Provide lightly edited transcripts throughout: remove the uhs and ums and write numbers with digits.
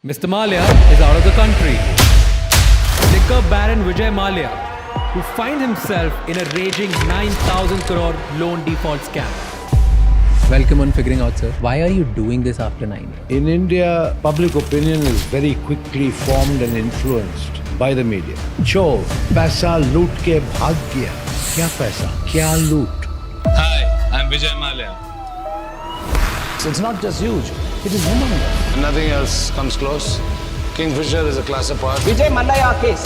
Mr. Mallya is out of the country. Liquor Baron Vijay Mallya, who finds himself in a raging 9,000 crore loan default scam. Welcome on Figuring Out, sir. Why are you doing this after 9? In India, public opinion is very quickly formed and influenced by the media. Chor, paisa loot ke bhag gaya. Kya paisa? Kya loot? Hi, I'm Vijay Mallya. So it's not just huge, it is humongous. Nothing else comes close. Kingfisher is a class apart. Vijay Mallya case.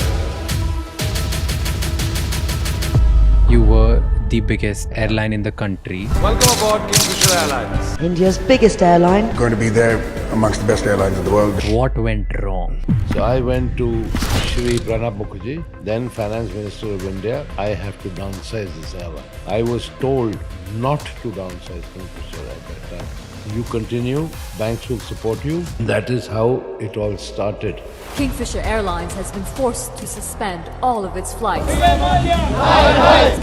You were the biggest airline in the country. Welcome aboard Kingfisher Airlines. India's biggest airline. Going to be there amongst the best airlines in the world. What went wrong? So I went to Shri Pranab Mukherjee, then Finance Minister of India. I have to downsize this airline. I was told not to downsize Kingfisher at that time. You continue, banks will support you. That is how it all started. Kingfisher Airlines has been forced to suspend all of its flights.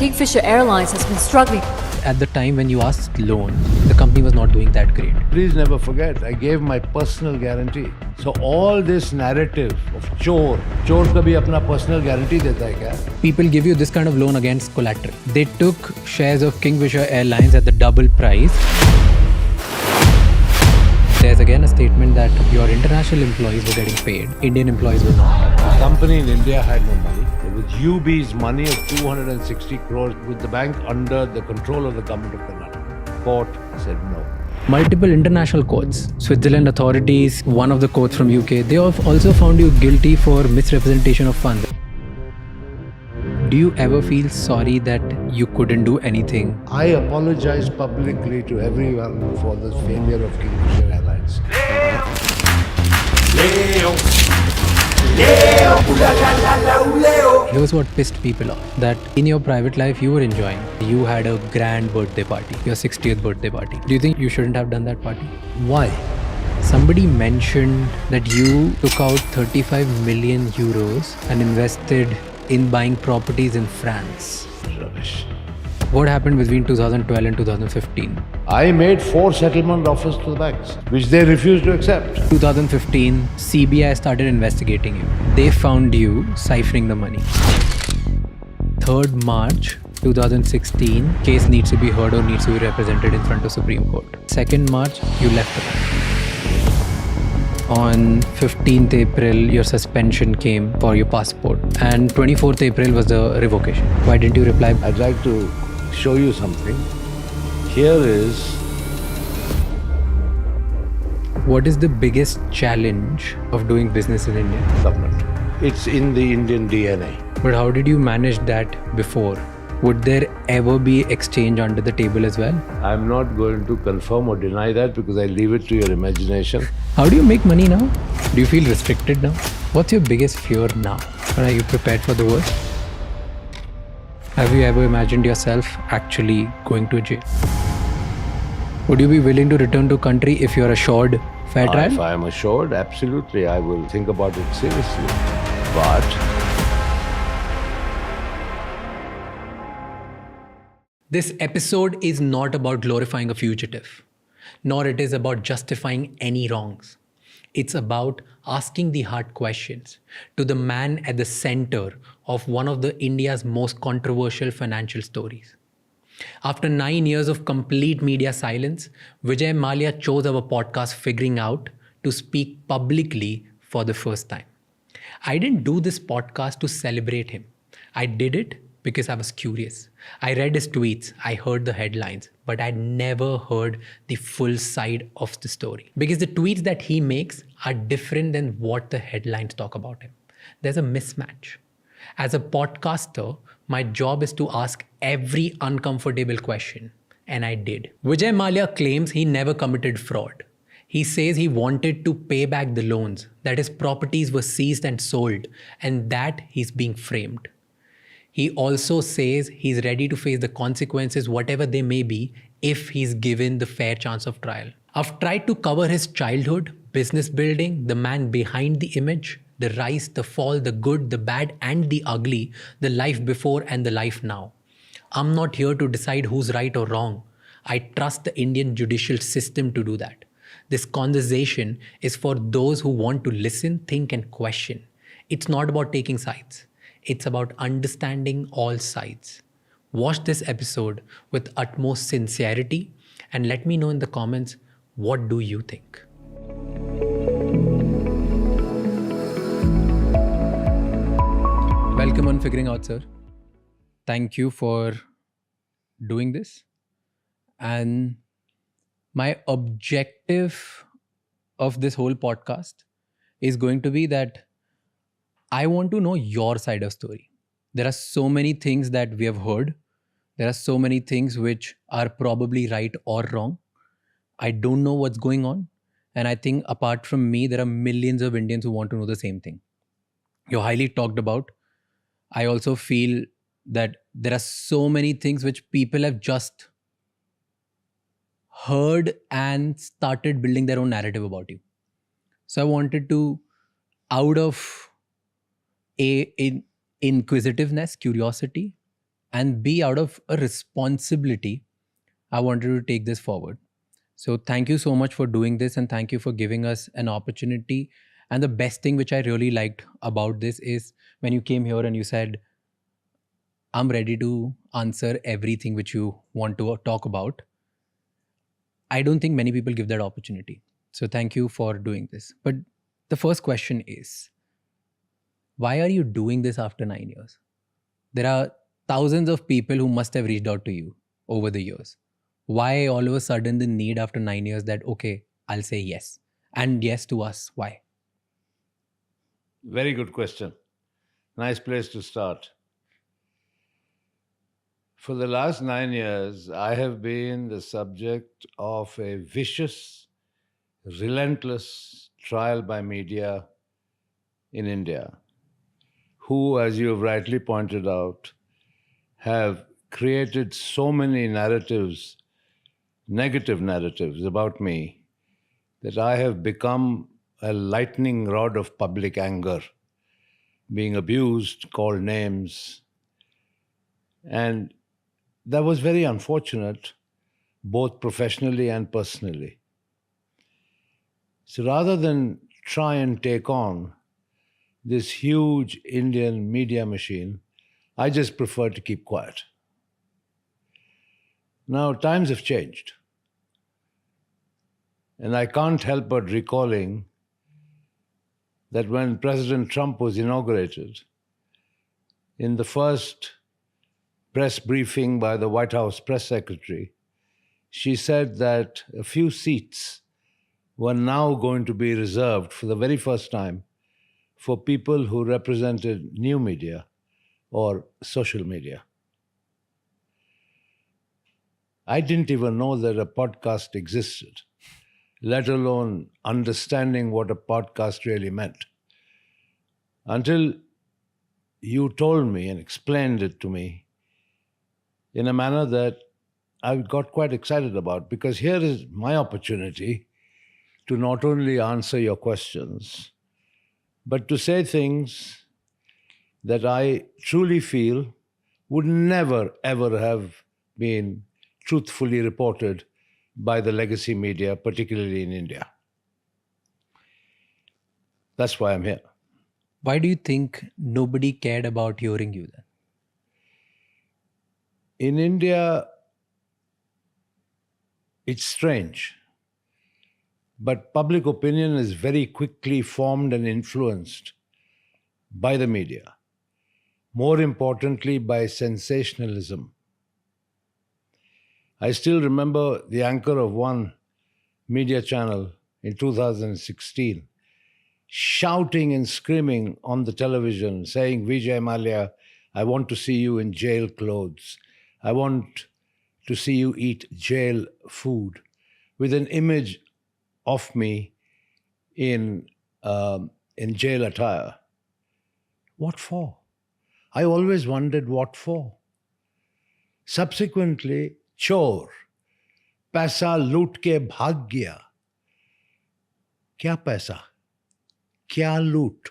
Kingfisher Airlines has been struggling. At the time when you asked loan, the company was not doing that great. Please never forget, I gave my personal guarantee. So all this narrative of chor kabhi apna personal guarantee deta hai kya? People give you this kind of loan against collateral. They took shares of Kingfisher Airlines at the double price. There's again a statement that your international employees were getting paid, Indian employees were not. The company in India had no money. It was UB's money of 260 crores with the bank under the control of the government of Karnataka. Court said no. Multiple international courts, Switzerland authorities, one of the courts from UK, they have also found you guilty for misrepresentation of funds. Do you ever feel sorry that you couldn't do anything? I apologize publicly to everyone for the failure of Kingfisher Airlines. Here's what pissed people off. That in your private life you were enjoying. You had a grand birthday party, your 60th birthday party. Do you think you shouldn't have done that party? Why? Somebody mentioned that you took out 35 million euros and invested in buying properties in France. Rubbish. What happened between 2012 and 2015? I made 4 settlement offers to the banks, which they refused to accept. 2015, CBI started investigating you. They found you siphoning the money. 3rd March 2016, case needs to be heard or needs to be represented in front of Supreme Court. 2nd March, you left the bank. On 15th April, your suspension came for your passport. And 24th April was the revocation. Why didn't you reply? I'd like to show you something. Here is... What is the biggest challenge of doing business in India? government. It's in the Indian DNA. But how did you manage that before? Would there ever be exchange under the table as well? I'm not going to confirm or deny that because I leave it to your imagination. How do you make money now? Do you feel restricted now? What's your biggest fear now? Or are you prepared for the worst? Have you ever imagined yourself actually going to jail? Would you be willing to return to country if you're assured fair trial? If I'm assured, absolutely, I will think about it seriously. But This episode is not about glorifying a fugitive, nor it is about justifying any wrongs. It's about asking the hard questions to the man at the center of one of the India's most controversial financial stories. After 9 years of complete media silence, Vijay Mallya chose our podcast Figuring Out to speak publicly for the first time. I didn't do this podcast to celebrate him. I did it because I was curious. I read his tweets, I heard the headlines, but I'd never heard the full side of the story. Because the tweets that he makes are different than what the headlines talk about him. There's a mismatch. As a podcaster, my job is to ask every uncomfortable question, and I did. Vijay Mallya claims he never committed fraud. He says he wanted to pay back the loans, that his properties were seized and sold, and that he's being framed. He also says he's ready to face the consequences, whatever they may be, if he's given the fair chance of trial. I've tried to cover his childhood, business building, the man behind the image, the rise, the fall, the good, the bad, and the ugly, the life before and the life now. I'm not here to decide who's right or wrong. I trust the Indian judicial system to do that. This conversation is for those who want to listen, think, and question. It's not about taking sides, it's about understanding all sides. Watch this episode with utmost sincerity and let me know in the comments, what do you think? Welcome on Figuring Out, sir. Thank you for doing this. And my objective of this whole podcast is going to be that I want to know your side of story. There are so many things that we have heard. There are so many things which are probably right or wrong. I don't know what's going on. And I think apart from me, there are millions of Indians who want to know the same thing. You're highly talked about. I also feel that there are so many things which people have just heard and started building their own narrative about you. So I wanted to, out of in inquisitiveness, curiosity, and B, out of a responsibility, I wanted to take this forward. So thank you so much for doing this, and thank you for giving us an opportunity. And the best thing which I really liked about this is when you came here and you said, I'm ready to answer everything which you want to talk about. I don't think many people give that opportunity. So thank you for doing this. But the first question is, why are you doing this after 9 years? There are thousands of people who must have reached out to you over the years. Why all of a sudden the need after 9 years that, okay, I'll say yes. And yes to us. Why? Very good question. Nice place to start. For the last 9 years, I have been the subject of a vicious, relentless trial by media in India, who, as you have rightly pointed out, have created so many narratives, negative narratives about me, that I have become a lightning rod of public anger, being abused, called names. And that was very unfortunate, both professionally and personally. So rather than try and take on this huge Indian media machine, I just prefer to keep quiet. Now, times have changed. And I can't help but recalling that when President Trump was inaugurated, in the first press briefing by the White House press secretary, she said that a few seats were now going to be reserved for the very first time for people who represented new media or social media. I didn't even know that a podcast existed, let alone understanding what a podcast really meant, until you told me and explained it to me in a manner that I got quite excited about, because here is my opportunity to not only answer your questions, but to say things that I truly feel would never, ever have been truthfully reported by the legacy media, particularly in India. That's why I'm here. Why do you think nobody cared about hearing you then? In India, it's strange, but public opinion is very quickly formed and influenced by the media, more importantly by sensationalism. I still remember the anchor of one media channel in 2016 shouting and screaming on the television, saying, Vijay Mallya, I want to see you in jail clothes. I want to see you eat jail food, with an image of me in jail attire. What for? I always wondered what for. Subsequently, चोर पैसा लूट के भाग गया. क्या पैसा? क्या loot?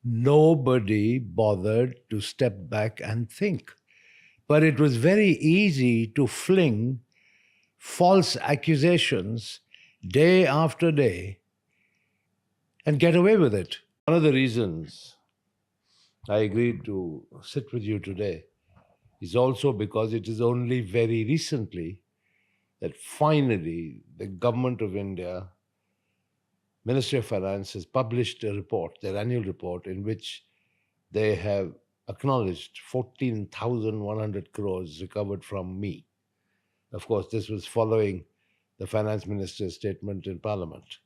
Nobody bothered to step back and think. But it was very easy to fling false accusations day after day and get away with it. One of the reasons I agreed to sit with you today is also because it is only very recently that finally the government of India, Ministry of Finance, has published a report, their annual report, in which they have acknowledged 14,100 crores recovered from me. Of course, this was following the finance minister's statement in Parliament.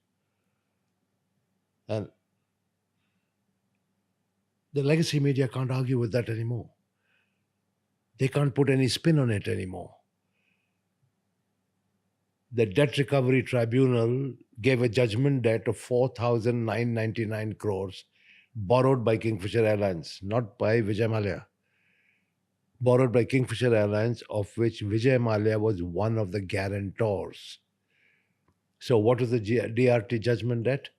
And the legacy media can't argue with that anymore. They can't put any spin on it anymore. The Debt Recovery Tribunal gave a judgment debt of 4,999 crores borrowed by Kingfisher Airlines, not by Vijay Mallya. Borrowed by Kingfisher Airlines, of which Vijay Mallya was one of the guarantors. So what is the DRT judgment debt?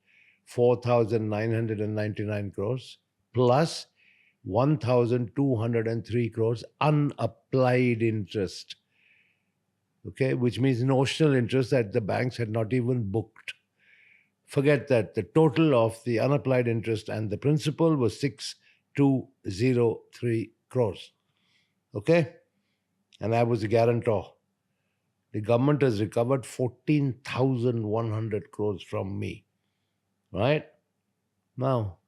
4,999 crores plus 1,203 crores unapplied interest. Okay, which means notional interest that the banks had not even booked. Forget that. The total of the unapplied interest and the principal was 6,203 crores. Okay? And I was the guarantor. The government has recovered 14,100 crores from me. Right? Now,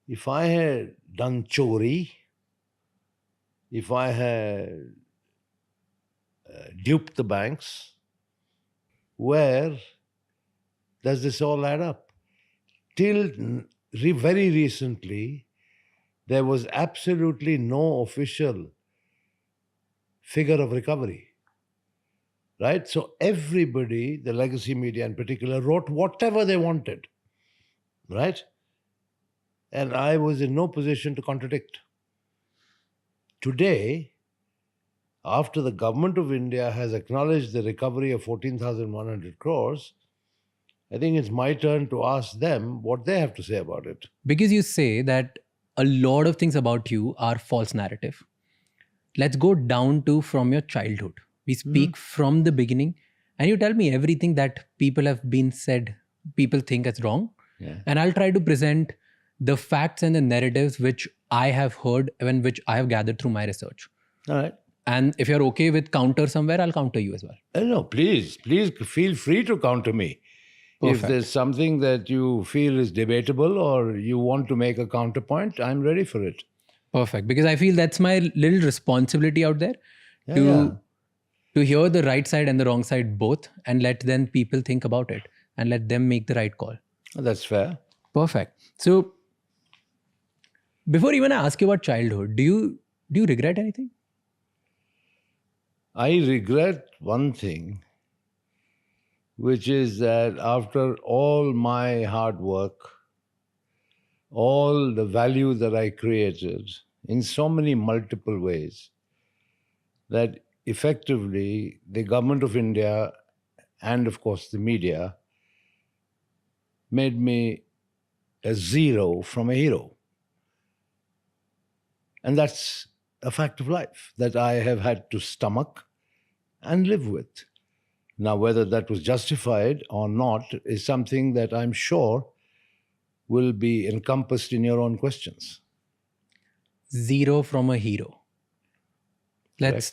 if I had done chori, if I had duped the banks, where does this all add up? Till very recently, there was absolutely no official figure of recovery. Right? So everybody, the legacy media in particular, wrote whatever they wanted. Right? And I was in no position to contradict. Today, after the government of India has acknowledged the recovery of 14,100 crores, I think it's my turn to ask them what they have to say about it. Because you say that a lot of things about you are false narrative. Let's go down to from your childhood. We speak from the beginning and you tell me everything that people have been said, people think is wrong. Yeah. And I'll try to present the facts and the narratives which I have heard and which I have gathered through my research. All right. And if you're okay with counter somewhere, I'll counter you as well. No, please feel free to counter me. Perfect. If there's something that you feel is debatable or you want to make a counterpoint, I'm ready for it. Perfect. Because I feel that's my little responsibility out there to hear the right side and the wrong side both and let then people think about it and let them make the right call. That's fair. Perfect. So before even I ask you about childhood, do you regret anything? I regret one thing, which is that after all my hard work, all the value that I created in so many multiple ways, that effectively the government of India and of course the media made me a zero from a hero. And that's a fact of life that I have had to stomach and live with. Now, whether that was justified or not is something that I'm sure will be encompassed in your own questions. Zero from a hero. Let's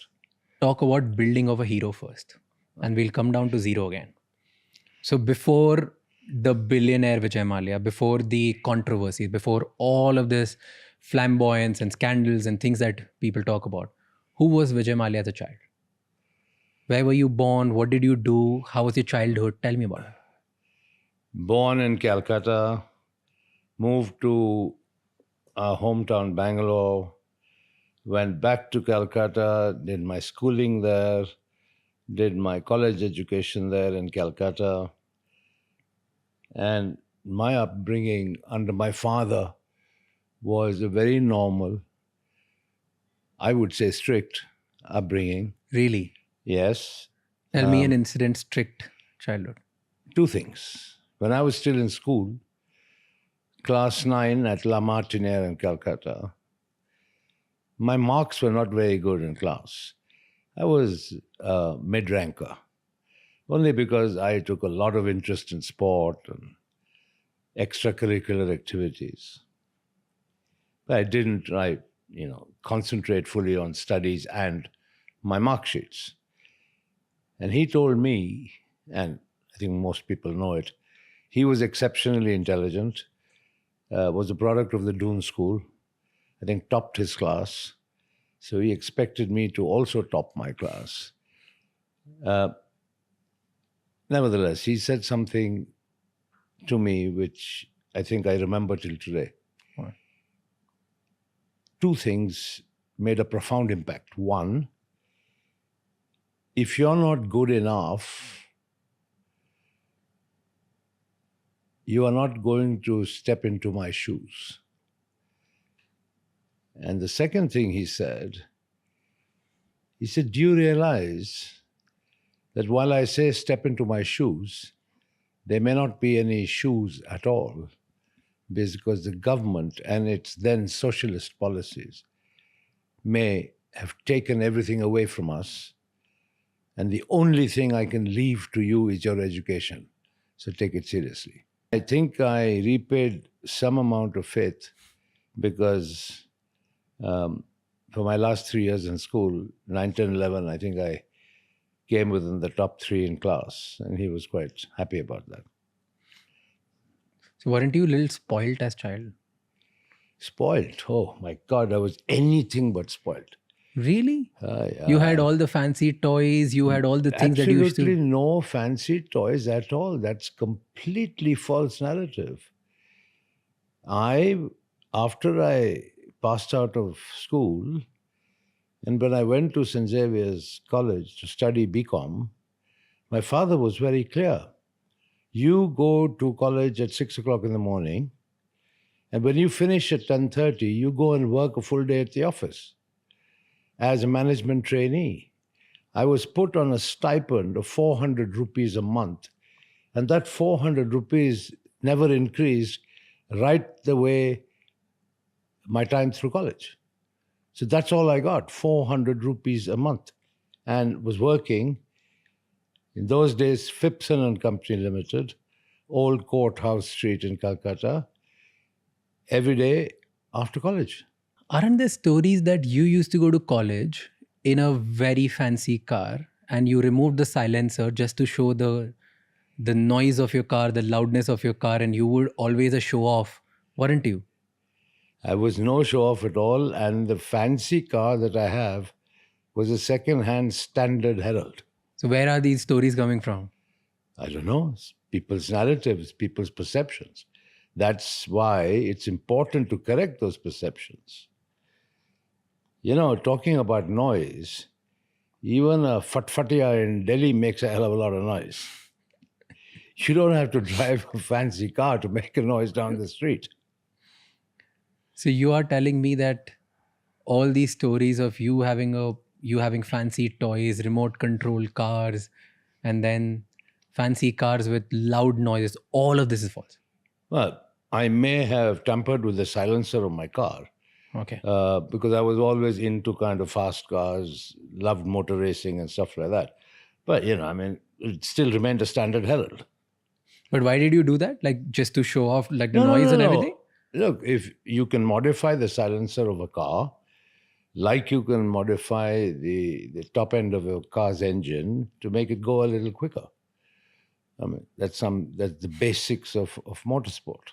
talk about building of a hero first. And we'll come down to zero again. So before the billionaire Vijay Mallya, before the controversies, before all of this flamboyance and scandals and things that people talk about, who was Vijay Mallya as a child? Where were you born? What did you do? How was your childhood? Tell me about it. Born in Calcutta, moved to our hometown Bangalore, went back to Calcutta, did my schooling there, did my college education there in Calcutta. And my upbringing under my father was a very normal, I would say strict upbringing. Really? Yes. Tell me an incident, strict childhood. Two things. When I was still in school, class 9 at La Martiniere in Calcutta, my marks were not very good in class. I was a mid-ranker. Only because I took a lot of interest in sport and extracurricular activities. But I didn't, concentrate fully on studies and my mark sheets. And he told me, and I think most people know it, he was exceptionally intelligent, was a product of the Doon School, I think topped his class. So he expected me to also top my class. Nevertheless, he said something to me which I think I remember till today. What? Two things made a profound impact. One, if you're not good enough, you are not going to step into my shoes. And the second thing he said, do you realize that while I say step into my shoes, there may not be any shoes at all, because the government and its then socialist policies may have taken everything away from us, and the only thing I can leave to you is your education. So take it seriously. I think I repaid some amount of faith because for my last 3 years in school, 9, 10, 11, I think I came within the top 3 in class, and he was quite happy about that. So weren't you a little spoilt as child? Spoiled? Oh my God, I was anything but spoiled. Really? You had all the fancy toys, you had all the things that you used Absolutely to... no fancy toys at all. That's completely false narrative. After I passed out of school, and when I went to St. Xavier's College to study BCom, my father was very clear. You go to college at 6 o'clock in the morning, and when you finish at 10:30, you go and work a full day at the office as a management trainee. I was put on a stipend of 400 rupees a month, and that 400 rupees never increased right the way my time through college. So that's all I got, 400 rupees a month, and was working, in those days, Phipson and Company Limited, Old Courthouse Street in Calcutta, every day after college. Aren't there stories that you used to go to college in a very fancy car and you removed the silencer just to show the noise of your car, the loudness of your car, and you would always a show off, weren't you? I was no show off at all, and the fancy car that I have was a second-hand Standard Herald. So where are these stories coming from? I don't know. It's people's narratives, people's perceptions. That's why it's important to correct those perceptions. Talking about noise, even a fatfatia in Delhi makes a hell of a lot of noise. You don't have to drive a fancy car to make a noise down the street. So you are telling me that all these stories of you having fancy toys, remote control cars, and then fancy cars with loud noises, all of this is false. Well, I may have tampered with the silencer of my car. Okay. Because I was always into kind of fast cars, loved motor racing and stuff like that. But, it still remained a Standard Herald. But why did you do that? Like just to show off like the noise and everything? Look, if you can modify the silencer of a car, like you can modify the top end of a car's engine to make it go a little quicker. That's the basics of motorsport.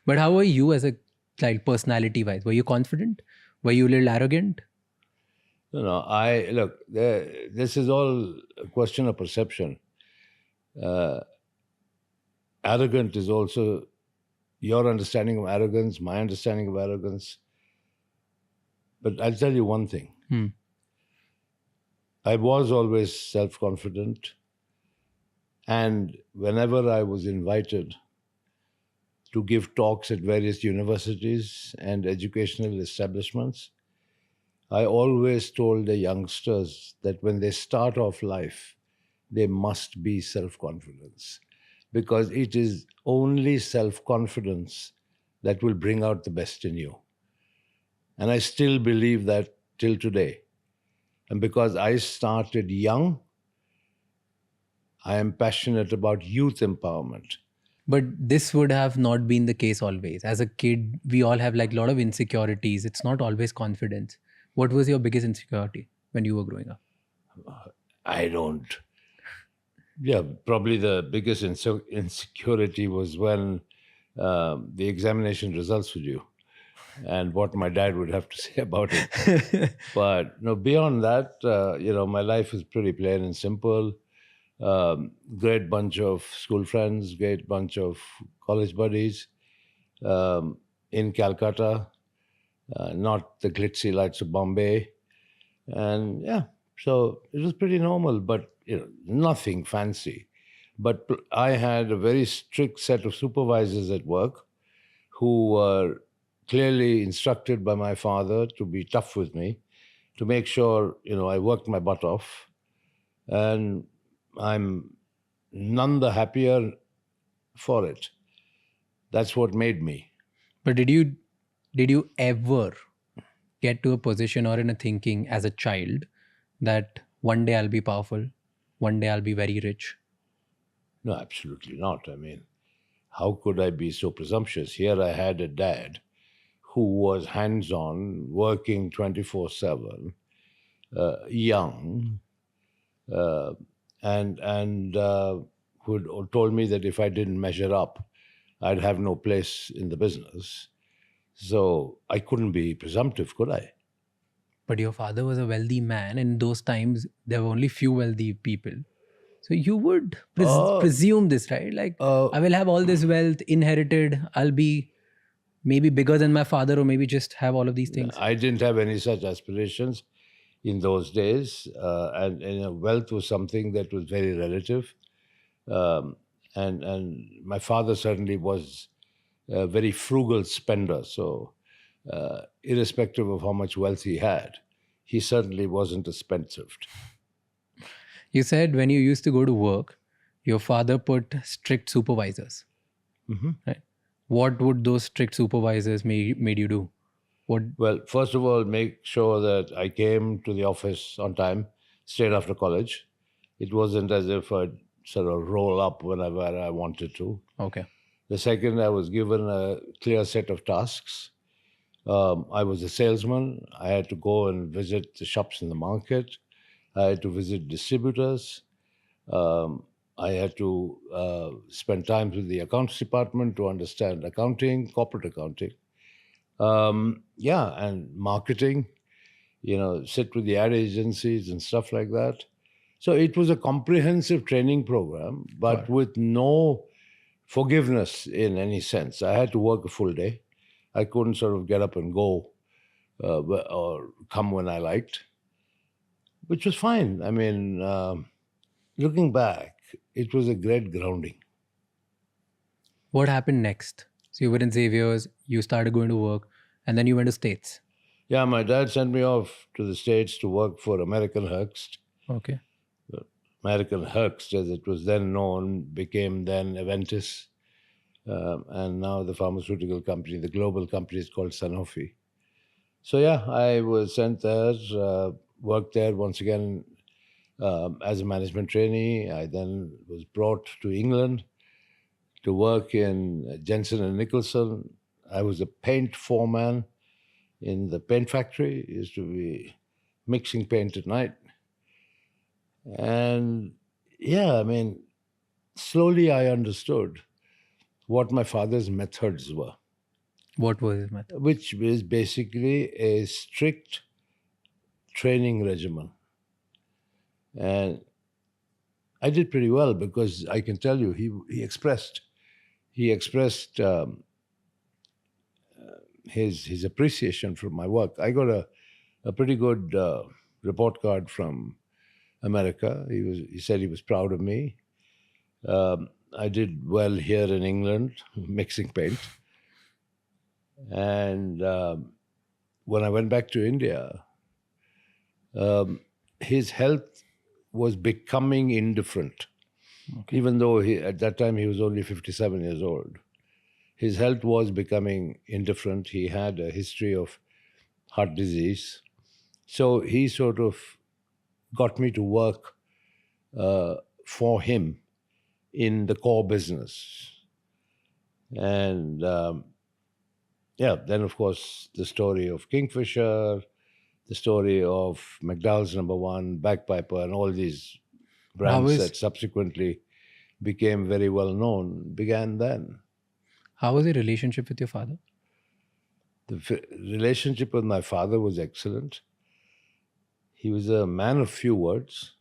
But how were you as a child, personality-wise? Were you confident? Were you a little arrogant? This is all a question of perception. Arrogant is also your understanding of arrogance, my understanding of arrogance. But I'll tell you one thing. I was always self-confident. And whenever I was invited to give talks at various universities and educational establishments, I always told the youngsters that when they start off life, they must be self-confident, because it is only self-confidence that will bring out the best in you. And I still believe that till today. And because I started young, I am passionate about youth empowerment. But this would have not been the case always. As a kid, we all have like a lot of insecurities. It's not always confidence. What was your biggest insecurity when you were growing up? I don't. Yeah, probably the biggest insecurity was when the examination results were due, and what my dad would have to say about it. But no, beyond that, my life is pretty plain and simple. Great bunch of school friends, great bunch of college buddies in Calcutta, not the glitzy lights of Bombay. And yeah, so it was pretty normal, but nothing fancy. But I had a very strict set of supervisors at work who were clearly instructed by my father to be tough with me, to make sure I worked my butt off, and I'm none the happier for it. That's what made me. But did you ever get to a position or in a thinking as a child that one day I'll be powerful, one day I'll be very rich? No, absolutely not. I mean, how could I be so presumptuous? Here I had a dad who was hands-on, working 24/7, young, and who told me that if I didn't measure up, I'd have no place in the business. So I couldn't be presumptive, could I? But your father was a wealthy man. In those times, there were only few wealthy people. So you would presume this, right? Like, I will have all this wealth inherited. I'll be maybe bigger than my father, or maybe just have all of these things. I didn't have any such aspirations in those days. And wealth was something that was very relative. And my father certainly was a very frugal spender. So irrespective of how much wealth he had, he certainly wasn't a spendthrift. You said when you used to go to work, your father put strict supervisors. Right? What would those strict supervisors made you do? Well, first of all, make sure that I came to the office on time, straight after college. It wasn't as if I'd sort of roll up whenever I wanted to. Okay. The second, I was given a clear set of tasks. I was a salesman. I had to go and visit the shops in the market. I had to visit distributors. I had to spend time with the accounts department to understand accounting, corporate accounting. And marketing, sit with the ad agencies and stuff like that. So it was a comprehensive training program, but with no forgiveness in any sense. I had to work a full day. I couldn't sort of get up and go or come when I liked, which was fine. I mean, looking back, it was a great grounding. What happened next? So you were in Xavier's, you started going to work, and then you went to States. Yeah, my dad sent me off to the States to work for American Hearst. Okay. American Hearst, as it was then known, became then Aventis. And now the pharmaceutical company, the global company, is called Sanofi. So yeah, I was sent there, worked there once again as a management trainee. I then was brought to England to work in Jensen and Nicholson. I was a paint foreman in the paint factory. It used to be mixing paint at night. And yeah, I mean, slowly I understood what my father's methods were. What was his method? Which is basically a strict training regimen. And I did pretty well because I can tell you, he expressed his appreciation for my work. I got a pretty good report card from America. He said he was proud of me. I did well here in England, mixing paint. And when I went back to India, his health was becoming indifferent. Okay. Even though at that time he was only 57 years old. His health was becoming indifferent. He had a history of heart disease. So he sort of got me to work for him in the core business. And then of course the story of Kingfisher, the story of McDowell's Number One, Bagpiper, and all these brands that subsequently became very well known began then. How was your relationship with your father? The relationship with my father was excellent. He was a man of few words.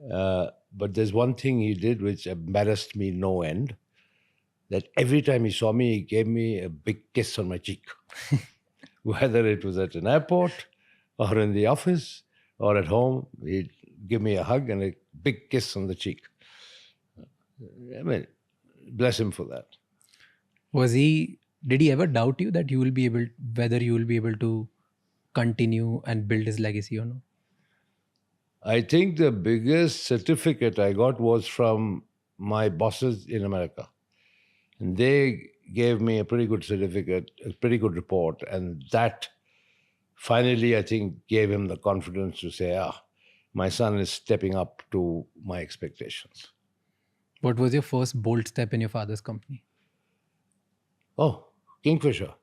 But there's one thing he did which embarrassed me no end, that every time he saw me, he gave me a big kiss on my cheek. Whether it was at an airport or in the office or at home, he'd give me a hug and a big kiss on the cheek. I mean, bless him for that. Did he ever doubt you that whether you will be able to continue and build his legacy or not? I think the biggest certificate I got was from my bosses in America. And they gave me a pretty good certificate, a pretty good report. And that finally, I think, gave him the confidence to say, my son is stepping up to my expectations. What was your first bold step in your father's company? Oh, Kingfisher.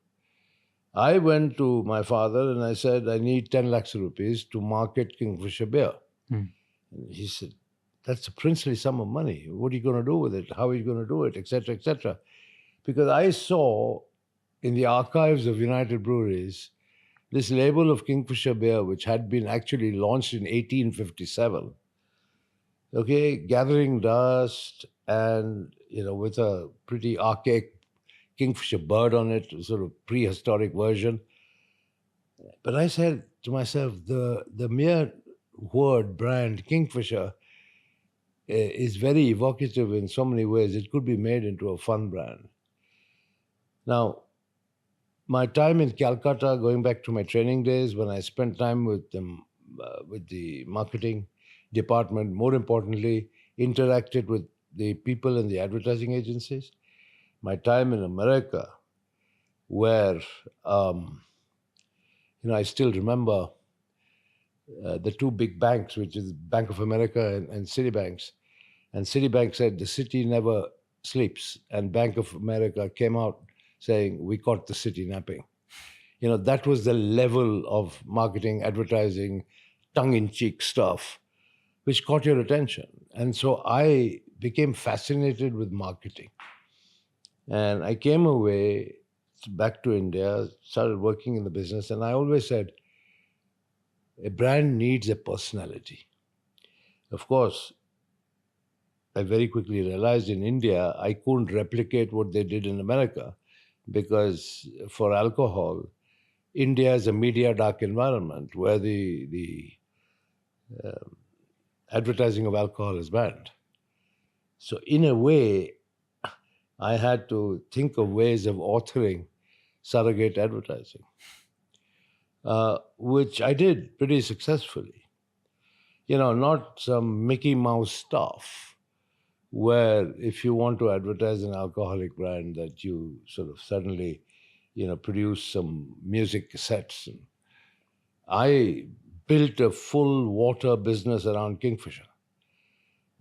I went to my father and I said, I need 10 lakhs rupees to market Kingfisher beer. And he said, that's a princely sum of money. What are you going to do with it? How are you going to do it? Etc., etc. Because I saw in the archives of United Breweries this label of Kingfisher beer, which had been actually launched in 1857, gathering dust and, with a pretty archaic Kingfisher bird on it, sort of prehistoric version. But I said to myself, the mere word brand Kingfisher is very evocative in so many ways. It could be made into a fun brand. Now, my time in Calcutta, going back to my training days, when I spent time with them, with the marketing department, more importantly, interacted with the people in the advertising agencies. My time in America, where, I still remember the two big banks, which is Bank of America and Citibanks. And Citibank said, the city never sleeps. And Bank of America came out saying, we caught the city napping. That was the level of marketing, advertising, tongue-in-cheek stuff, which caught your attention. And so I became fascinated with marketing. And I came away back to India, started working in the business, and I always said, a brand needs a personality. Of course, I very quickly realized in India, I couldn't replicate what they did in America because for alcohol, India is a media dark environment where the advertising of alcohol is banned. So in a way, I had to think of ways of authoring surrogate advertising, which I did pretty successfully. Not some Mickey Mouse stuff where if you want to advertise an alcoholic brand that you sort of suddenly, produce some music cassettes. I built a full water business around Kingfisher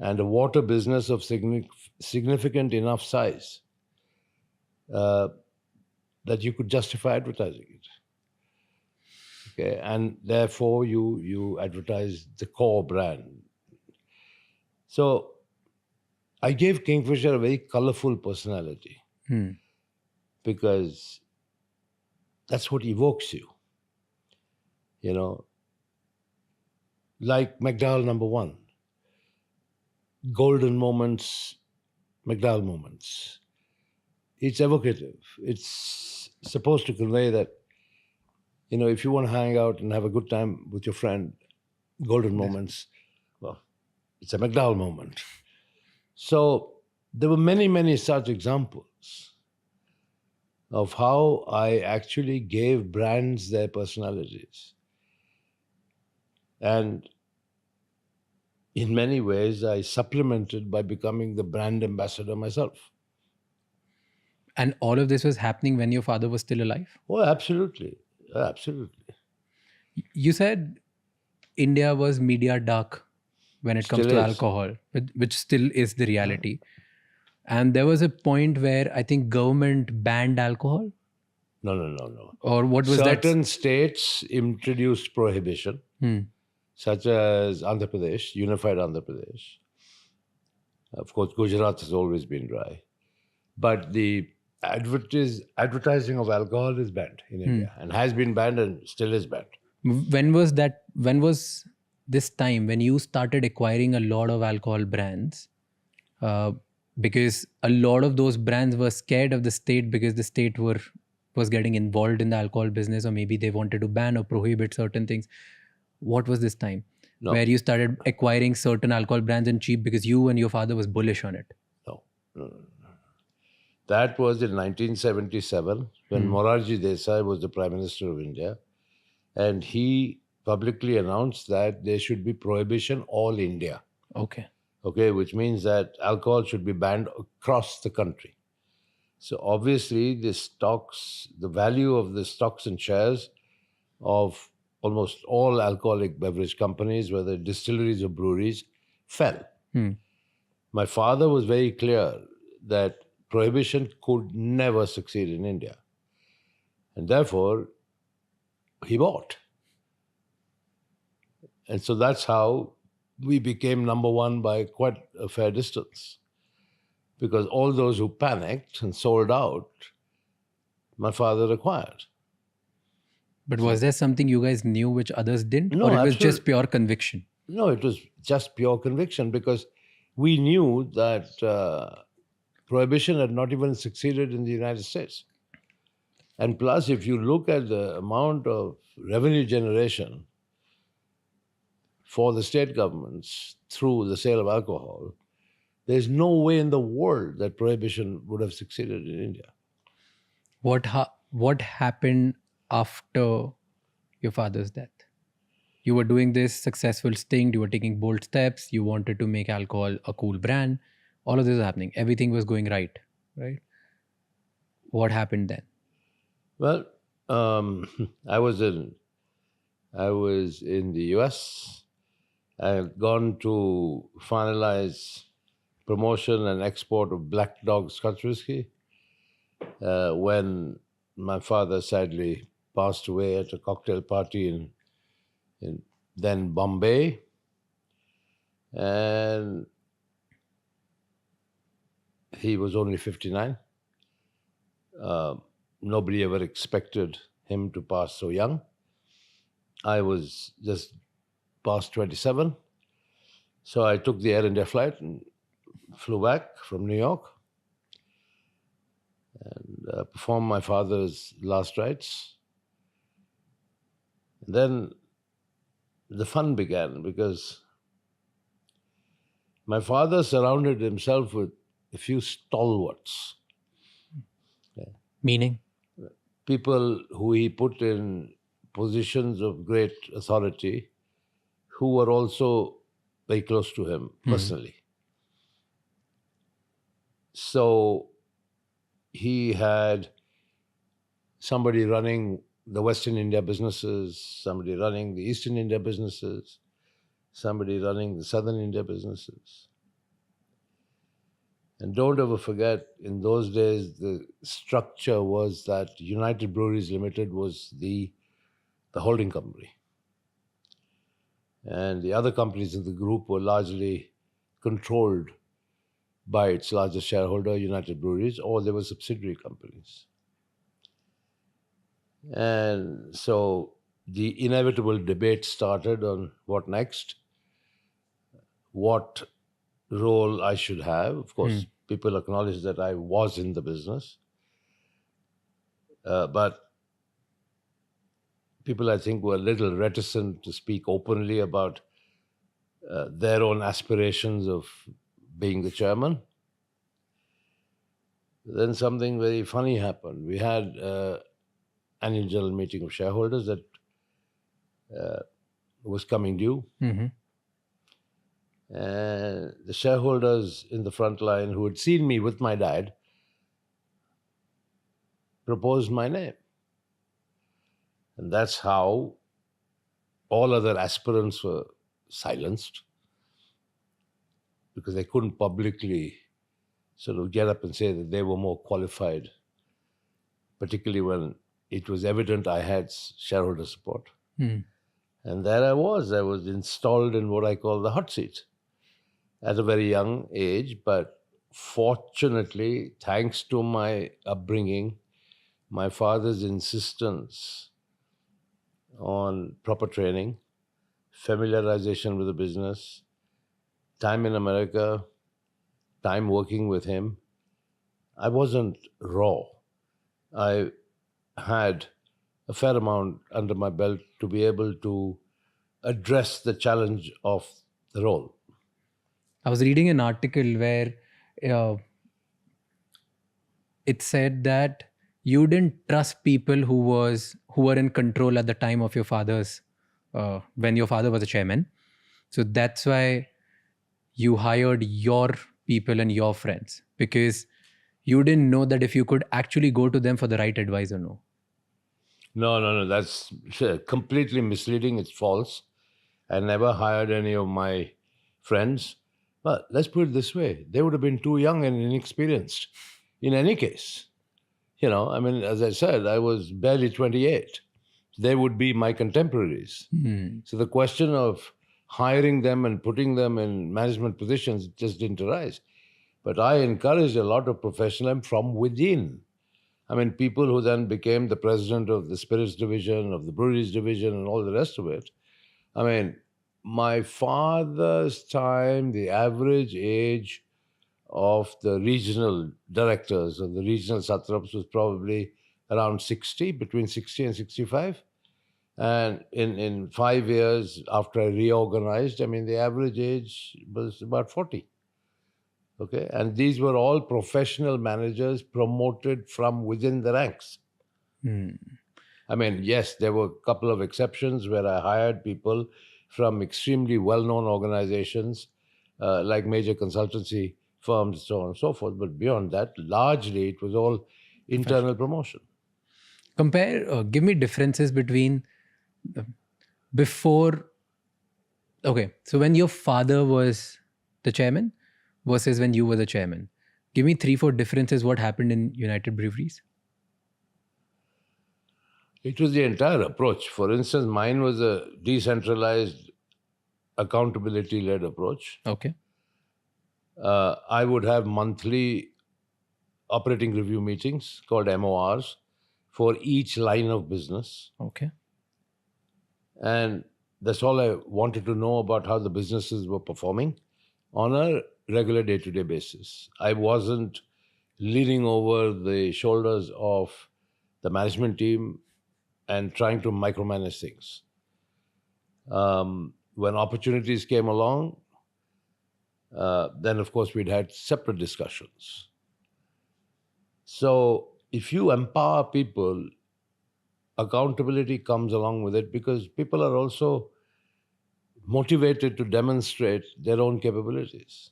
and a water business of significant enough size that you could justify advertising it. Okay, and therefore you advertise the core brand. So I gave Kingfisher a very colorful personality because that's what evokes you. Like McDowell Number One, golden moments, McDowell moments. It's evocative. It's supposed to convey that, if you want to hang out and have a good time with your friend, golden moments, well, it's a McDowell moment. So there were many, many such examples of how I actually gave brands their personalities. And in many ways, I supplemented by becoming the brand ambassador myself. And all of this was happening when your father was still alive? Oh, absolutely. Absolutely. You said India was media dark when it comes Still to is. alcohol, which still is the reality. And there was a point where I think government banned alcohol, No. or what was that? Certain states introduced prohibition, such as Andhra Pradesh, unified Andhra Pradesh. Of course, Gujarat has always been dry. But the advertising of alcohol is banned in India and has been banned and still is banned. When was that? When was this time when you started acquiring a lot of alcohol brands? Because a lot of those brands were scared of the state because the state was getting involved in the alcohol business, or maybe they wanted to ban or prohibit certain things. What was this time where you started acquiring certain alcohol brands and cheap because you and your father was bullish on it? No. That was in 1977 when Morarji Desai was the Prime Minister of India, and he publicly announced that there should be prohibition all India. Okay, which means that alcohol should be banned across the country. So obviously the value of the stocks and shares of almost all alcoholic beverage companies, whether distilleries or breweries, fell. My father was very clear that prohibition could never succeed in India. And therefore, he bought. And so that's how we became number one by quite a fair distance. Because all those who panicked and sold out, my father acquired. But was there something you guys knew which others didn't? No, or it was absolutely. just pure conviction? No, it was just pure conviction because we knew that prohibition had not even succeeded in the United States. And plus, if you look at the amount of revenue generation for the state governments through the sale of alcohol, there's no way in the world that prohibition would have succeeded in India. What happened after your father's death? You were doing this successful sting, you were taking bold steps, you wanted to make alcohol a cool brand. All of this was happening. Everything was going right? What happened then? Well, I was in the US. I had gone to finalize promotion and export of Black Dog Scotch whiskey when my father sadly passed away at a cocktail party in then Bombay. And he was only 59. Nobody ever expected him to pass so young. I was just past 27. So I took the Air India flight and flew back from New York and performed my father's last rites. And then the fun began because my father surrounded himself with a few stalwarts. Meaning? People who he put in positions of great authority who were also very close to him personally. So he had somebody running the Western India businesses, somebody running the Eastern India businesses, somebody running the Southern India businesses. And don't ever forget, in those days, the structure was that United Breweries Limited was the holding company. And the other companies in the group were largely controlled by its largest shareholder, United Breweries, or they were subsidiary companies. And so the inevitable debate started on what next, what role I should have. Of course, people acknowledge that I was in the business. But people, I think, were a little reticent to speak openly about their own aspirations of being the chairman. Then something very funny happened. We had annual general meeting of shareholders that was coming due. And the shareholders in the front line who had seen me with my dad proposed my name. And that's how all other aspirants were silenced. because they couldn't publicly sort of get up and say that they were more qualified, particularly when it was evident I had shareholder support. And there I was installed in what I call the hot seat at a very young age. But fortunately, thanks to my upbringing, my father's insistence on proper training, familiarization with the business, time in America, time working with him, I wasn't raw. I had a fair amount under my belt to be able to address the challenge of the role. I was reading an article where uh, it said that you didn't trust people who were in control at the time of your father's when your father was a chairman. So that's why you hired your people and your friends, because you didn't know that if you could actually go to them for the right advice or no. No. That's completely misleading. It's false. I never hired any of my friends. But let's put it this way. They would have been too young and inexperienced in any case. You know, I mean, as I said, I was barely 28. They would be my contemporaries. So the question of hiring them and putting them in management positions just didn't arise. But I encouraged a lot of professionalism from within. I mean, people who then became the president of the spirits division, of the breweries division, and all the rest of it. I mean, my father's time, the average age of the regional directors or the regional satraps was probably around 60, between 60 and 65. And in 5 years after I reorganized, I mean, the average age was about 40. Okay, and these were all professional managers promoted from within the ranks. I mean, yes, there were a couple of exceptions where I hired people from extremely well-known organizations like major consultancy firms, so on and so forth. But beyond that, largely it was all internal promotion. Give me differences between before. Okay, so when your father was the chairman versus when you were the chairman. Give me 3-4 differences what happened in United Breweries. It was the entire approach. For instance, mine was a decentralized, accountability-led approach. Okay. I would have monthly operating review meetings called MORs for each line of business. Okay. And that's all I wanted to know about how the businesses were performing on a regular day-to-day basis. I wasn't leaning over the shoulders of the management team and trying to micromanage things. When opportunities came along, then of course we'd had separate discussions. So if you empower people, accountability comes along with it, because people are also motivated to demonstrate their own capabilities.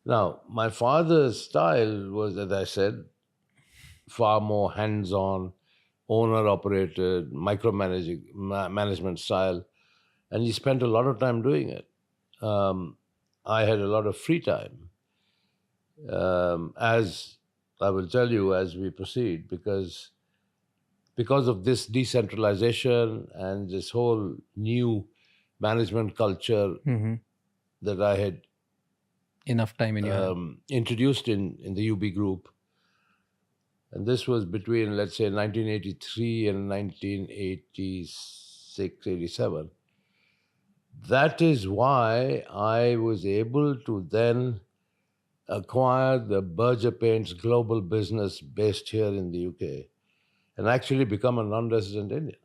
Now, my father's style was, as I said, far more hands-on, owner-operated, micromanaging management style, and he spent a lot of time doing it. I had a lot of free time, as I will tell you as we proceed, because of this decentralization and this whole new management culture that I had Enough time in your introduced in the UB group. And this was between, let's say, 1983 and 1986, 87. That is why I was able to then acquire the Berger Paints global business based here in the UK and actually become a non-resident Indian.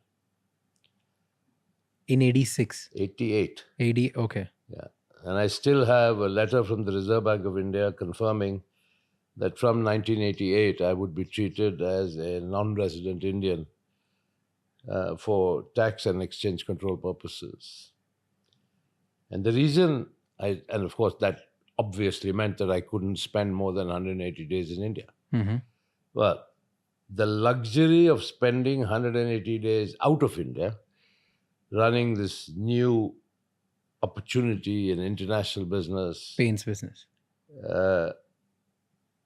in 86. 88. 80. Okay. Yeah. And I still have a letter from the Reserve Bank of India confirming that from 1988 I would be treated as a non-resident Indian for tax and exchange control purposes. And the reason, and of course that obviously meant that I couldn't spend more than 180 days in India. Well, the luxury of spending 180 days out of India, running this new opportunity in international business. Paints business.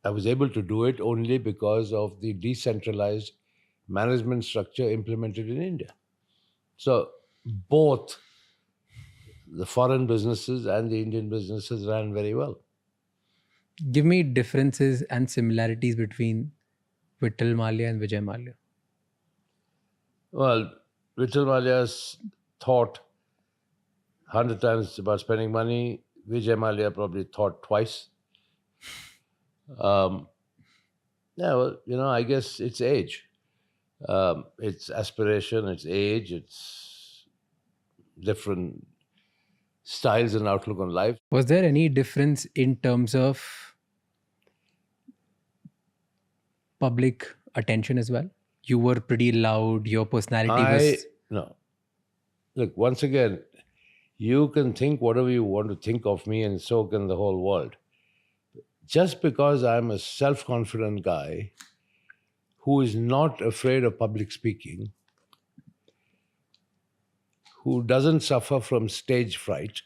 I was able to do it only because of the decentralized management structure implemented in India. So both the foreign businesses and the Indian businesses ran very well. Give me differences and similarities between Vittal Mallya and Vijay Mallya. Well, Vijay Mallya's thought 100 times about spending money. Vijay Mallya probably thought twice. Yeah, well, I guess it's age. It's aspiration, it's age, it's different styles and outlook on life. Was there any difference in terms of public attention as well? You were pretty loud, your personality was... No. Look, once again, you can think whatever you want to think of me, and so can the whole world. Just because I'm a self-confident guy who is not afraid of public speaking, who doesn't suffer from stage fright,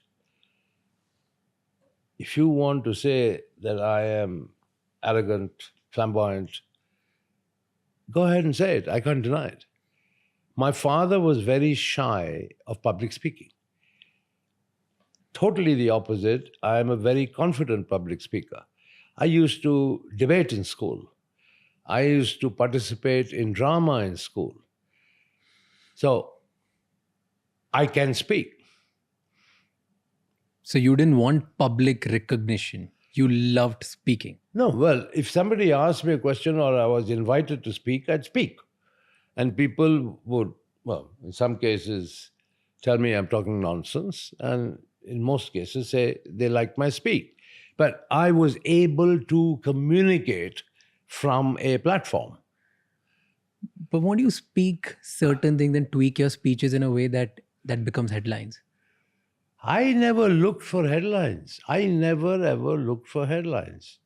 if you want to say that I am arrogant, flamboyant, go ahead and say it. I can't deny it. My father was very shy of public speaking. Totally the opposite. I am a very confident public speaker. I used to debate in school. I used to participate in drama in school. So I can speak. So you didn't want public recognition. You loved speaking. No, well, if somebody asked me a question or I was invited to speak, I'd speak. And people would, well, in some cases, tell me I'm talking nonsense. And in most cases, say they like my speak. But I was able to communicate from a platform. But won't you speak certain things and tweak your speeches in a way that becomes headlines? I never looked for headlines. I never ever looked for headlines.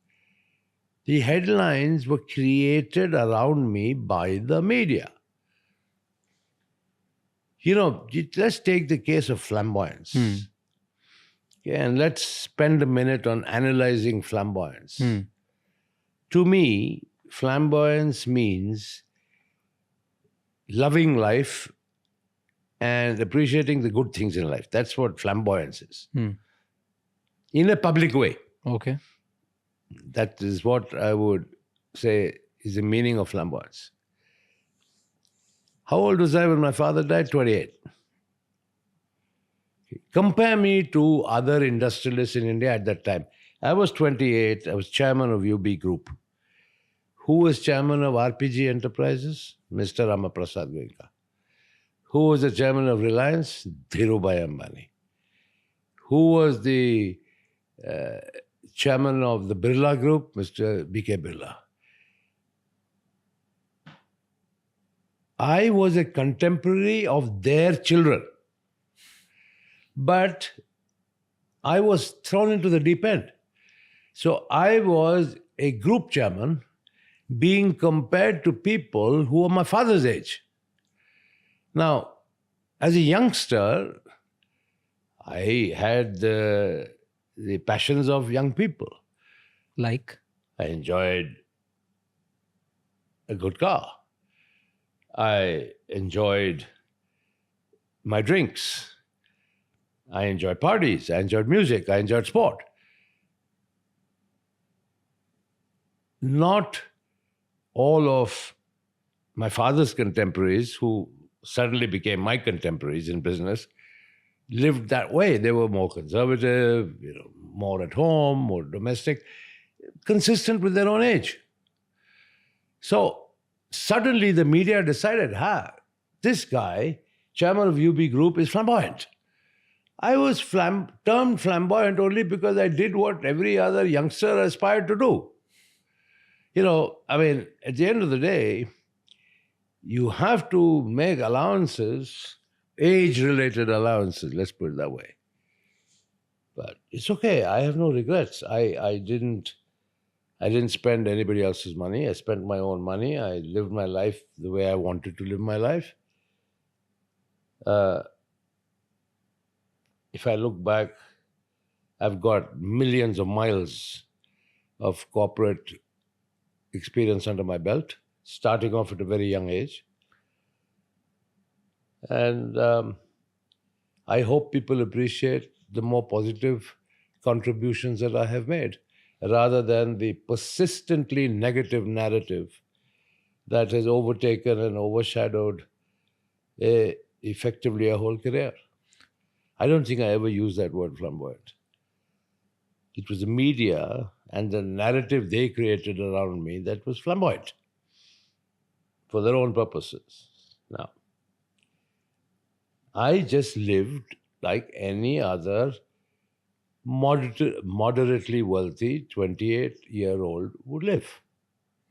The headlines were created around me by the media. Let's take the case of flamboyance. Okay, and let's spend a minute on analyzing flamboyance. To me, flamboyance means loving life and appreciating the good things in life. That's what flamboyance is. In a public way. Okay. That is what I would say is the meaning of flamboyance. How old was I when my father died? 28. Compare me to other industrialists in India at that time. I was 28. I was chairman of UB Group. Who was chairman of RPG Enterprises? Mr. Ramaprasad Goenka. Who was the chairman of Reliance? Dhirubhai Ambani. Who was the chairman of the Birla Group? Mr. B.K. Birla. I was a contemporary of their children. But I was thrown into the deep end. So I was a group chairman being compared to people who were my father's age. Now, as a youngster, I had the passions of young people. Like? I enjoyed a good car. I enjoyed my drinks. I enjoyed parties. I enjoyed music. I enjoyed sport. Not all of my father's contemporaries, who suddenly became my contemporaries in business, lived that way. They were more conservative, more at home, more domestic, consistent with their own age. So suddenly the media decided, this guy, chairman of UB Group, is flamboyant. I was termed flamboyant only because I did what every other youngster aspired to do. At the end of the day, you have to make allowances, age-related allowances, let's put it that way. But it's okay. I have no regrets. I didn't spend anybody else's money. I spent my own money. I lived my life the way I wanted to live my life. if I look back, I've got millions of miles of corporate experience under my belt, starting off at a very young age. And I hope people appreciate the more positive contributions that I have made, rather than the persistently negative narrative that has overtaken and overshadowed effectively a whole career. I don't think I ever used that word flamboyant. It was the media and the narrative they created around me that was flamboyant for their own purposes. Now, I just lived like any other moderately wealthy 28-year-old would live.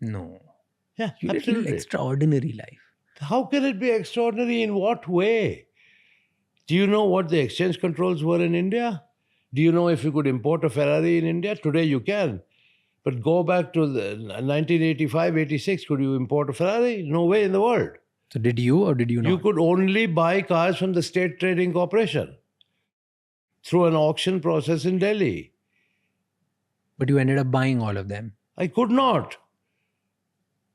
No. Yeah, You lived absolutely. an extraordinary life. How can it be extraordinary? In what way? Do you know what the exchange controls were in India? Do you know if you could import a Ferrari in India? Today you can. But go back to the 1985, 86, could you import a Ferrari? No way in the world. So did you or did you not? You could only buy cars from the State Trading Corporation through an auction process in Delhi. But you ended up buying all of them. I could not.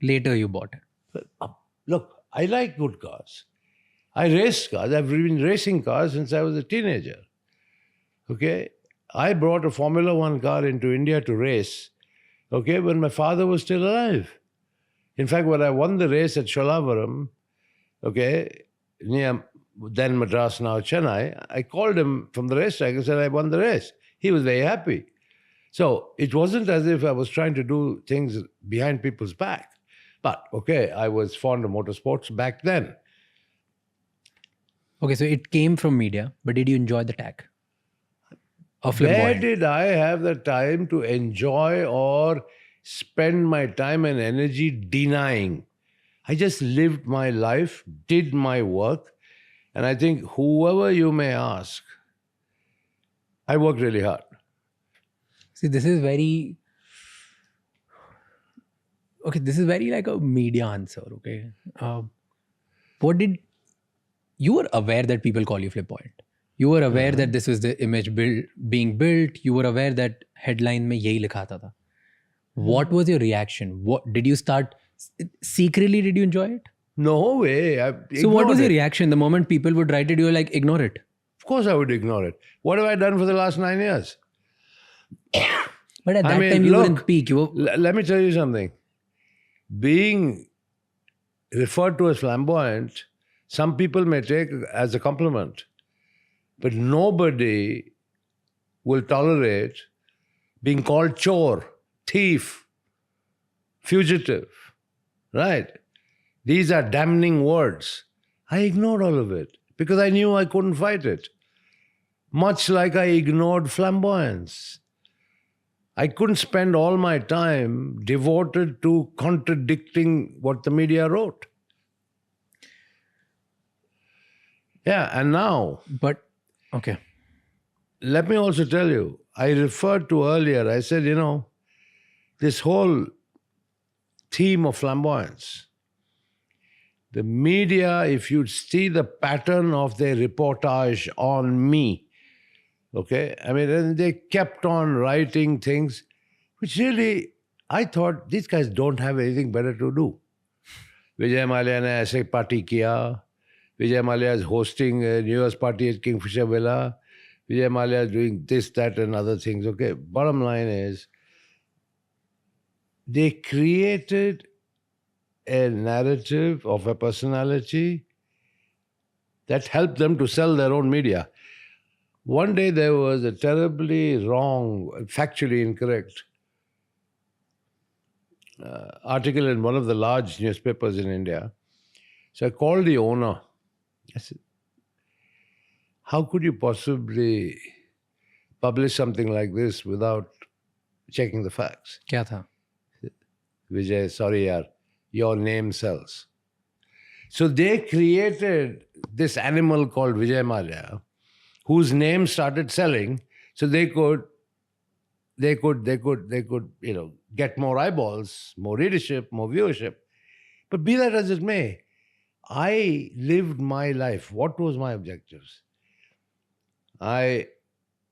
Later you bought it. Look, I like good cars. I race cars. I've been racing cars since I was a teenager. Okay? I brought a Formula One car into India to race, okay, when my father was still alive. In fact, when I won the race at Sholavaram, okay, near then Madras, now Chennai, I called him from the racetrack and said, I won the race. He was very happy. So it wasn't as if I was trying to do things behind people's back. But, okay, I was fond of motorsports back then. Okay, so it came from media, but did you enjoy the tag? Of Where flamboyant? did I have the time to enjoy or spend my time and energy denying? I just lived my life, did my work, and I think whoever you may ask, I worked really hard. See, this is very... Okay, this is very like a media answer, okay? What did... You were aware that people call you flamboyant. You were aware that this was the image being built. You were aware that headline mein yahi likha tha. What was your reaction? What did you start... Secretly, did you enjoy it? No way. So what was your it. reaction the moment people would write it? You were like, ignore it. Of course I would ignore it. What have I done for the last 9 years? But at that time, you were in peak. You were... Let me tell you something. Being referred to as flamboyant, some people may take as a compliment, but nobody will tolerate being called chore, thief, fugitive, right? These are damning words. I ignored all of it because I knew I couldn't fight it. Much like I ignored flamboyance. I couldn't spend all my time devoted to contradicting what the media wrote. Yeah, and now, But, okay. let me also tell you, I referred to earlier, I said, this whole theme of flamboyance, the media, if you see the pattern of their reportage on me, okay, I mean, they kept on writing things which really, I thought, these guys don't have anything better to do. Vijay Mallya ne aise party kiya. Vijay Mallya is hosting a New Year's party at Kingfisher Villa. Vijay Mallya is doing this, that, and other things. Okay, bottom line is, they created a narrative of a personality that helped them to sell their own media. One day there was a terribly wrong, factually incorrect article in one of the large newspapers in India. So I called the owner. I said, how could you possibly publish something like this without checking the facts? Kya tha? Vijay, sorry yaar, your name sells. So they created this animal called Vijay Mallya, whose name started selling, so they could get more eyeballs, more readership, more viewership. But be that as it may, I lived my life. What was my objectives? I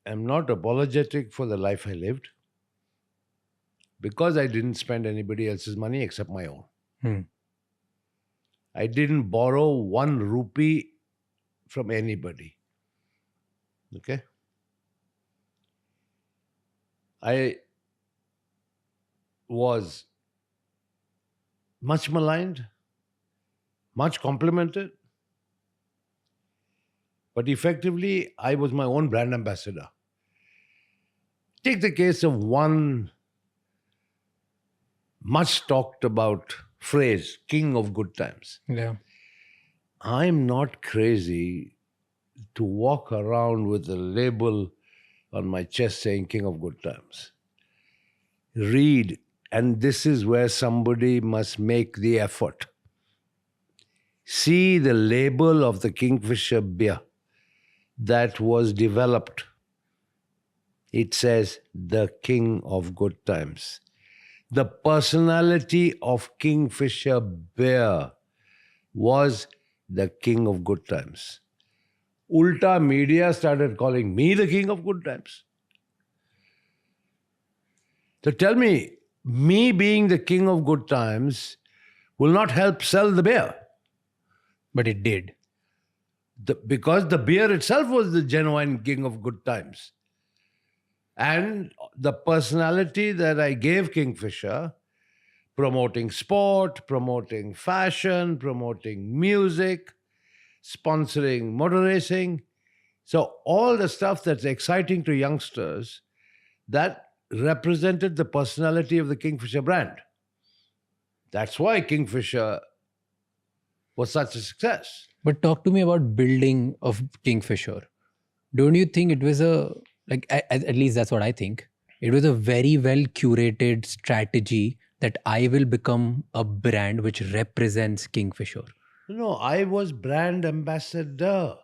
am not apologetic for the life I lived because I didn't spend anybody else's money except my own. Hmm. I didn't borrow 1 rupee from anybody. Okay? I was much maligned, much complimented, but effectively, I was my own brand ambassador. Take the case of one much talked about phrase, king of good times. Yeah. I'm not crazy to walk around with a label on my chest saying king of good times. Read, and this is where somebody must make the effort. See the label of the Kingfisher beer that was developed. It says the king of good times. The personality of Kingfisher beer was the king of good times. Ulta media started calling me the king of good times. So tell me, me being the king of good times will not help sell the beer. But it did. Because the beer itself was the genuine king of good times. And the personality that I gave Kingfisher, promoting sport, promoting fashion, promoting music, sponsoring motor racing. So all the stuff that's exciting to youngsters, that represented the personality of the Kingfisher brand. That's why Kingfisher was such a success. But talk to me about building of Kingfisher. Don't you think it was at least that's what I think. It was a very well curated strategy that I will become a brand which represents Kingfisher. No, I was brand ambassador.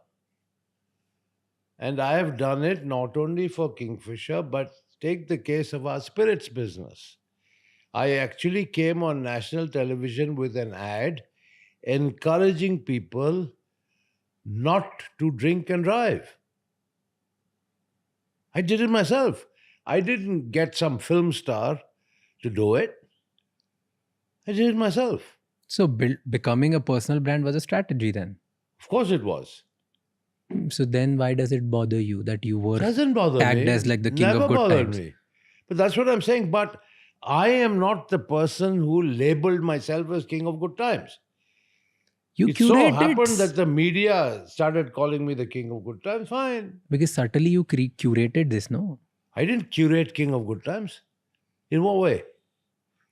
And I have done it not only for Kingfisher, but take the case of our spirits business. I actually came on national television with an ad encouraging people not to drink and drive. I did it myself. I didn't get some film star to do it. I did it myself. So becoming a personal brand was a strategy then. Of course it was. So then why does it bother you that you were Doesn't bother tagged me. as like the king Never of good bothered times? me. But that's what I'm saying. But I am not the person who labeled myself as king of good times. You It so curated happened that the media started calling me the king of good times. Fine. because subtly you curated this, no? I didn't curate king of good times. In what way?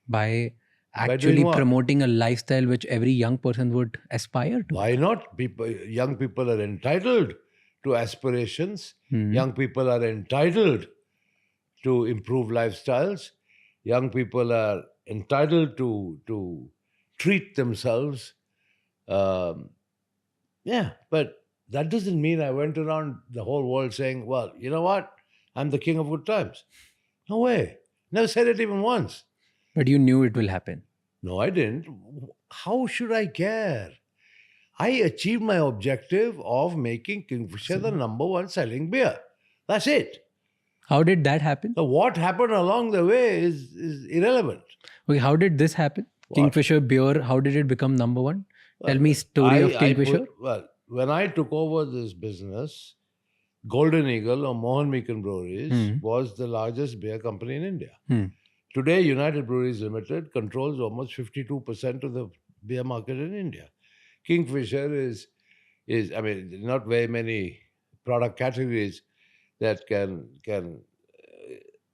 By doing actually what? promoting a lifestyle which every young person would aspire to. Why not? Young people are entitled to aspirations. Young people are entitled to improve lifestyles. Young people are entitled to treat themselves. But that doesn't mean I went around the whole world saying, well, you know what? I'm the king of good times. No way. Never said it even once. But you knew it will happen. No, I didn't. How should I care? I achieved my objective of making Kingfisher the #1 selling beer. That's it. How did that happen? So what happened along the way is irrelevant. Okay, how did this happen? Kingfisher beer, how did it become #1? Tell me story of Kingfisher. When I took over this business, Golden Eagle or Mohan Meakin Breweries was the largest beer company in India. Today, United Breweries Limited controls almost 52% of the beer market in India. Kingfisher is not very many product categories that can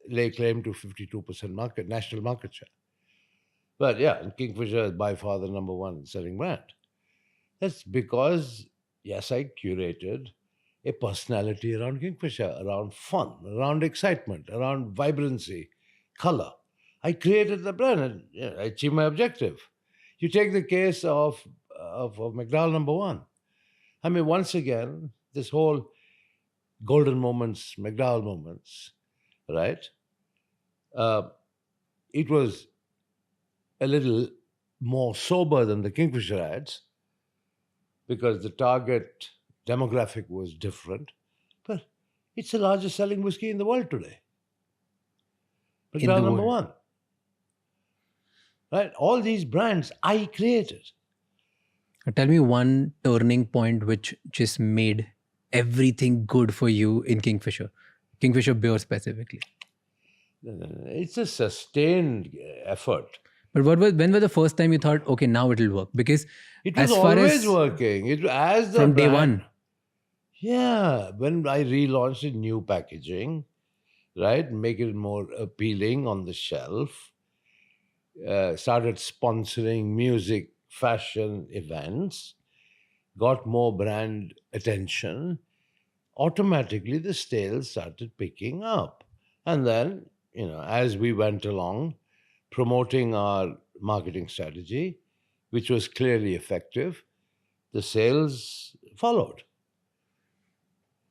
lay claim to 52% national market share. But yeah, Kingfisher is by far the #1 selling brand. That's because, yes, I curated a personality around Kingfisher, around fun, around excitement, around vibrancy, color. I created the brand and I achieved my objective. You take the case of McDowell #1. I mean, once again, this whole golden moments, McDowell moments, right? It was a little more sober than the Kingfisher ads because the target demographic was different. But It's the largest selling whiskey in the world today. In McDowell the number world. one. Right? All these brands I created. Tell me one turning point which just made everything good for you in Kingfisher. Kingfisher beer specifically. It's a sustained effort. But when was the first time you thought, okay, now it'll work? Because It was as far always as working. It as the from day brand- one. Yeah, when I relaunched in new packaging, right, make it more appealing on the shelf, started sponsoring music, fashion events, got more brand attention, automatically the sales started picking up. And then, as we went along, promoting our marketing strategy, which was clearly effective, the sales followed.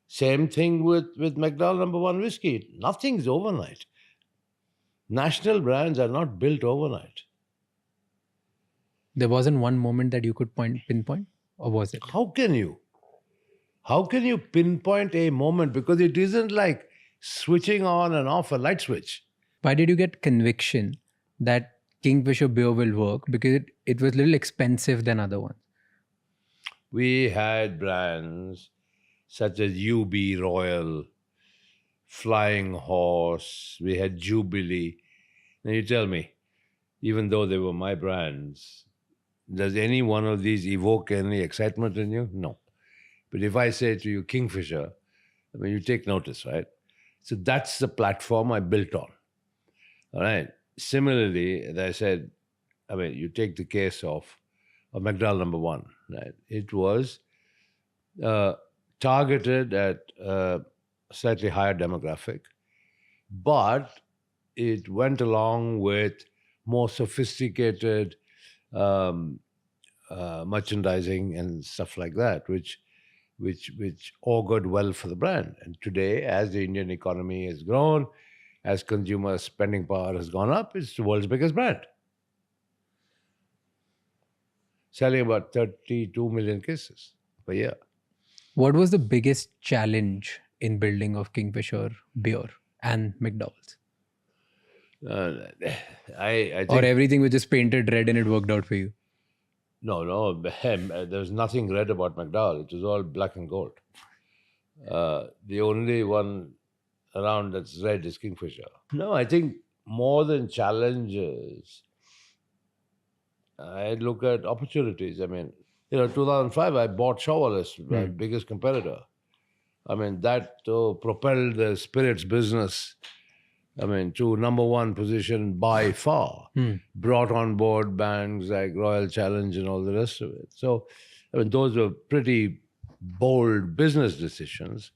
Same thing with McDowell number one whiskey. Nothing's overnight. National brands are not built overnight. There wasn't one moment that you could pinpoint, or was it? How can you? How can you pinpoint a moment? Because it isn't like switching on and off a light switch. Why did you get conviction that Kingfisher beer will work? Because it was a little expensive than other ones. We had brands such as UB Royal, Flying Horse, we had Jubilee. Now you tell me, even though they were my brands, does any one of these evoke any excitement in you? No. But if I say to you Kingfisher, I mean, you take notice, right? So that's the platform I built on. All right. Similarly, as I said, I mean, you take the case of McDowell number one, right? It was targeted at a slightly higher demographic, but it went along with more sophisticated merchandising and stuff like that, which augured well for the brand. And today, as the Indian economy has grown, as consumer spending power has gone up, it's the world's biggest brand. Selling about 32 million cases per year. What was the biggest challenge in building of Kingfisher beer and McDowell's? I think... Or everything was just painted red and it worked out for you? No, there was nothing red about McDowell. It was all black and gold. The only one around that's red is Kingfisher. No, I think more than challenges, I look at opportunities. I mean, 2005, I bought Shawwalis, my biggest competitor. I mean, that propelled the spirits business, to number one position by far. Brought on board bands like Royal Challenge and all the rest of it. So, those were pretty bold business decisions,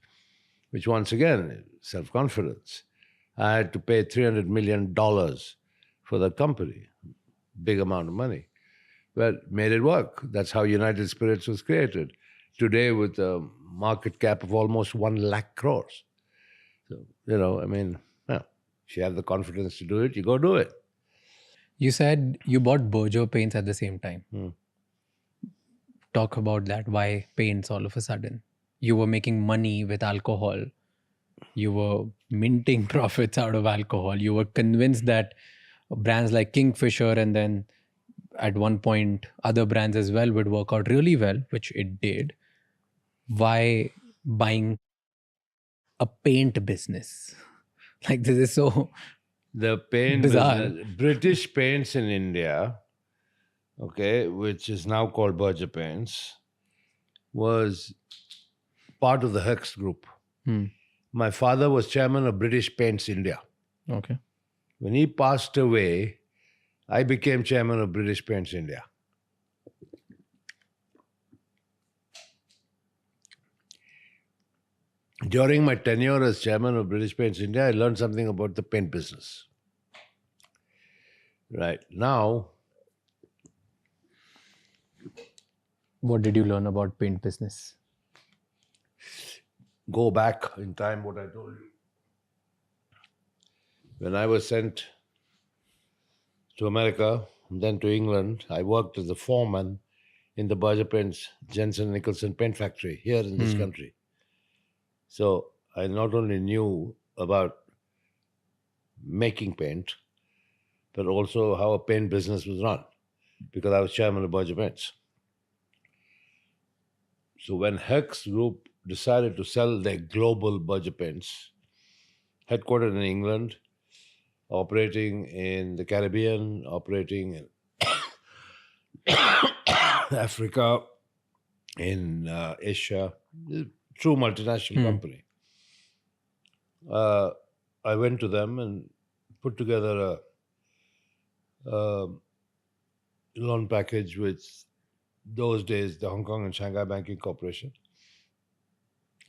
which once again, self-confidence. I had to pay $300 million for that company. Big amount of money. But made it work. That's how United Spirits was created. Today, with a market cap of almost 1 lakh crores. So, if you have the confidence to do it, you go do it. You said you bought Berger paints at the same time. Talk about that. Why paints all of a sudden? You were making money with alcohol. You were minting profits out of alcohol. You were convinced that brands like Kingfisher and then at one point other brands as well would work out really well, which it did. Why buying a paint business? Like, this is so the paint bizarre. business, British Paints in India, which is now called Berger Paints, was part of the Hex Group. My father was chairman of British Paints India. Okay. When he passed away, I became chairman of British Paints India. During my tenure as chairman of British Paints India, I learned something about the paint business. Right. Now, What did you learn about paint business? go back in time what I told you. When I was sent to America, then to England, I worked as a foreman in the Berger Paints Jensen Nicholson paint factory here in this country. So I not only knew about making paint, but also how a paint business was run, because I was chairman of Berger Paints. So when Hex Group decided to sell their global Berger Paints, headquartered in England, operating in the Caribbean, operating in Africa, in Asia, true multinational company. I went to them and put together a loan package with those days the Hong Kong and Shanghai Banking Corporation,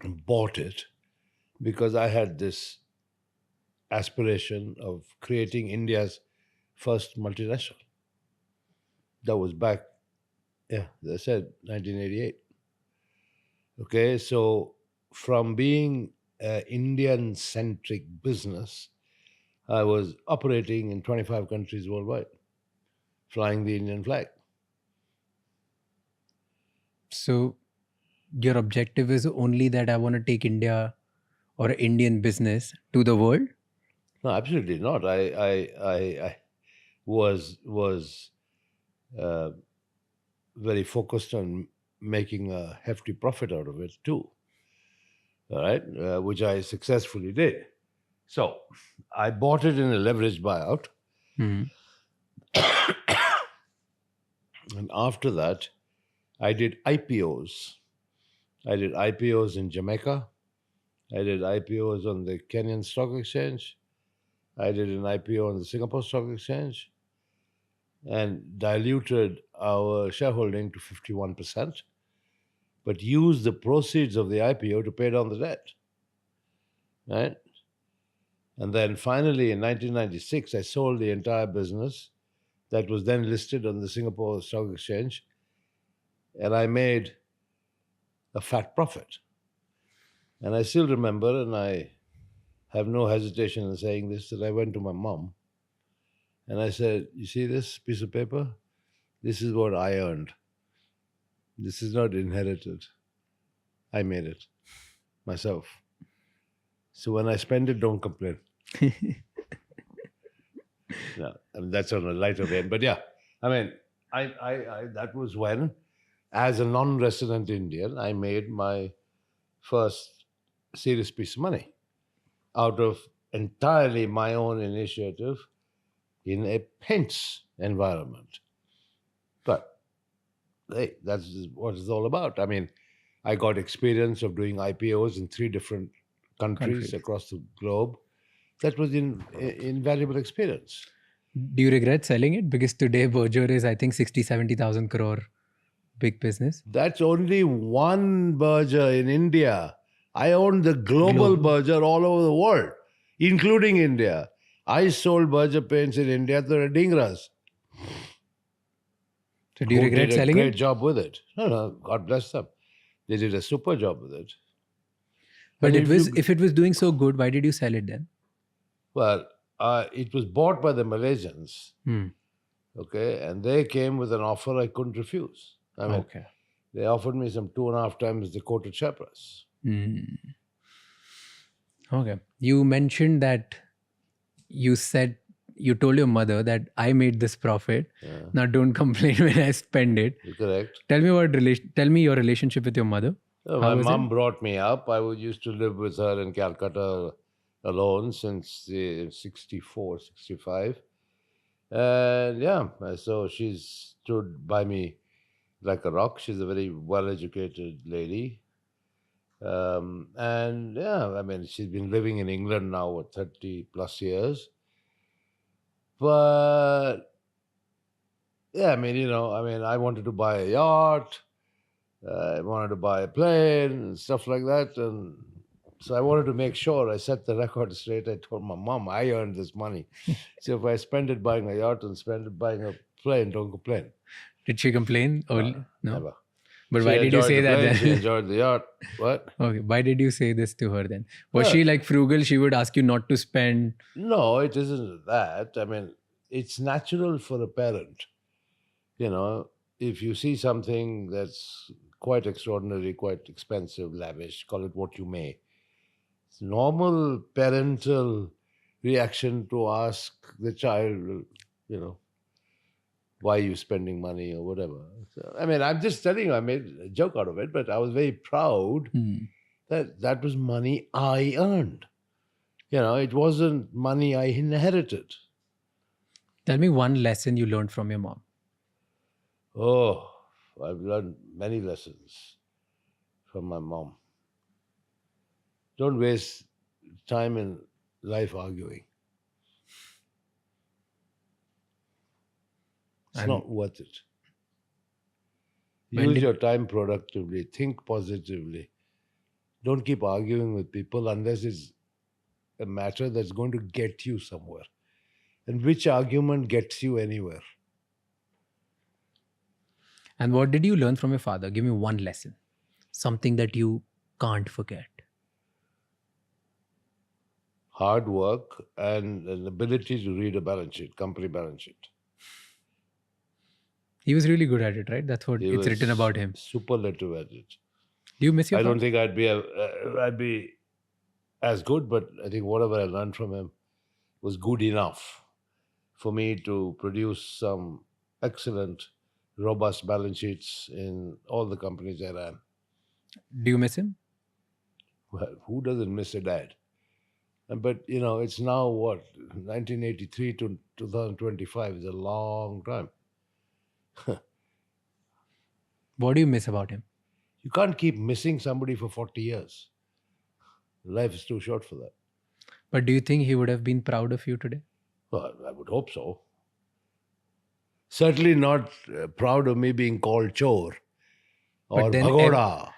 and bought it because I had this aspiration of creating India's first multinational. That was back, as I said, 1988. Okay, so from being an Indian-centric business, I was operating in 25 countries worldwide, flying the Indian flag. So your objective is only that I want to take India or Indian business to the world? No, absolutely not. I was very focused on making a hefty profit out of it too. All right, which I successfully did. So I bought it in a leveraged buyout. And after that, I did IPOs. I did IPOs in Jamaica. I did IPOs on the Kenyan Stock Exchange. I did an IPO on the Singapore Stock Exchange and diluted our shareholding to 51%, but used the proceeds of the IPO to pay down the debt. Right? And then finally in 1996, I sold the entire business that was then listed on the Singapore Stock Exchange, and I made a fat profit. And I still remember, and I have no hesitation in saying this, that I went to my mom and I said, you see this piece of paper? This is what I earned. This is not inherited. I made it myself. So when I spend it, don't complain. No, I mean, that's on a lighter vein. But yeah, I mean, I that was when, as a non-resident Indian, I made my first serious piece of money out of entirely my own initiative in a paints environment. But hey, that's what it's all about. I mean, I got experience of doing IPOs in 3 different countries across the globe. That was invaluable experience. Do you regret selling it? Because today Berger is, I think, 60-70,000 crore big business. That's only one Berger in India. I owned the global Berger all over the world, including India. I sold Berger paints in India to the Dingras. So do you regret selling Did a great it? job with it. No, God bless them. They did a super job with it. But And if it was doing so good, why did you sell it then? Well, it was bought by the Malaysians. Okay, and they came with an offer I couldn't refuse. I mean, they offered me some 2.5 times the quoted share price. Okay. You mentioned that you told your mother that I made this profit. Now don't complain when I spend it. You're correct. Tell me your relationship with your mother. My mom brought me up. I used to live with her in Calcutta alone since 64, 65. And yeah, so she's stood by me like a rock. She's a very well-educated lady. And yeah, I mean, she's been living in England now for 30 plus years. But yeah, I wanted to buy a yacht. I wanted to buy a plane and stuff like that. And so I wanted to make sure I set the record straight. I told my mom, I earned this money. So if I spend it buying a yacht and spend it buying a plane, don't complain. Did she complain? No. Never. But She why did you enjoyed say the that plane, then? She enjoyed the yacht. What? Okay. Why did you say this to her then? Was she like frugal? She would ask you not to spend. No, it isn't that. I mean, it's natural for a parent. If you see something that's quite extraordinary, quite expensive, lavish, call it what you may. It's normal parental reaction to ask the child, why are you spending money or whatever. So, I mean, I'm just telling you, I made a joke out of it, but I was very proud that was money I earned. It wasn't money I inherited. Tell me one lesson you learned from your mom. Oh, I've learned many lessons from my mom. Don't waste time in life arguing. It's And not worth it. when Use did- your time productively. Think positively. Don't keep arguing with people unless it's a matter that's going to get you somewhere. And which argument gets you anywhere? And what did you learn from your father? Give me one lesson. Something that you can't forget. Hard work and an ability to read a balance sheet, company balance sheet. He was really good at it, right? That's what He it's was written about him. superlative at it. Do you miss your I father? don't think I'd be as good, but I think whatever I learned from him was good enough for me to produce some excellent, robust balance sheets in all the companies I ran. Do you miss him? Well, who doesn't miss a dad? But it's now what, 1983 to 2025 is a long time. What do you miss about him? You can't keep missing somebody for 40 years. Life is too short for that. But do you think he would have been proud of you today? Well, I would hope so. Certainly not proud of me being called chore or But then bhagoda.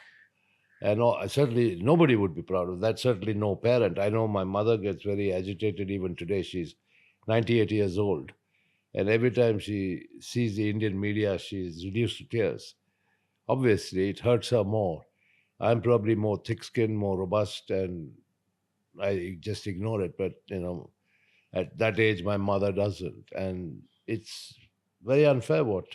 And certainly nobody would be proud of that. Certainly no parent. I know my mother gets very agitated even today. She's 98 years old. And every time she sees the Indian media, she's reduced to tears. Obviously, it hurts her more. I'm probably more thick-skinned, more robust, and I just ignore it. But, at that age, my mother doesn't. And it's very unfair what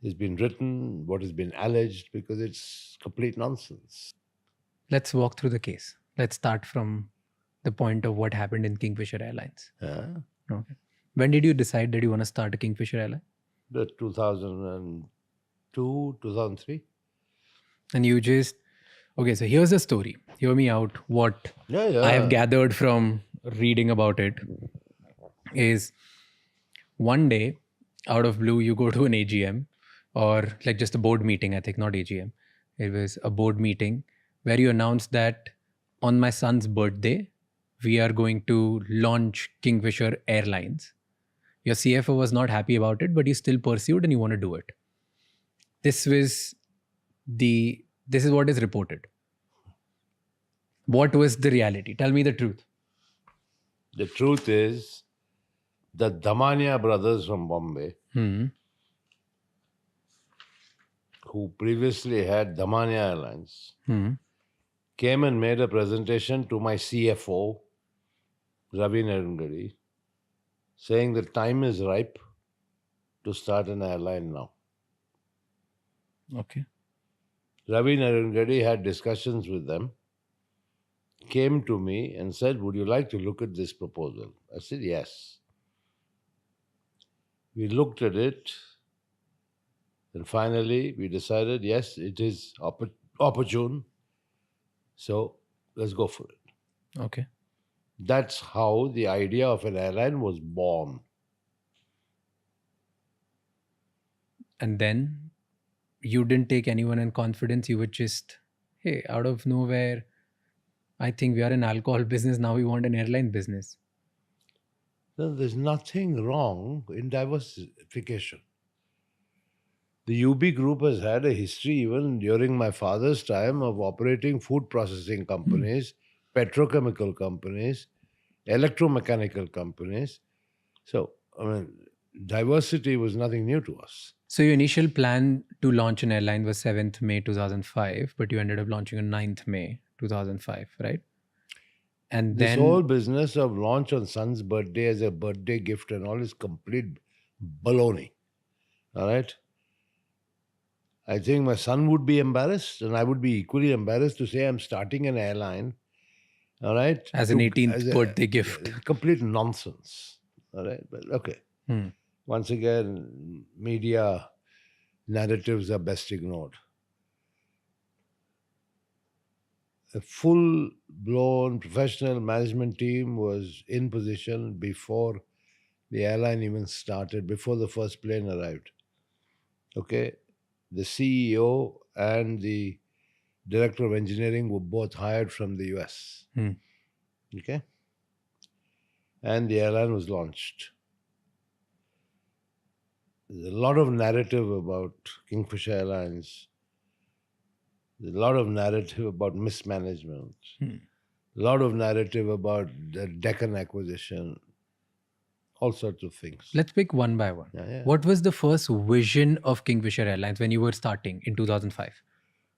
has been written, what has been alleged, because it's complete nonsense. Let's walk through the case. Let's start from the point of what happened in Kingfisher Airlines. Yeah. Okay. When did you decide that you want to start a Kingfisher Airline? The 2002, 2003. And you just, okay, so here's the story. Hear me out. What Yeah. I have gathered from reading about it is one day, out of blue, you go to an AGM or like just a board meeting, I think, not AGM. It was a board meeting where you announced that on my son's birthday, we are going to launch Kingfisher Airlines. Your CFO was not happy about it, but you still pursued and you want to do it. This is what is reported. What was the reality? Tell me the truth. The truth is, the Damania brothers from Bombay, who previously had Damania Airlines, came and made a presentation to my CFO, Ravi Narungadi, saying the time is ripe to start an airline now. Okay. Ravi Narungadi had discussions with them, came to me and said, would you like to look at this proposal? I said, yes. We looked at it, and finally we decided, yes, it is opportune, so let's go for it. Okay. That's how the idea of an airline was born. And then you didn't take anyone in confidence. You would just, hey, out of nowhere, I think we are an alcohol business. Now we want an airline business. No, there's nothing wrong in diversification. The UB group has had a history even during my father's time of operating food processing companies, petrochemical companies, electromechanical companies. So, diversity was nothing new to us. So your initial plan to launch an airline was 7th May 2005, but you ended up launching on 9th May 2005, right? And This then whole business of launch on son's birthday as a birthday gift and all is complete baloney. All right? I think my son would be embarrassed and I would be equally embarrassed to say I'm starting an airline All right? As an 18th birthday gift. Complete nonsense. All right? But okay. Once again, media narratives are best ignored. A full-blown professional management team was in position before the airline even started, before the first plane arrived. Okay? The CEO and the director of engineering were both hired from the US. Okay? And the airline was launched. There's a lot of narrative about Kingfisher Airlines. There's a lot of narrative about mismanagement. A lot of narrative about the Deccan acquisition. All sorts of things. Let's pick one by one. Yeah. What was the first vision of Kingfisher Airlines when you were starting in 2005?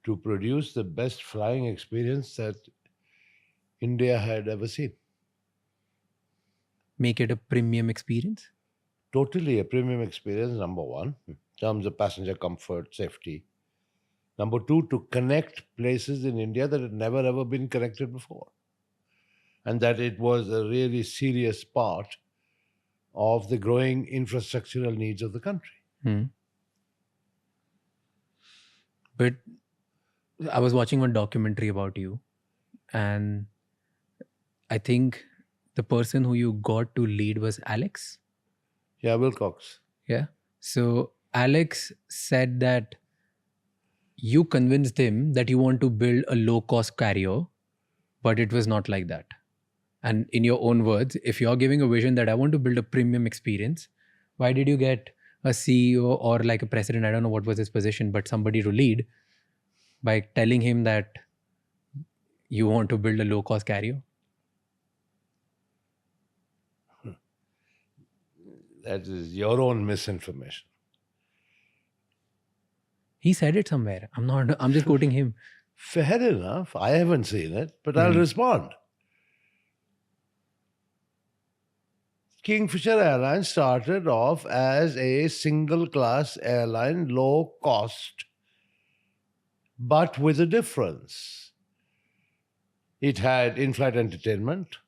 To produce the best flying experience that India had ever seen. Make it a premium experience? Totally a premium experience, number one, in terms of passenger comfort, safety. Number two, to connect places in India that had never ever been connected before. And that it was a really serious part of the growing infrastructural needs of the country. But I was watching one documentary about you, and I think the person who you got to lead was Alex. Yeah, Wilcox. Yeah. So Alex said that you convinced him that you want to build a low-cost carrier, but it was not like that. And in your own words, if you're giving a vision that I want to build a premium experience, why did you get a CEO or like a president, I don't know what was his position, but somebody to lead by telling him that you want to build a low-cost carrier? That is your own misinformation. He said it somewhere. I'm just quoting him. Fair enough. I haven't seen it, but I'll respond. Kingfisher Airlines started off as a single-class airline, low cost, but with a difference. It had in-flight entertainment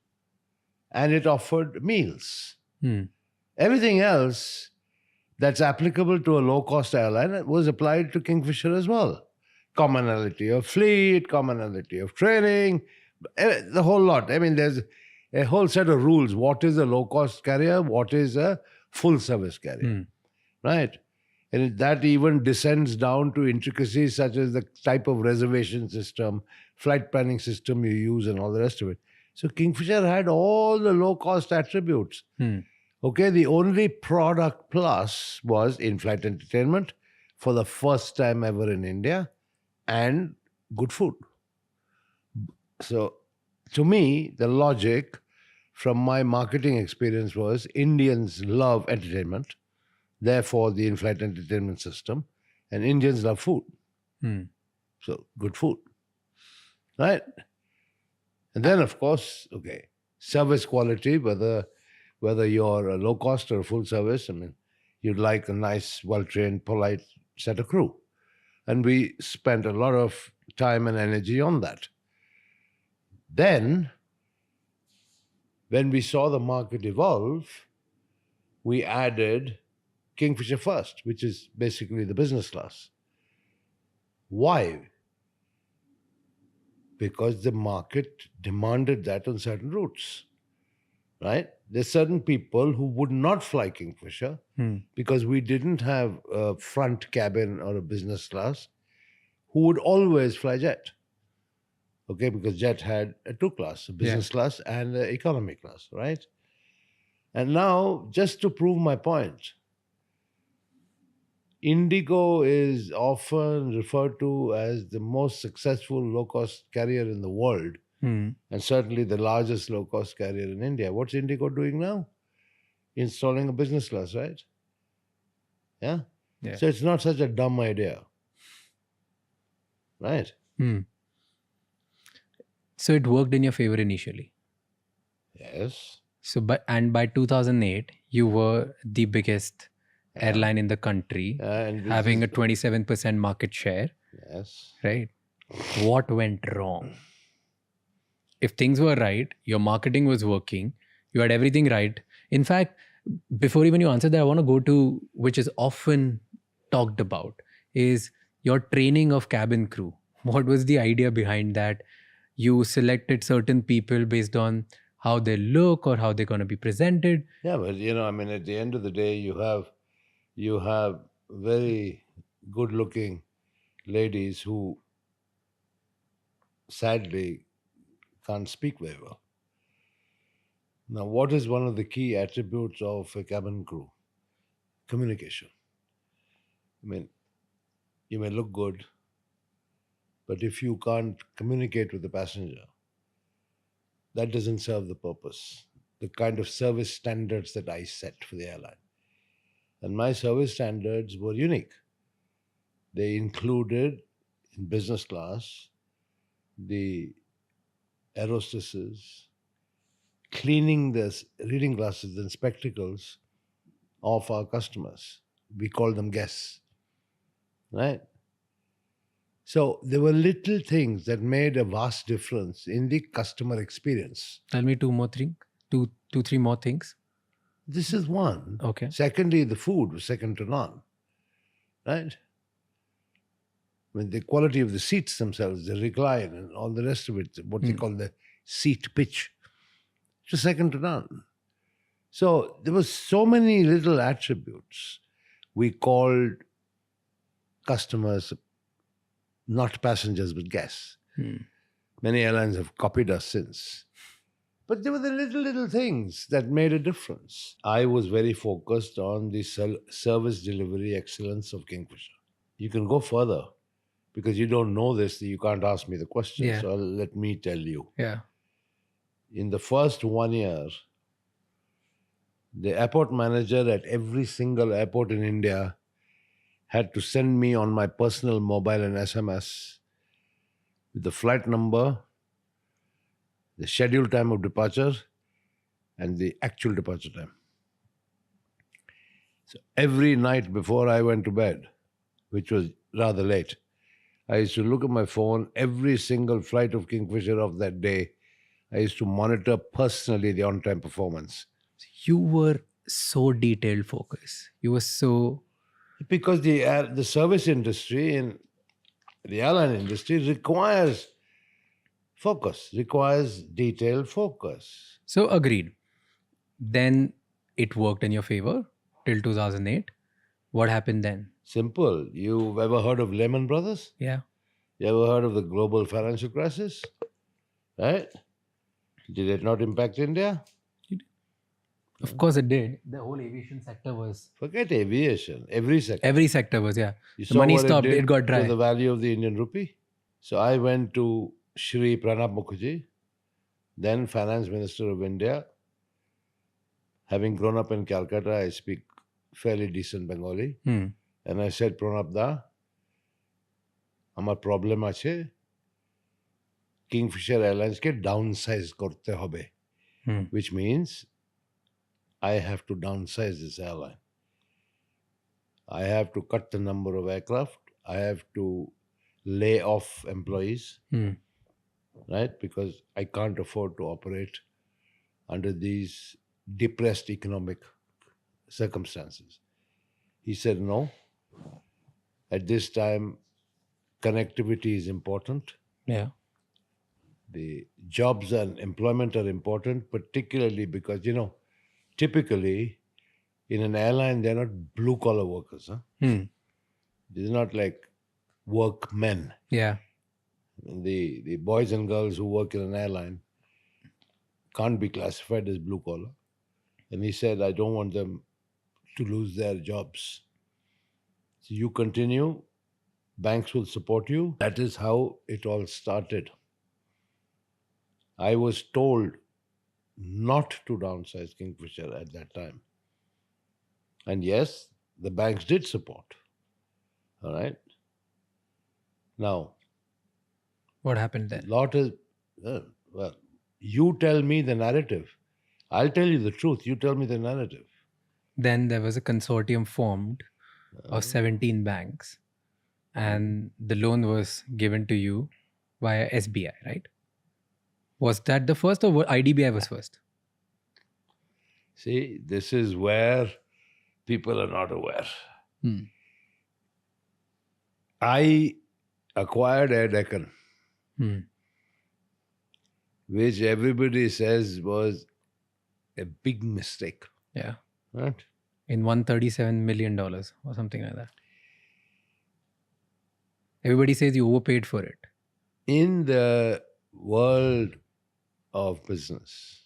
and it offered meals. Everything else that's applicable to a low-cost airline was applied to Kingfisher as well. Commonality of fleet, commonality of training, the whole lot. I mean, there's a whole set of rules. What is a low-cost carrier? What is a full-service carrier? Right? And that even descends down to intricacies such as the type of reservation system, flight planning system you use, and all the rest of it. So Kingfisher had all the low-cost attributes. Okay, the only product plus was in-flight entertainment for the first time ever in India and good food. So to me, the logic from my marketing experience was Indians love entertainment, therefore the in-flight entertainment system, and Indians love food. So good food, right? And then, of course, okay, service quality, whether you're a low cost or a full service, I mean, you'd like a nice, well-trained, polite set of crew. And we spent a lot of time and energy on that. Then, when we saw the market evolve, we added Kingfisher First, which is basically the business class. Why? Because the market demanded that on certain routes. Right? There's certain people who would not fly Kingfisher because we didn't have a front cabin or a business class, who would always fly jet. Okay, because jet had a two class, a business class and an economy class, right? And now, just to prove my point, Indigo is often referred to as the most successful low-cost carrier in the world. And certainly the largest low-cost carrier in India. What's Indigo doing now? Installing a business class, right? Yeah? So it's not such a dumb idea. Right? So it worked in your favor initially. Yes. So, by 2008, you were the biggest airline in the country, And having a 27% market share. Yes. Right? What went wrong? if things were right, your marketing was working, you had everything right. In fact, before even you answer that, I want to go to which is often talked about is your training of cabin crew. What was the idea behind that? You selected certain people based on how they look or how they're going to be presented. Yeah, but I mean, at the end of the day, you have very good-looking ladies who sadly can't speak very well. Now, what is one of the key attributes of a cabin crew? Communication. I mean, you may look good, but if you can't communicate with the passenger, that doesn't serve the purpose. The kind of service standards that I set for the airline. And my service standards were unique. They included, in business class, the air hostesses cleaning the reading glasses and spectacles of our customers. We call them guests, right? So there were little things that made a vast difference in the customer experience. Tell me three more things. This is one. Okay. Secondly, the food was second to none, right? I mean, the quality of the seats themselves, the recline and all the rest of it, what they call the seat pitch, it was second to none. So there were so many little attributes. We called customers not passengers but guests. Many airlines have copied us since. But there were the little things that made a difference. I was very focused on the service delivery excellence of Kingfisher. You can go further because you don't know this, you can't ask me the question. Yeah. So let me tell you. Yeah. In the first 1 year, the airport manager at every single airport in India had to send me on my personal mobile an SMS with the flight number, the scheduled time of departure, and the actual departure time. So every night before I went to bed, which was rather late, I used to look at my phone, every single flight of Kingfisher of that day. I used to monitor personally the on-time performance. You were so detailed focused. You were so... Because the service industry and the airline industry requires focus, requires detailed focus. So agreed. Then it worked in your favor till 2008. What happened then? Simple. You've ever heard of Lehman Brothers? Yeah. You ever heard of the global financial crisis? Right? Did it not impact India? Of course it did. The whole aviation sector was... Forget aviation. Every sector. Every sector was, yeah. You The saw money what stopped, did it got dry. to the value of the Indian rupee. So I went to Shri Pranab Mukherjee, then Finance Minister of India. Having grown up in Calcutta, I speak fairly decent Bengali. And I said, Pranab da, amar problem ache, Kingfisher Airlines ke downsize korte hobe. Which means I have to downsize this airline. I have to cut the number of aircraft. I have to lay off employees, right? Because I can't afford to operate under these depressed economic circumstances. He said, no. At this time, connectivity is important. Yeah. The jobs and employment are important, particularly because, typically in an airline, they're not blue-collar workers. They're not like workmen. Yeah. The boys and girls who work in an airline can't be classified as blue-collar. And he said, I don't want them to lose their jobs. So you continue, banks will support you. That is how it all started. I was told not to downsize Kingfisher at that time. And yes, the banks did support. All right. Now, What happened then? well, you tell me the narrative. I'll tell you the truth. You tell me the narrative. Then there was a consortium formed of 17 banks, and the loan was given to you via SBI, right? Was that the first or IDBI was first? See, this is where people are not aware. I acquired Air Deccan, which everybody says was a big mistake. Yeah. Right? In $137 million or something like that. Everybody says you overpaid for it. In the world of business,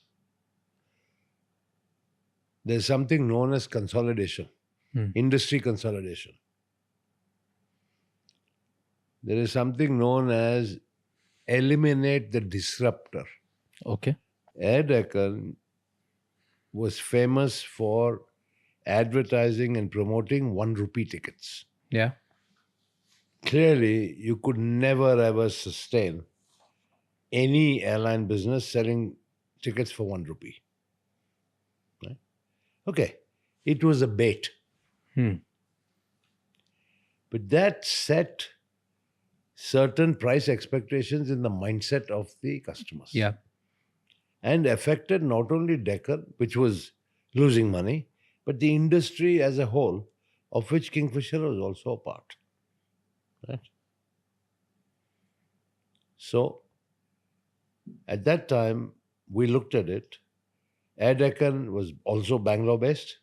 there's something known as consolidation, industry consolidation. There is something known as eliminate the disruptor. Okay. Air Deccan was famous for advertising and promoting 1 rupee tickets. Yeah. Clearly, you could never ever sustain any airline business selling tickets for 1 rupee. Right? Okay, it was a bait. But that set certain price expectations in the mindset of the customers. Yeah. And affected not only Deccan, which was losing money, but the industry as a whole, of which Kingfisher was also a part. Right? So, at that time, we looked at it. Air Deccan was also Bangalore based.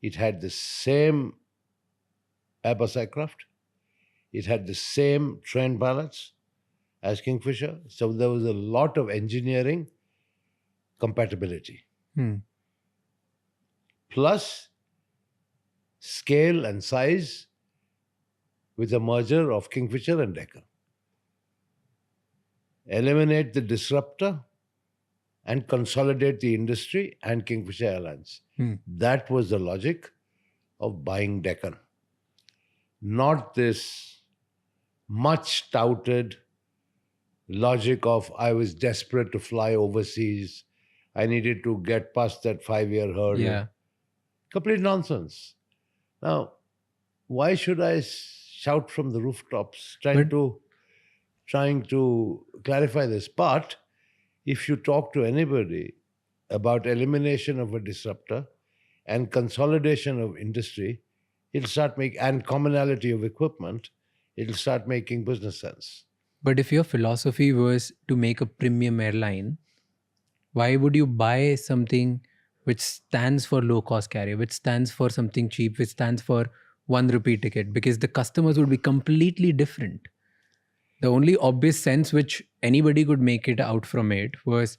It had the same Airbus aircraft. It had the same trained pilots as Kingfisher. So there was a lot of engineering compatibility. Plus scale and size with the merger of Kingfisher and Deccan. Eliminate the disruptor and consolidate the industry and Kingfisher Airlines. That was the logic of buying Deccan. Not this much touted logic of I was desperate to fly overseas. I needed to get past that 5-year hurdle. Yeah. Complete nonsense. Now, why should I shout from the rooftops trying to clarify this? But if you talk to anybody about elimination of a disruptor and consolidation of industry, it'll start and commonality of equipment, it'll start making business sense. But if your philosophy was to make a premium airline, why would you buy something which stands for low cost carrier, which stands for something cheap, which stands for 1 rupee ticket? Because the customers would be completely different. The only obvious sense which anybody could make it out from it was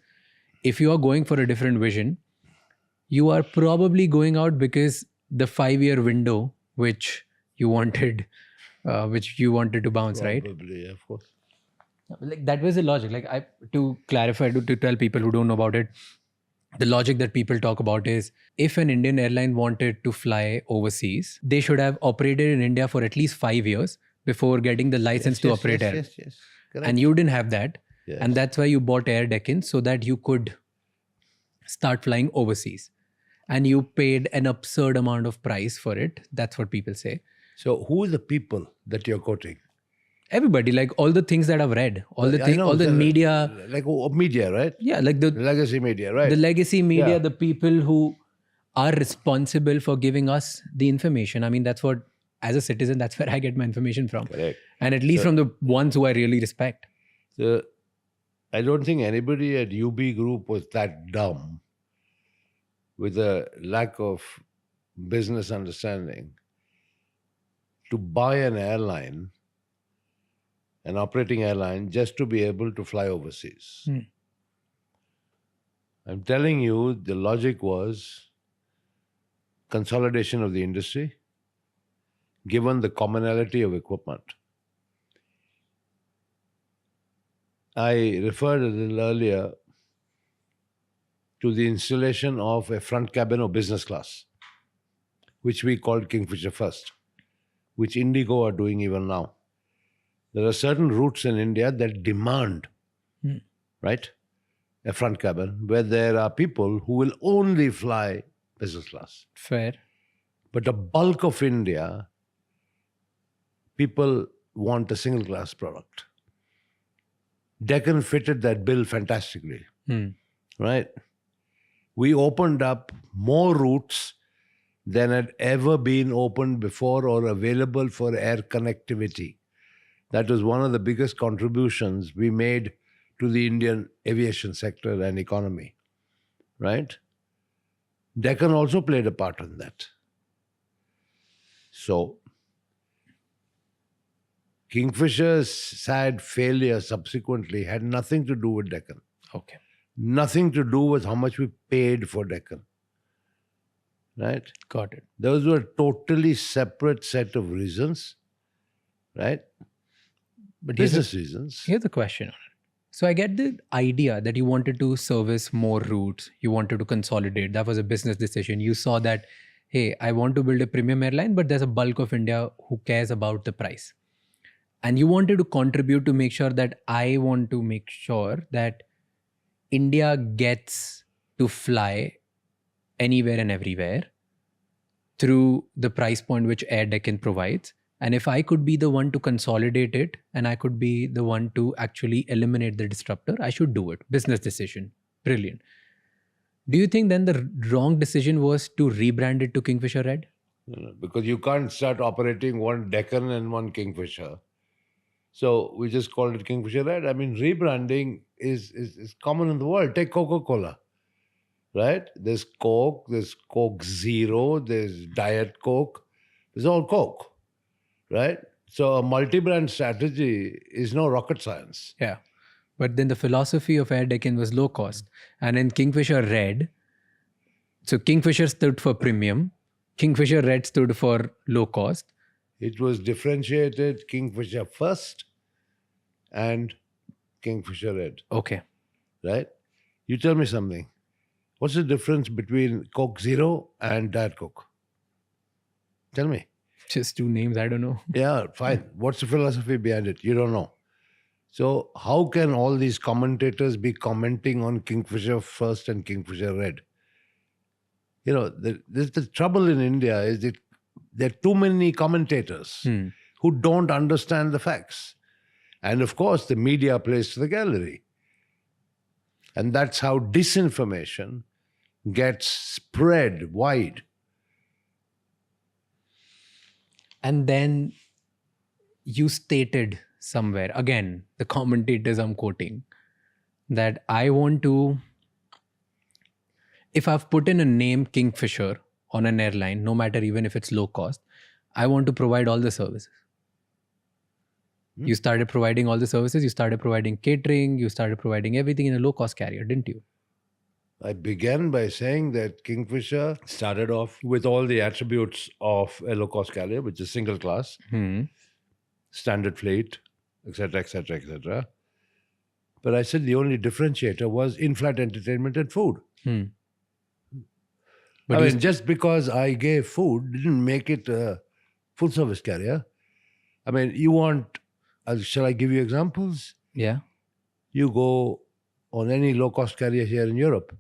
if you are going for a different vision, you are probably going out because the 5-year window which you wanted to bounce, right? Probably, of course. Like that was the logic. Like to clarify, to tell people who don't know about it, the logic that people talk about is if an Indian airline wanted to fly overseas, they should have operated in India for at least 5 years before getting the license to operate air. Yes. Correct. And you didn't have that. Yes. And that's why you bought Air Deccan so that you could start flying overseas. And you paid an absurd amount of price for it. That's what people say. So who are the people that you're quoting? Everybody, like all the things that I've read, all the media. Like media, right? Yeah, like the legacy media, right? The legacy media, Yeah. the people who are responsible for giving us the information. I mean, that's what, as a citizen, that's where I get my information from. Correct. And at least from the ones who I really respect. So, I don't think anybody at UB Group was that dumb with a lack of business understanding to buy an airline, an operating airline, just to be able to fly overseas. I'm telling you, the logic was consolidation of the industry, given the commonality of equipment. I referred a little earlier to the installation of a front cabin of business class, which we called Kingfisher First, which Indigo are doing even now. There are certain routes in India that demand, right, a front cabin, where there are people who will only fly business class. Fair. But the bulk of India, people want a single class product. Deccan fitted that bill fantastically. Right? We opened up more routes than had ever been opened before or available for air connectivity. That was one of the biggest contributions we made to the Indian aviation sector and economy. Right? Deccan also played a part in that. So, Kingfisher's sad failure subsequently had nothing to do with Deccan. Okay. Nothing to do with how much we paid for Deccan. Right? Got it. Those were totally separate set of reasons. Right? But Business reasons. Here's the question on it. So I get the idea that you wanted to service more routes. You wanted to consolidate. That was a business decision. You saw that, hey, I want to build a premium airline, but there's a bulk of India who cares about the price. And you wanted to contribute to make sure that I want to make sure that India gets to fly anywhere and everywhere through the price point which Air Deccan provides. And if I could be the one to consolidate it and I could be the one to actually eliminate the disruptor, I should do it. Business decision. Brilliant. Do you think then the wrong decision was to rebrand it to Kingfisher Red? No, because you can't start operating one Deccan and one Kingfisher. So we just called it Kingfisher Red. I mean, rebranding is common in the world. Take Coca-Cola, right? There's Coke, there's Coke Zero, there's Diet Coke. There's all Coke, right? So a multi-brand strategy is no rocket science. Yeah. But then the philosophy of Air Deccan was low cost. And in Kingfisher Red, so Kingfisher stood for premium, Kingfisher Red stood for low cost. It was differentiated Kingfisher first and Kingfisher Red. Okay. Right? You tell me something. What's the difference between Coke Zero and Diet Coke? Tell me. Just two names, I don't know. Yeah, fine. What's the philosophy behind it? You don't know. So how can all these commentators be commenting on Kingfisher first and Kingfisher Red? You know, the trouble in India is that there are too many commentators who don't understand the facts. And of course, the media plays to the gallery. And that's how disinformation gets spread wide. And then you stated somewhere, again, the commentators I'm quoting, that I want to, if I've put in a name Kingfisher on an airline, no matter even if it's low cost, I want to provide all the services. You started providing all the services, you started providing catering, you started providing everything in a low cost carrier, didn't you? I began by saying that Kingfisher started off with all the attributes of a low-cost carrier, which is single class, standard fleet, etc., etc., etc. But I said the only differentiator was in-flight entertainment and food. But I mean, just because I gave food didn't make it a full-service carrier. I mean, you want, shall I give you examples? Yeah. You go on any low-cost carrier here in Europe,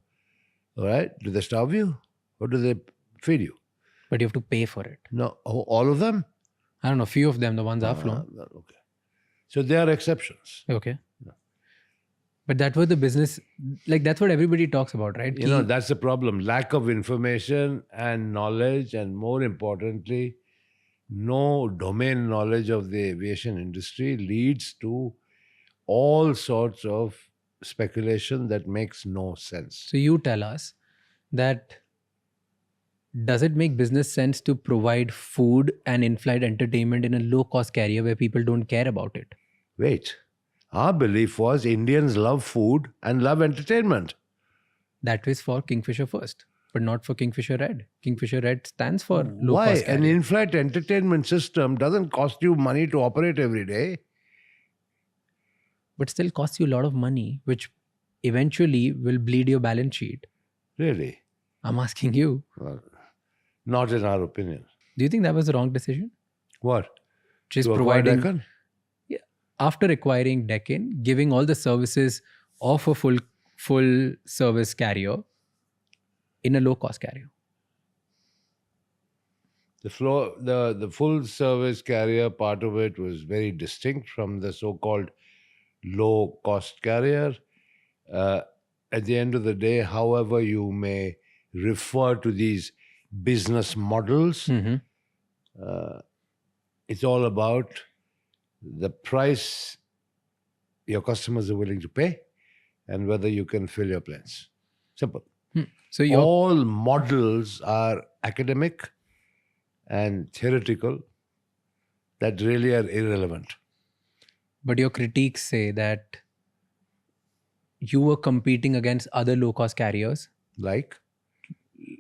all right? Do they starve you or do they feed you? But you have to pay for it. No, all of them? I don't know, few of them, the ones I've flown. Okay. So there are exceptions. Okay. But that was the business, like that's what everybody talks about, right? You know, that's the problem. Lack of information and knowledge, and more importantly, no domain knowledge of the aviation industry leads to all sorts of speculation that makes no sense. So you tell us that does it make business sense to provide food and in-flight entertainment in a low-cost carrier where people don't care about it? Wait. Our belief was Indians love food and love entertainment. That is for Kingfisher first, but not for Kingfisher Red. Kingfisher Red stands for Why? low-cost An carrier. in-flight entertainment system doesn't cost you money to operate every day. But still costs you a lot of money, which eventually will bleed your balance sheet. Really? I'm asking you. Well, not in our opinion. Do you think that was the wrong decision? What? Just To acquire providing... Deccan? After acquiring Deccan, giving all the services of a full service carrier in a low cost carrier. The full service carrier part of it was very distinct from the so-called low-cost carrier. At the end of the day, however you may refer to these business models, it's all about the price your customers are willing to pay and whether you can fill your planes. Simple. So your All models are academic and theoretical that really are irrelevant. but your critiques say that you were competing against other low-cost carriers. Like?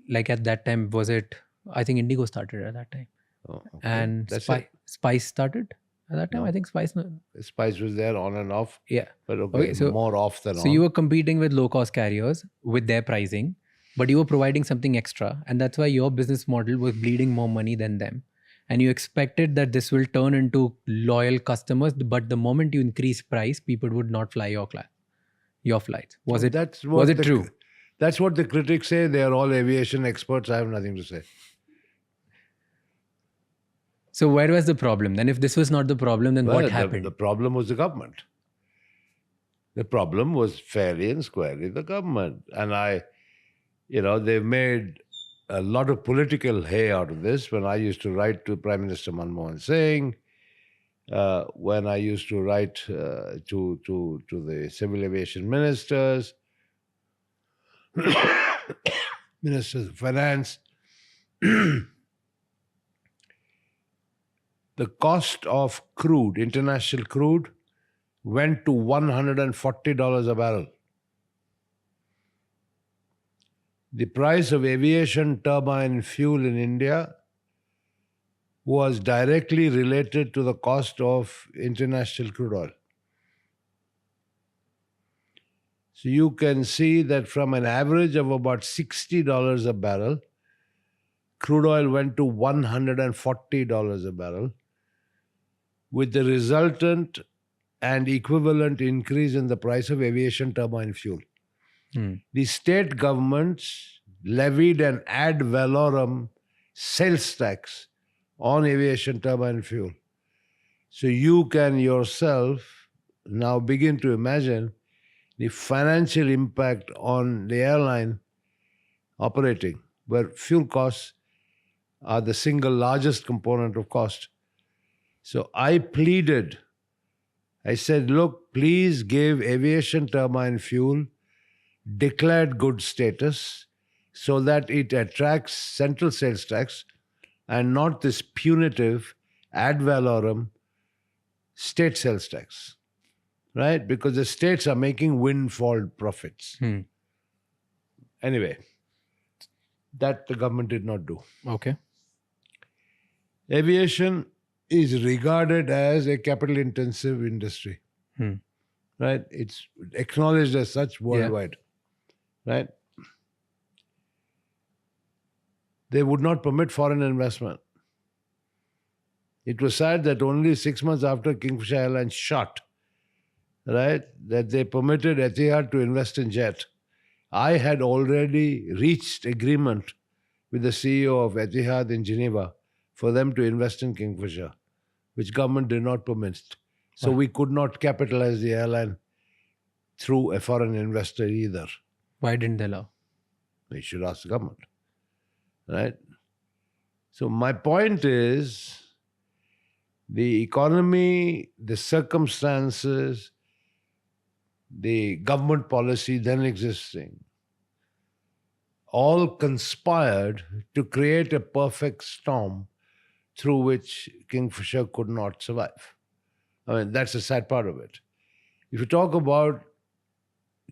Like at that time, was it? I think Indigo started at that time, Oh, okay. and That's it. Spice started at that time. No. I think Spice. Spice was there on and off, Yeah. but Okay, so- more off than on. So you were competing with low-cost carriers with their pricing, but you were providing something extra, and that's why your business model was bleeding more money than them. And you expected that this will turn into loyal customers, but the moment you increase price, people would not fly your flights. Was it? That's Was it true? That's what the critics say. They are all aviation experts. I have nothing to say. So where was the problem? Then if this was not the problem, then what happened? The problem was the government. The problem was fairly and squarely the government. And they've made a lot of political hay out of this. When I used to write to Prime Minister Manmohan Singh, when I used to write to the civil aviation ministers, ministers of finance, the cost of crude, international crude, went to $140 a barrel. The price of aviation turbine fuel in India was directly related to the cost of international crude oil. So you can see that from an average of about $60 a barrel, crude oil went to $140 a barrel, with the resultant and equivalent increase in the price of aviation turbine fuel. The state governments levied an ad valorem sales tax on aviation turbine fuel. So you can yourself now begin to imagine the financial impact on the airline operating, where fuel costs are the single largest component of cost. So I pleaded, I said, look, please give aviation turbine fuel declared good status so that it attracts central sales tax and not this punitive ad valorem state sales tax, right? Because the states are making windfall profits. Anyway, that the government did not do. Okay. Aviation is regarded as a capital-intensive industry, right? It's acknowledged as such worldwide, right? They would not permit foreign investment. It was said that only 6 months after Kingfisher Airlines shut, right, that they permitted Etihad to invest in jet. I had already reached agreement with the CEO of Etihad in Geneva for them to invest in Kingfisher, which government did not permit. So we could not capitalize the airline through a foreign investor either. Why didn't they allow? You should ask the government, right? So my point is, the economy, the circumstances, the government policy then existing, all conspired to create a perfect storm through which Kingfisher could not survive. I mean, that's the sad part of it. If you talk about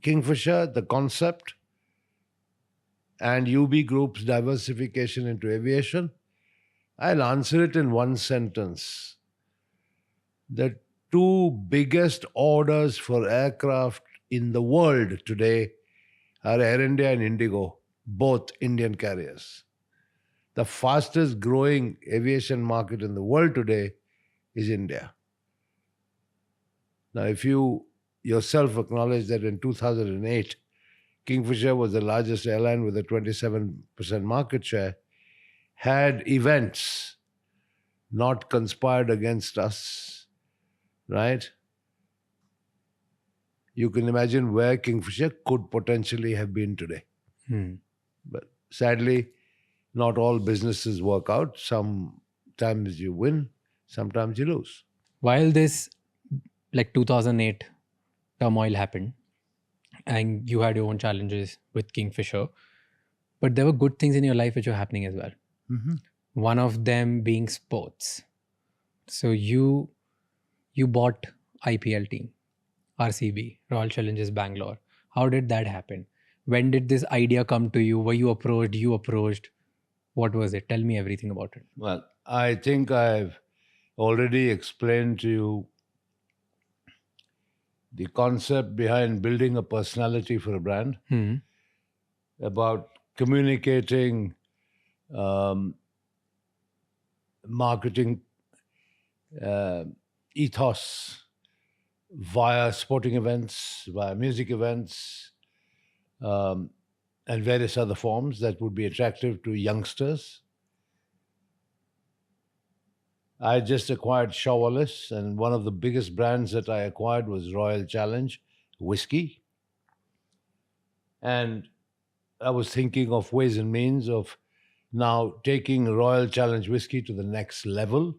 Kingfisher, the concept, and UB Group's diversification into aviation, I'll answer it in one sentence. The two biggest orders for aircraft in the world today are Air India and Indigo, both Indian carriers. The fastest growing aviation market in the world today is India. Now, if you yourself acknowledge that in 2008, Kingfisher was the largest airline with a 27% market share, had events not conspired against us, right? you can imagine where Kingfisher could potentially have been today. But sadly, not all businesses work out. Sometimes you win, sometimes you lose. While this, like 2008 turmoil happened, and you had your own challenges with Kingfisher, but there were good things in your life which were happening as well. One of them being sports. So you bought IPL team, RCB, Royal Challengers Bangalore. How did that happen? When did this idea come to you? Were you approached? You approached? What was it? Tell me everything about it. Well, I think I've already explained to you the concept behind building a personality for a brand, about communicating marketing ethos via sporting events, via music events, and various other forms that would be attractive to youngsters. I just acquired Shaw Wallace, and one of the biggest brands that I acquired was Royal Challenge whiskey. And I was thinking of ways and means of now taking Royal Challenge whiskey to the next level,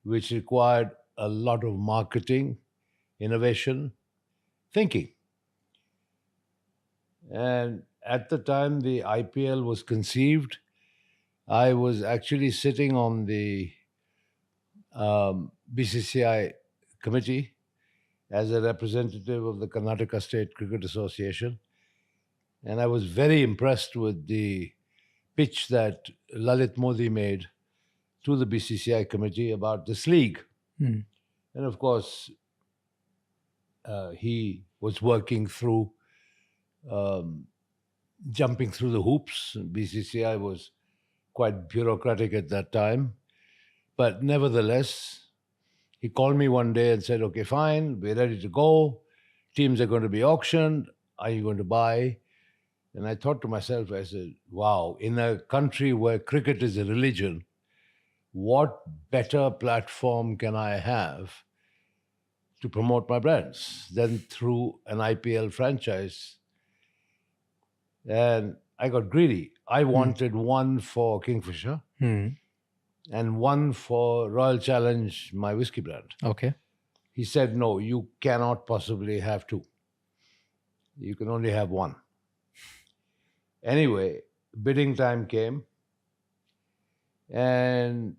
which required a lot of marketing, innovation, thinking. And at the time the IPL was conceived, I was actually sitting on the BCCI committee as a representative of the Karnataka State Cricket Association. And I was very impressed with the pitch that Lalit Modi made to the BCCI committee about this league. And of course, he was working through jumping through the hoops. BCCI was quite bureaucratic at that time. But nevertheless, he called me one day and said, okay, fine, we're ready to go. Teams are going to be auctioned. Are you going to buy? And I thought to myself, I said, wow, in a country where cricket is a religion, what better platform can I have to promote my brands than through an IPL franchise? And I got greedy. I wanted one for Kingfisher and one for Royal Challenge, my whiskey brand. Okay. He said, no, you cannot possibly have two. You can only have one. Anyway, bidding time came, and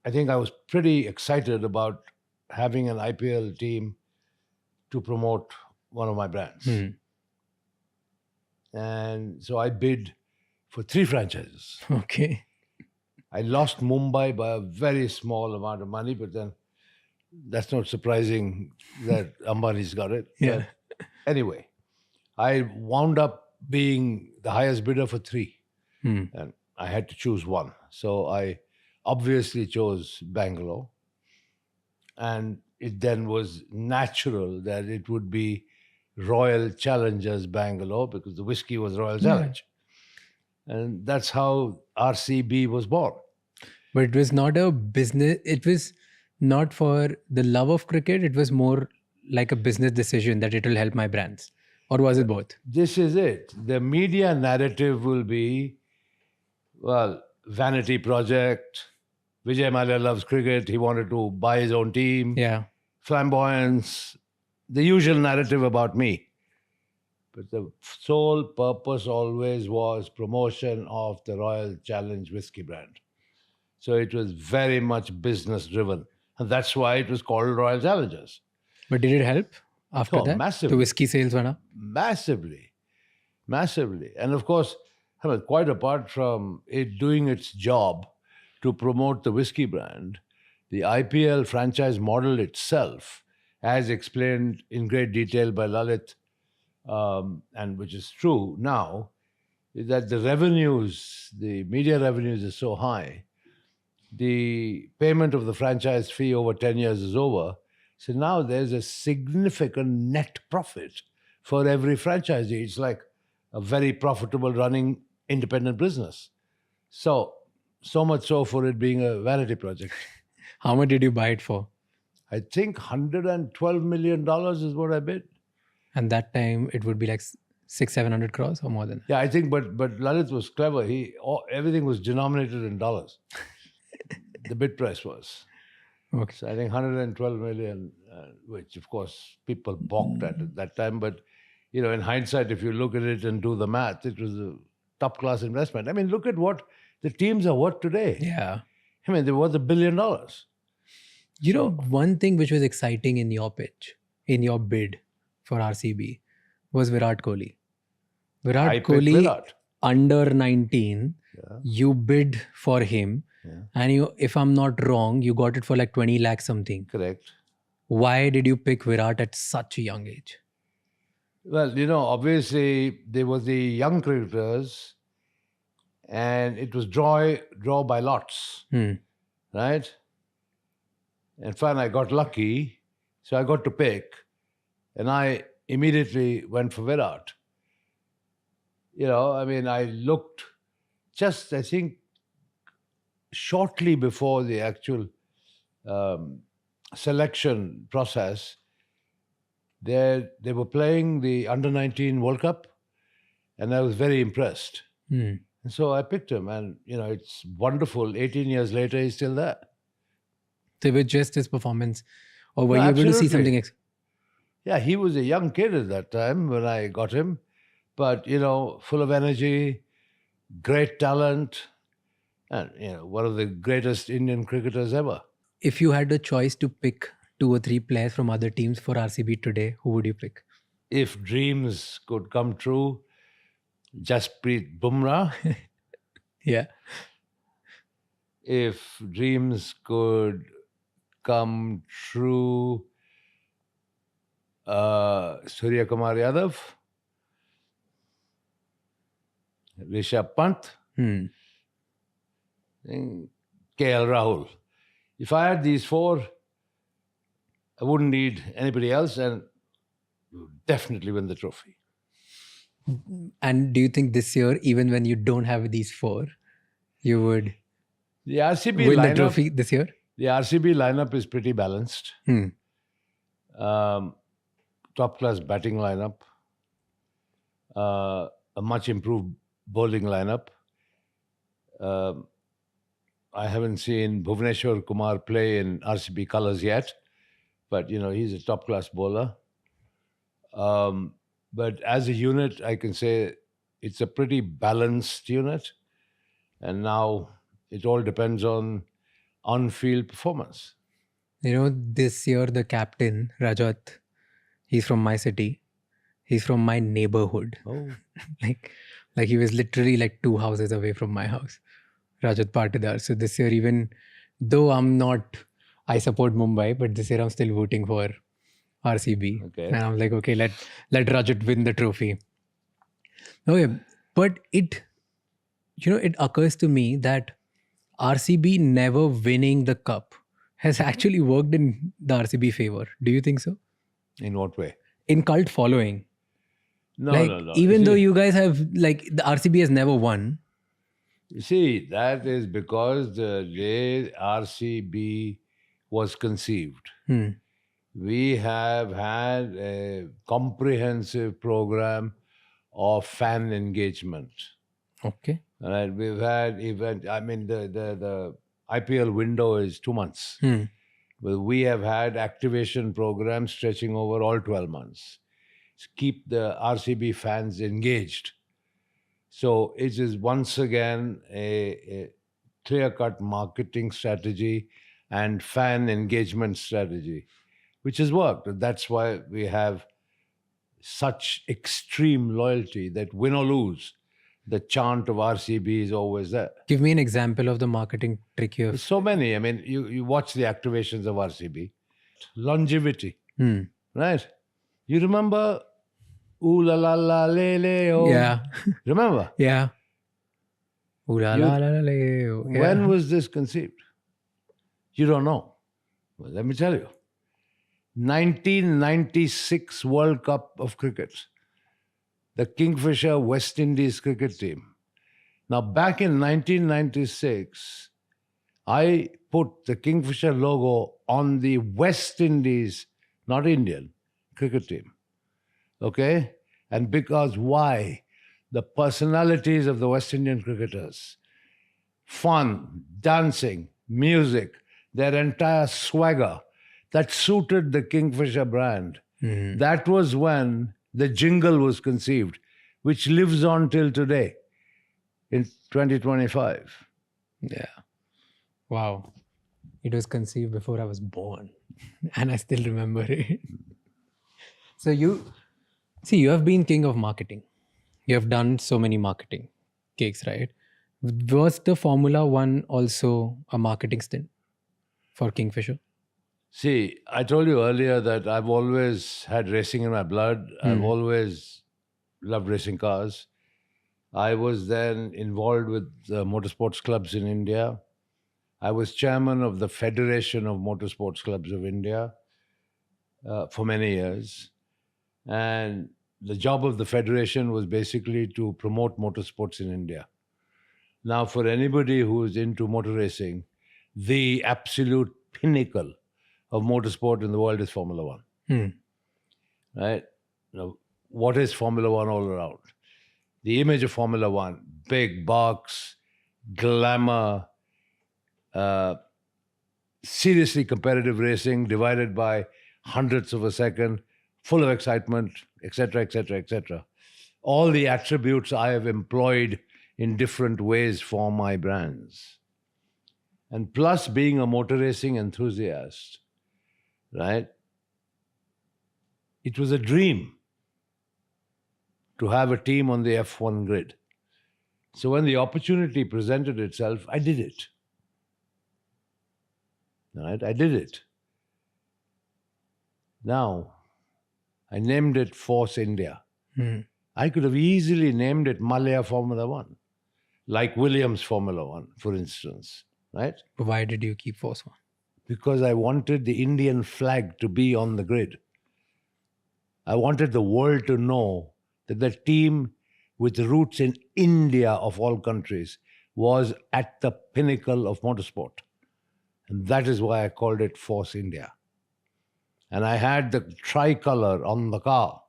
I think I was pretty excited about having an IPL team to promote one of my brands. And so I bid for 3 franchises. Okay. I lost Mumbai by a very small amount of money, but then that's not surprising that Ambani's got it. Yeah. But anyway, I wound up being the highest bidder for 3. And I had to choose one. So I obviously chose Bangalore. And it then was natural that it would be Royal Challengers Bangalore, because the whiskey was Royal Challenge. And that's how RCB was born. But it was not a business, it was not for the love of cricket, it was more like a business decision that it will help my brands. Or was it both? This is it. The media narrative will be, well, vanity project. Vijay Mallya loves cricket. He wanted to buy his own team. Yeah. Flamboyance. The usual narrative about me. But the sole purpose always was promotion of the Royal Challenge whiskey brand. So it was very much business driven. And that's why it was called Royal Challengers. But did it help after that? Massively. The whiskey sales went up? Massively. Massively. And of course, I mean, quite apart from it doing its job to promote the whiskey brand, the IPL franchise model itself, as explained in great detail by Lalit, and which is true now, is that the revenues, the media revenues are so high, the payment of the franchise fee over 10 years is over. So now there's a significant net profit for every franchisee. It's like a very profitable running independent business. So much so for it being a vanity project. How much did you buy it for? I think $112 million is what I bid. And that time it would be like 600-700 crores or more than that. Yeah, I think, but Lalit was clever. Everything was denominated in dollars. The bid price was. Okay. So I think 112 million, which of course people balked at that time. But in hindsight, if you look at it and do the math, it was a top class investment. I mean, look at what the teams are worth today. Yeah. I mean, they're worth $1 billion. One thing which was exciting in your pitch, in your bid for RCB, was Virat Kohli. I Virat picked Kohli, Virat. under 19, you bid for him. Yeah. And if I'm not wrong, you got it for like 20 lakhs something. Correct. Why did you pick Virat at such a young age? Well, obviously there were the young cricketers, and it was draw by lots, right? And fine, I got lucky, so I got to pick, and I immediately went for Virat. I looked just, I think, shortly before the actual selection process. They were playing the Under-19 World Cup, and I was very impressed. And so I picked him, and it's wonderful. 18 years later, he's still there. So with just his performance, or were No, you able to see absolutely. something? Yeah, he was a young kid at that time when I got him, but full of energy, great talent, and one of the greatest Indian cricketers ever. If you had the choice to pick 2 or 3 players from other teams for RCB today, who would you pick? If dreams could come true, Jasprit Bumrah. Yeah. If dreams could come true, Surya Kumar Yadav, Rishabh Pant, and KL Rahul. If I had these 4, I wouldn't need anybody else, and would definitely win the trophy. And do you think this year, even when you don't have these 4, you would The RCB win the lineup, trophy this year? the RCB lineup is pretty balanced. Top class batting lineup, a much improved bowling lineup. I haven't seen Bhuvneshwar Kumar play in RCB colours yet, but he's a top class bowler. But as a unit, I can say it's a pretty balanced unit, and now it all depends on on-field performance. This year the captain, Rajat, he's from my city. He's from my neighborhood. Oh, like he was literally like 2 houses away from my house. Rajat Patidar. So this year, even though I support Mumbai, but this year I'm still voting for RCB. Okay. And I'm like, okay, let Rajat win the trophy. Okay, but it occurs to me that RCB never winning the cup has actually worked in the RCB favor. Do you think so? in what way? In cult following. No, no. Even You though see- you guys have, the RCB has never won. You see, that is because the day RCB was conceived. We have had a comprehensive program of fan engagement. Okay. Right? We've had the IPL window is 2 months. Well, we have had activation programs stretching over all 12 months to keep the RCB fans engaged. So it is once again a clear-cut marketing strategy and fan engagement strategy, which has worked. That's why we have such extreme loyalty that win or lose, the chant of RCB is always there. Give me an example of the marketing trick you There's have. so many. I mean, you watch the activations of RCB. Longevity, right? You remember Ooh la la la le le oh? Yeah. Remember? Yeah. Ooh la la la la la, oh. Yeah. When was this conceived? You don't know. Well, let me tell you. 1996 World Cup of cricket. The Kingfisher West Indies cricket team. Now, back in 1996, I put the Kingfisher logo on the West Indies, not Indian, cricket team. Okay? And because why? The personalities of the West Indian cricketers, fun, dancing, music, their entire swagger that suited the Kingfisher brand. That was when the jingle was conceived, which lives on till today in 2025. Yeah. Wow. It was conceived before I was born. And I still remember it. So you have been king of marketing. You have done so many marketing gigs, right? Was the Formula One also a marketing stint for Kingfisher? See, I told you earlier that I've always had racing in my blood. I've always loved racing cars. I was then involved with the motorsports clubs in India. I was chairman of the Federation of Motorsports Clubs of India for many years. And the job of the Federation was basically to promote motorsports in India. Now, for anybody who is into motor racing, the absolute pinnacle of motorsport in the world is Formula One. Right? Now, what is Formula One all around? The image of Formula One, big box, glamour, seriously competitive racing divided by hundredths of a second, full of excitement, etc., etc., etc. All the attributes I have employed in different ways for my brands. And plus being a motor racing enthusiast, right? It was a dream to have a team on the F1 grid. So when the opportunity presented itself, I did it. Right? I did it. Now, I named it Force India. I could have easily named it Mallya Formula One, like Williams Formula One, for instance. Right? Why did you keep Force One? Because I wanted the Indian flag to be on the grid. I wanted the world to know that the team with roots in India of all countries was at the pinnacle of motorsport. And that is why I called it Force India. And I had the tricolor on the car.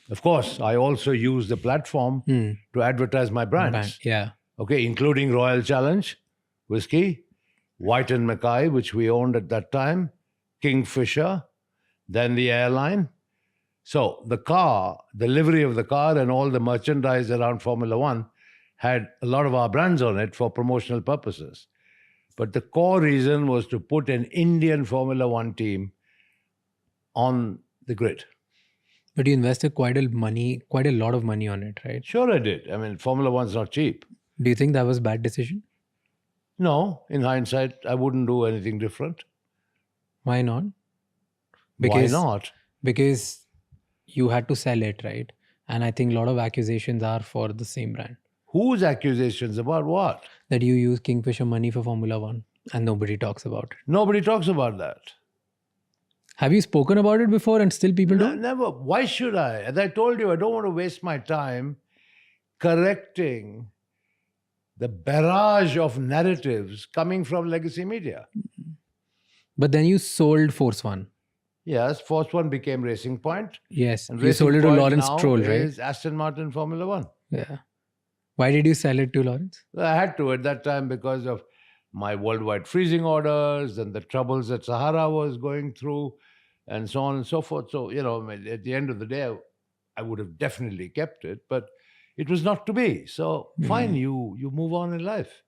Of course, I also used the platform to advertise my brands. Yeah. Okay, including Royal Challenge, whiskey, White and Mackay, which we owned at that time, Kingfisher, then the airline. So the car, the livery of the car and all the merchandise around Formula One had a lot of our brands on it for promotional purposes. But the core reason was to put an Indian Formula One team on the grid. But you invested quite a lot of money on it, right? Sure I did. I mean, Formula One's not cheap. Do you think that was a bad decision? No, in hindsight, I wouldn't do anything different. Why not? Why not? Because you had to sell it, right? And I think a lot of accusations are for the same brand. Whose accusations about what? That you use Kingfisher money for Formula One and nobody talks about it. Nobody talks about that. Have you spoken about it before and still people don't? Never. Why should I? As I told you, I don't want to waste my time correcting the barrage of narratives coming from legacy media. But then you sold Force One. Yes, Force One became Racing Point. Yes. And You Racing sold it to Point Lawrence now Stroll, right? is Aston Martin Formula One. Yeah. Why did you sell it to Lawrence? I had to at that time because of my worldwide freezing orders and the troubles that Sahara was going through and so on and so forth. So, at the end of the day, I would have definitely kept it, but it was not to be. So fine, you move on in life.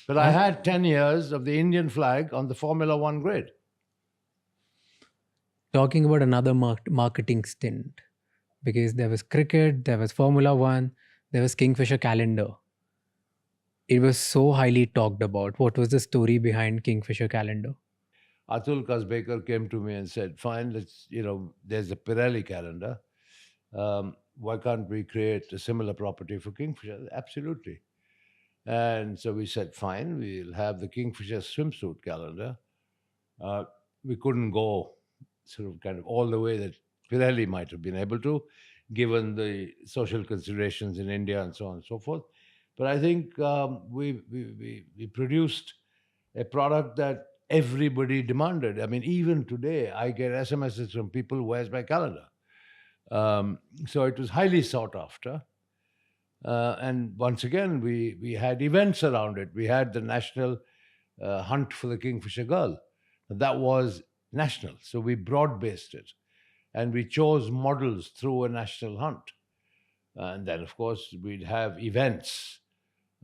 But I had 10 years of the Indian flag on the Formula One grid. Talking about another marketing stint, because there was cricket, there was Formula One, there was Kingfisher calendar. It was so highly talked about. What was the story behind Kingfisher calendar? Atul Kasbekar came to me and said, fine, there's a Pirelli calendar. Why can't we create a similar property for Kingfisher? Absolutely. And so we said, fine, we'll have the Kingfisher swimsuit calendar. We couldn't go kind of all the way that Pirelli might have been able to, given the social considerations in India and so on and so forth. But I think we produced a product that everybody demanded. I mean, even today, I get SMSs from people, where's my calendar? So it was highly sought after. And once again, we had events around it. We had the national hunt for the Kingfisher girl. That was national. So we broad-based it. And we chose models through a national hunt. And then, of course, we'd have events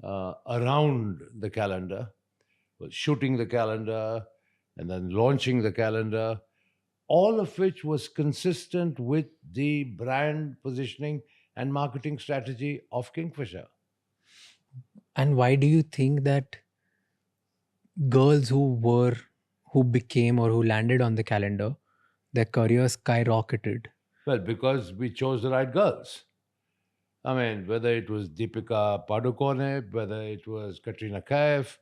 around the calendar, shooting the calendar, and then launching the calendar, all of which was consistent with the brand positioning and marketing strategy of Kingfisher. And why do you think that girls who became or who landed on the calendar, their careers skyrocketed? Well, because we chose the right girls. I mean, whether it was Deepika Padukone, whether it was Katrina Kaif,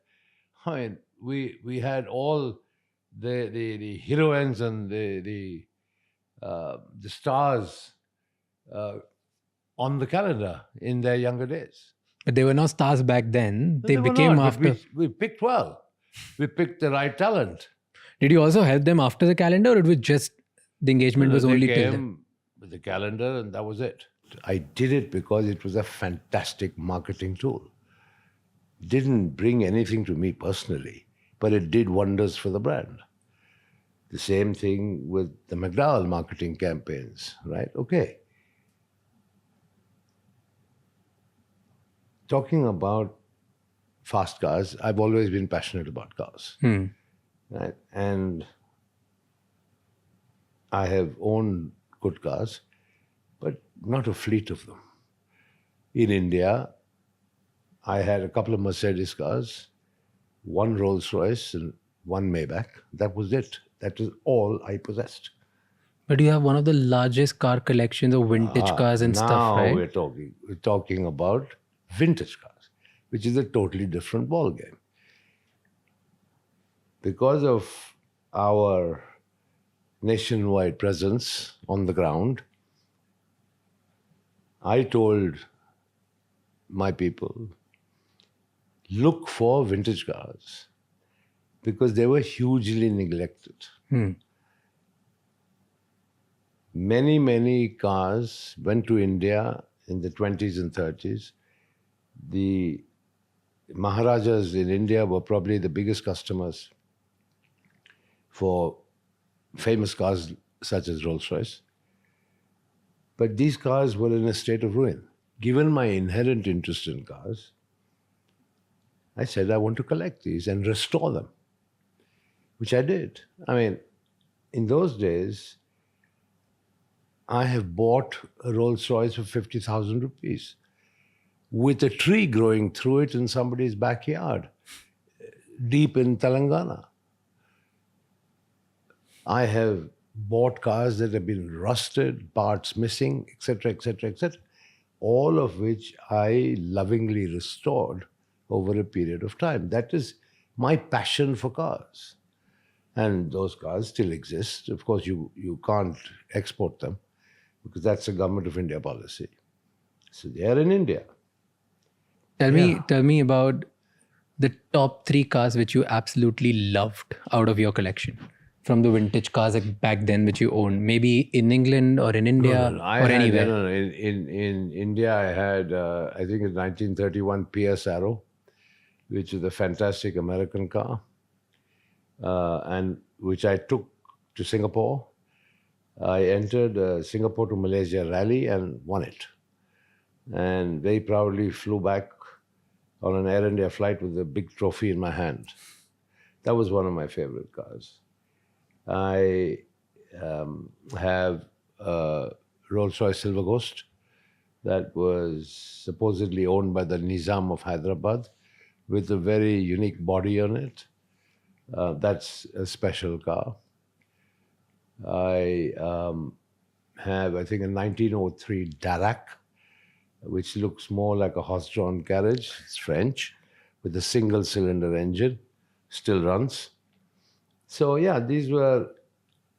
I mean, we had all the heroines and the stars on the calendar in their younger days. But they were not stars back then. No, They were became not, but after. we picked well. We picked the right talent. Did you also help them after the calendar, or it was just the engagement was They only till then? came with the calendar, and that was it. I did it because it was a fantastic marketing tool. Didn't bring anything to me personally, but it did wonders for the brand. The same thing with the McDowell marketing campaigns, right? Okay. Talking about fast cars, I've always been passionate about cars. Right? And I have owned good cars, but not a fleet of them. In India, I had a couple of Mercedes cars, one Rolls-Royce and one Maybach. That was it. That was all I possessed. But you have one of the largest car collections of vintage cars and stuff, Now right? we're talking about vintage cars, which is a totally different ballgame. Because of our nationwide presence on the ground, I told my people, look for vintage cars because they were hugely neglected. Many, many cars went to India in the 20s and 30s. The Maharajas in India were probably the biggest customers for famous cars such as Rolls-Royce. But these cars were in a state of ruin. Given my inherent interest in cars, I said I want to collect these and restore them, which I did. I mean, in those days, I have bought a Rolls-Royce for 50,000 rupees with a tree growing through it in somebody's backyard, deep in Telangana. I have bought cars that have been rusted, parts missing, etc., etc., etc., all of which I lovingly restored over a period of time. That is my passion for cars. And those cars still exist. Of course, you can't export them because that's a Government of India policy. So they are in India. Tell me about the top 3 cars which you absolutely loved out of your collection from the vintage cars back then which you owned, maybe in England or in India or anywhere. In India, I had, I think it's 1931 PS Arrow, which is a fantastic American car, and which I took to Singapore. I entered Singapore to Malaysia rally and won it. And very proudly flew back on an Air India flight with a big trophy in my hand. That was one of my favorite cars. I have a Rolls-Royce Silver Ghost that was supposedly owned by the Nizam of Hyderabad with a very unique body on it. That's a special car. I have, I think, a 1903 Darracq, which looks more like a horse-drawn carriage. It's French, with a single-cylinder engine, still runs. So yeah, these were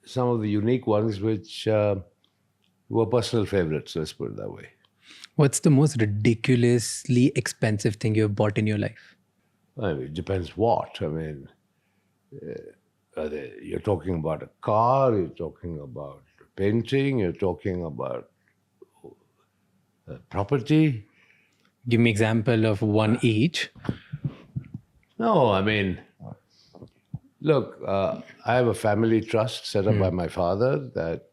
some of the unique ones which were personal favorites, let's put it that way. What's the most ridiculously expensive thing you've bought in your life? I mean, it depends what. I mean, You're talking about a car, you're talking about painting, you're talking about property. Give me example of one each. No, I mean, look, I have a family trust set up by my father that,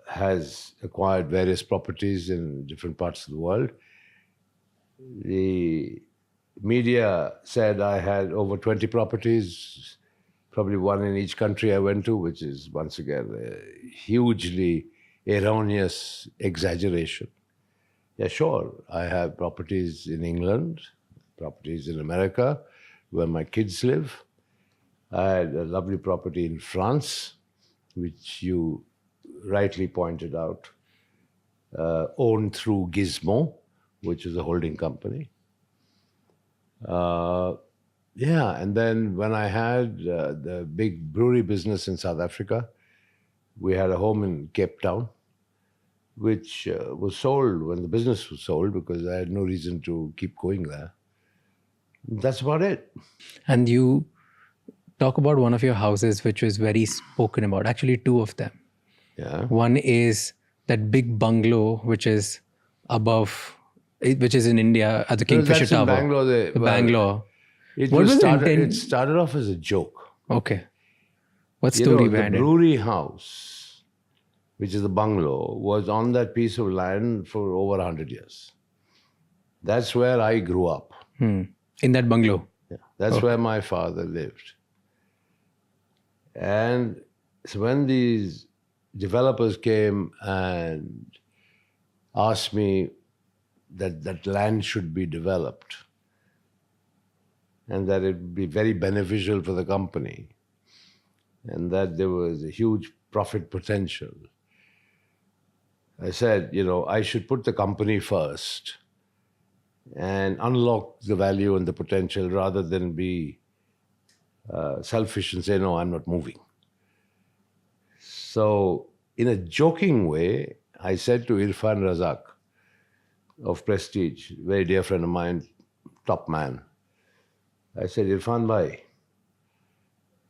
has acquired various properties in different parts of the world. The media said I had over 20 properties, probably one in each country I went to, which is, once again, a hugely erroneous exaggeration. Yeah, sure, I have properties in England, properties in America, where my kids live. I had a lovely property in France, which you rightly pointed out, owned through Gizmo, which is a holding company. And then when I had the big brewery business in South Africa, we had a home in Cape Town, which was sold when the business was sold because I had no reason to keep going there. That's about it. And you talk about one of your houses, which was very spoken about, actually two of them. Yeah. One is that big bungalow, which is in India at the Kingfisher That's in Tower. Bangalore. Bangalore. It What was the started, intent? It started off as a joke. Okay. What story behind the it? brewery house, which is the bungalow, was on that piece of land for over 100 years. That's where I grew up. In that bungalow? Yeah, that's where my father lived. And so when these developers came and asked me that land should be developed and that it would be very beneficial for the company and that there was a huge profit potential, I said, I should put the company first and unlock the value and the potential rather than be selfish and say, no, I'm not moving. So in a joking way, I said to Irfan Razak of Prestige, very dear friend of mine, top man, I said, Irfan bhai,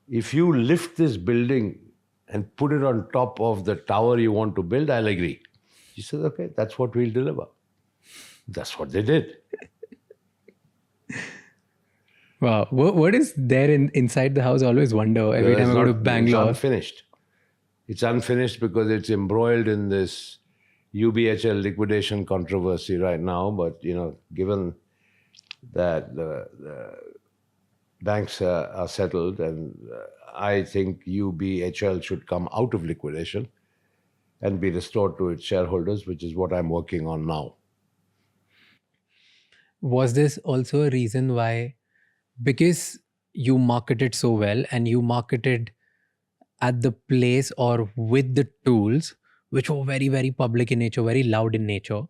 if you lift this building and put it on top of the tower you want to build, I'll agree. He said, okay, that's what we'll deliver. That's what they did. Wow. What is there inside the house? I always wonder every time I go to Bangalore. It's unfinished. It's unfinished because it's embroiled in this UBHL liquidation controversy right now. But, given that the banks are settled, and I think UBHL should come out of liquidation and be restored to its shareholders, which is what I'm working on now. Was this also a reason why, because you marketed so well and you marketed at the place or with the tools, which were very, very public in nature, very loud in nature,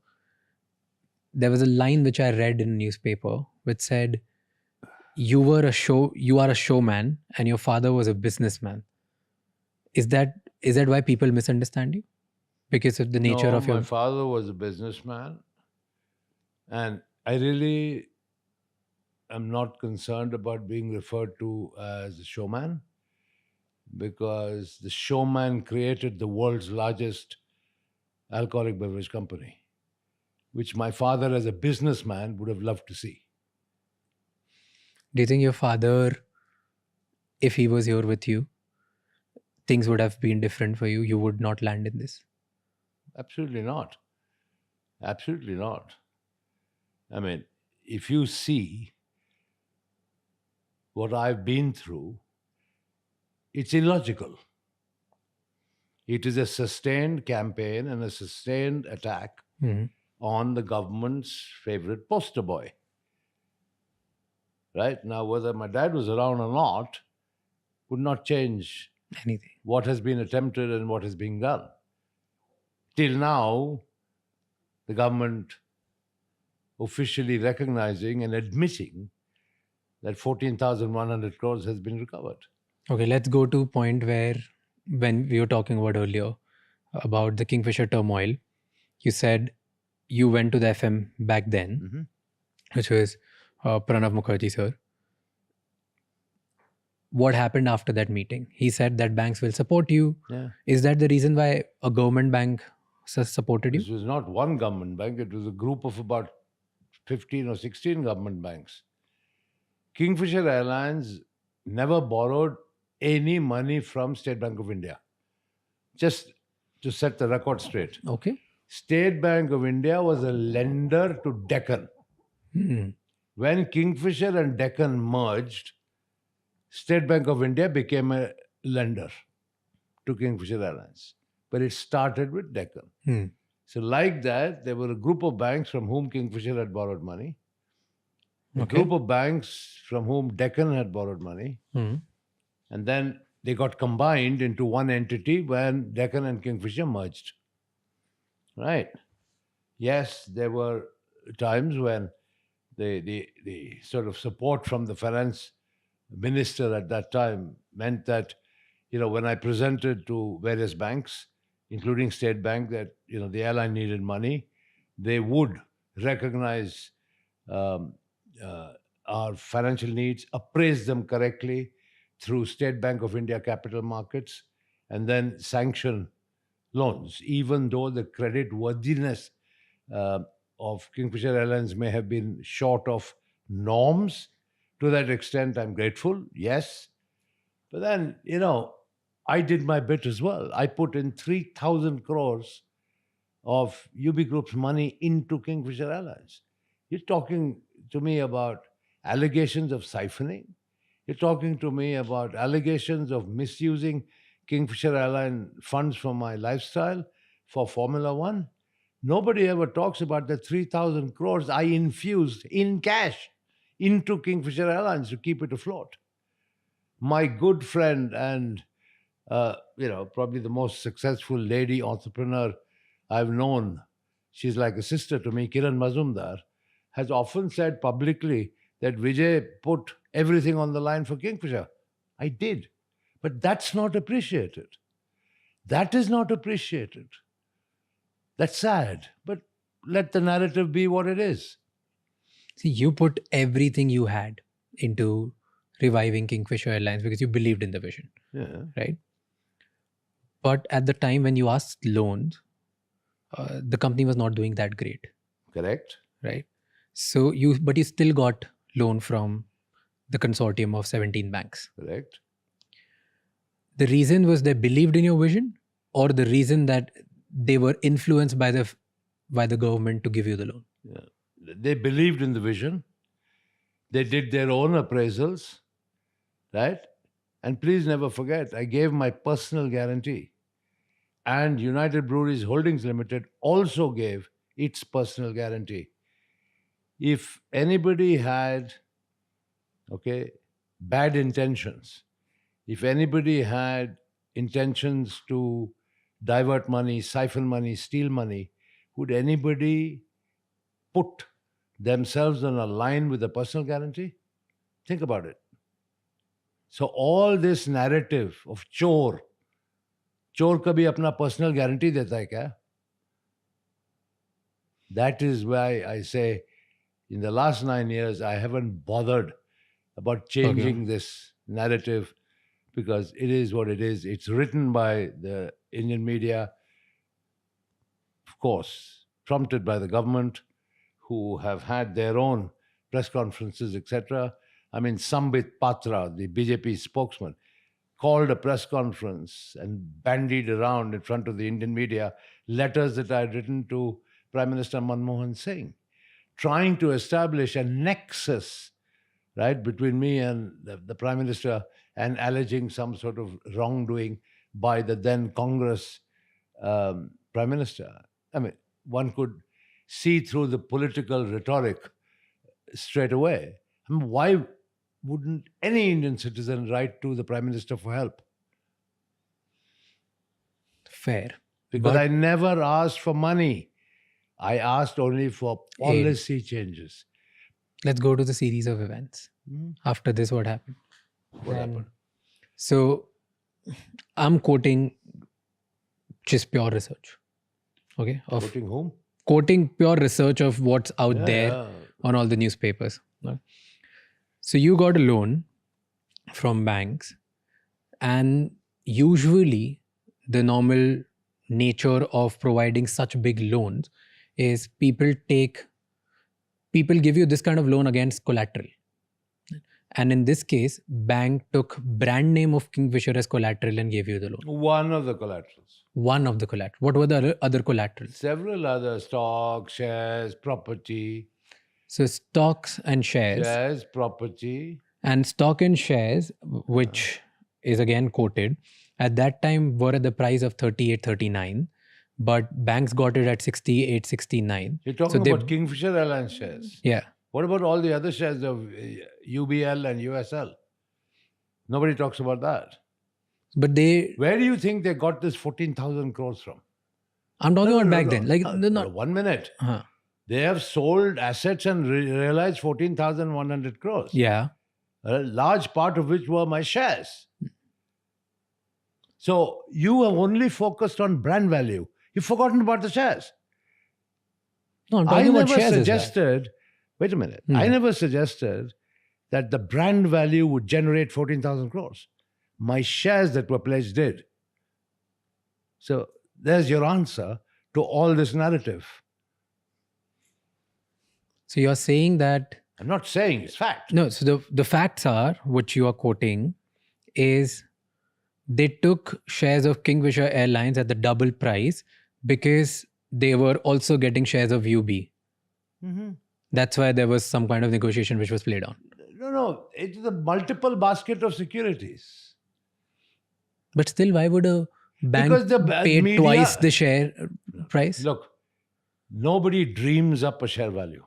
there was a line which I read in a newspaper which said, you are a showman and your father was a businessman. Is that why people misunderstand you? Because of the nature of your... My father was a businessman, and I really am not concerned about being referred to as a showman, because the showman created the world's largest alcoholic beverage company, which my father as a businessman would have loved to see. Do you think your father, if he was here with you, things would have been different for you? You would not land in this? Absolutely not. Absolutely not. I mean, if you see what I've been through, it's illogical. It is a sustained campaign and a sustained attack on the government's favorite poster boy. Right? Now, whether my dad was around or not would not change anything. What has been attempted and what is being done. Till now, the government officially recognizing and admitting that 14,100 crores has been recovered. Okay, let's go to a point where, when we were talking about earlier, about the Kingfisher turmoil, you said you went to the FM back then, which was Pranav Mukherjee, sir. what happened after that meeting? He said that banks will support you. Yeah. Is that the reason why a government bank supported you? This was not one government bank, it was a group of about 15 or 16 government banks. Kingfisher Airlines never borrowed any money from State Bank of India. Just to set the record straight. Okay. State Bank of India was a lender to Deccan. When Kingfisher and Deccan merged, State Bank of India became a lender to Kingfisher Airlines. But it started with Deccan. So like that, there were a group of banks from whom Kingfisher had borrowed money, a group of banks from whom Deccan had borrowed money, and then they got combined into one entity when Deccan and Kingfisher merged. Right. Yes, there were times when the sort of support from the finance minister at that time meant that, when I presented to various banks, including State Bank, that, the airline needed money, they would recognize our financial needs, appraise them correctly through State Bank of India capital markets, and then sanction loans, even though the credit worthiness of Kingfisher Airlines may have been short of norms. To that extent, I'm grateful, yes. But then, I did my bit as well. I put in 3,000 crores of UB Group's money into Kingfisher Airlines. You're talking to me about allegations of siphoning. You're talking to me about allegations of misusing Kingfisher Airline funds for my lifestyle for Formula One. Nobody ever talks about the 3,000 crores I infused in cash into Kingfisher Airlines to keep it afloat. My good friend and, probably the most successful lady entrepreneur I've known, she's like a sister to me, Kiran Mazumdar, has often said publicly that Vijay put everything on the line for Kingfisher. I did. But that's not appreciated. That is not appreciated. That's sad. But let the narrative be what it is. See, you put everything you had into reviving Kingfisher Airlines because you believed in the vision. Yeah. Right? But at the time when you asked loans, the company was not doing that great. Correct. Right? So you still got loan from the consortium of 17 banks. Correct. The reason was they believed in your vision, or the reason that they were influenced by the government to give you the loan? Yeah. They believed in the vision. They did their own appraisals, right? And please never forget, I gave my personal guarantee. And United Breweries Holdings Limited also gave its personal guarantee. If anybody had, bad intentions, if anybody had intentions to divert money, siphon money, steal money, would anybody put themselves on a line with a personal guarantee? Think about it. So all this narrative of चोर कभी अपना personal guarantee देता है क्या? That is why I say in the last 9 years, I haven't bothered about changing this narrative, because it is what it is. It's written by the Indian media, of course, prompted by the government, who have had their own press conferences, etc. I mean, Sambit Patra, the BJP spokesman, called a press conference and bandied around in front of the Indian media letters that I had written to Prime Minister Manmohan Singh, trying to establish a nexus, right, between me and the Prime Minister, and alleging some sort of wrongdoing by the then Congress Prime Minister. I mean, one could see through the political rhetoric straight away. I mean, why wouldn't any Indian citizen write to the Prime Minister for help? Fair. Because I never asked for money. I asked only for policy changes. Let's go to the series of events. After this, what happened? What happened? So, I'm quoting just pure research. Okay? Quoting whom? Quoting pure research of what's out there on all the newspapers. So, you got a loan from banks, and usually the normal nature of providing such big loans is people give you this kind of loan against collateral. And in this case, bank took brand name of Kingfisher as collateral and gave you the loan. One of the collaterals. One of the collateral. What were the other collaterals? Several other stocks, shares, property. So stocks and shares. Shares, property. And stock and shares, which is again quoted, at that time were at the price of 38, 39. But banks got it at 68, 69. You're talking about Kingfisher Airlines shares. Yeah. What about all the other shares of UBL and USL? Nobody talks about that. But where do you think they got this 14,000 crores from? I'm talking about back then. Like, no, 1 minute. They have sold assets and realized 14,100 crores. Yeah. A large part of which were my shares. So you have only focused on brand value. You've forgotten about the shares. No, I'm talking about shares. Suggested, wait a minute. I never suggested that the brand value would generate 14,000 crores. My shares that were pledged did. So there's your answer to all this narrative. So you're saying that... I'm not saying, it's fact. No, so the facts are, which you are quoting, is they took shares of Kingfisher Airlines at the double price because they were also getting shares of UB. Mm-hmm. That's why there was some kind of negotiation which was played on. No, it's a multiple basket of securities. But still, why would a bank pay twice the share price? Look, nobody dreams up a share value.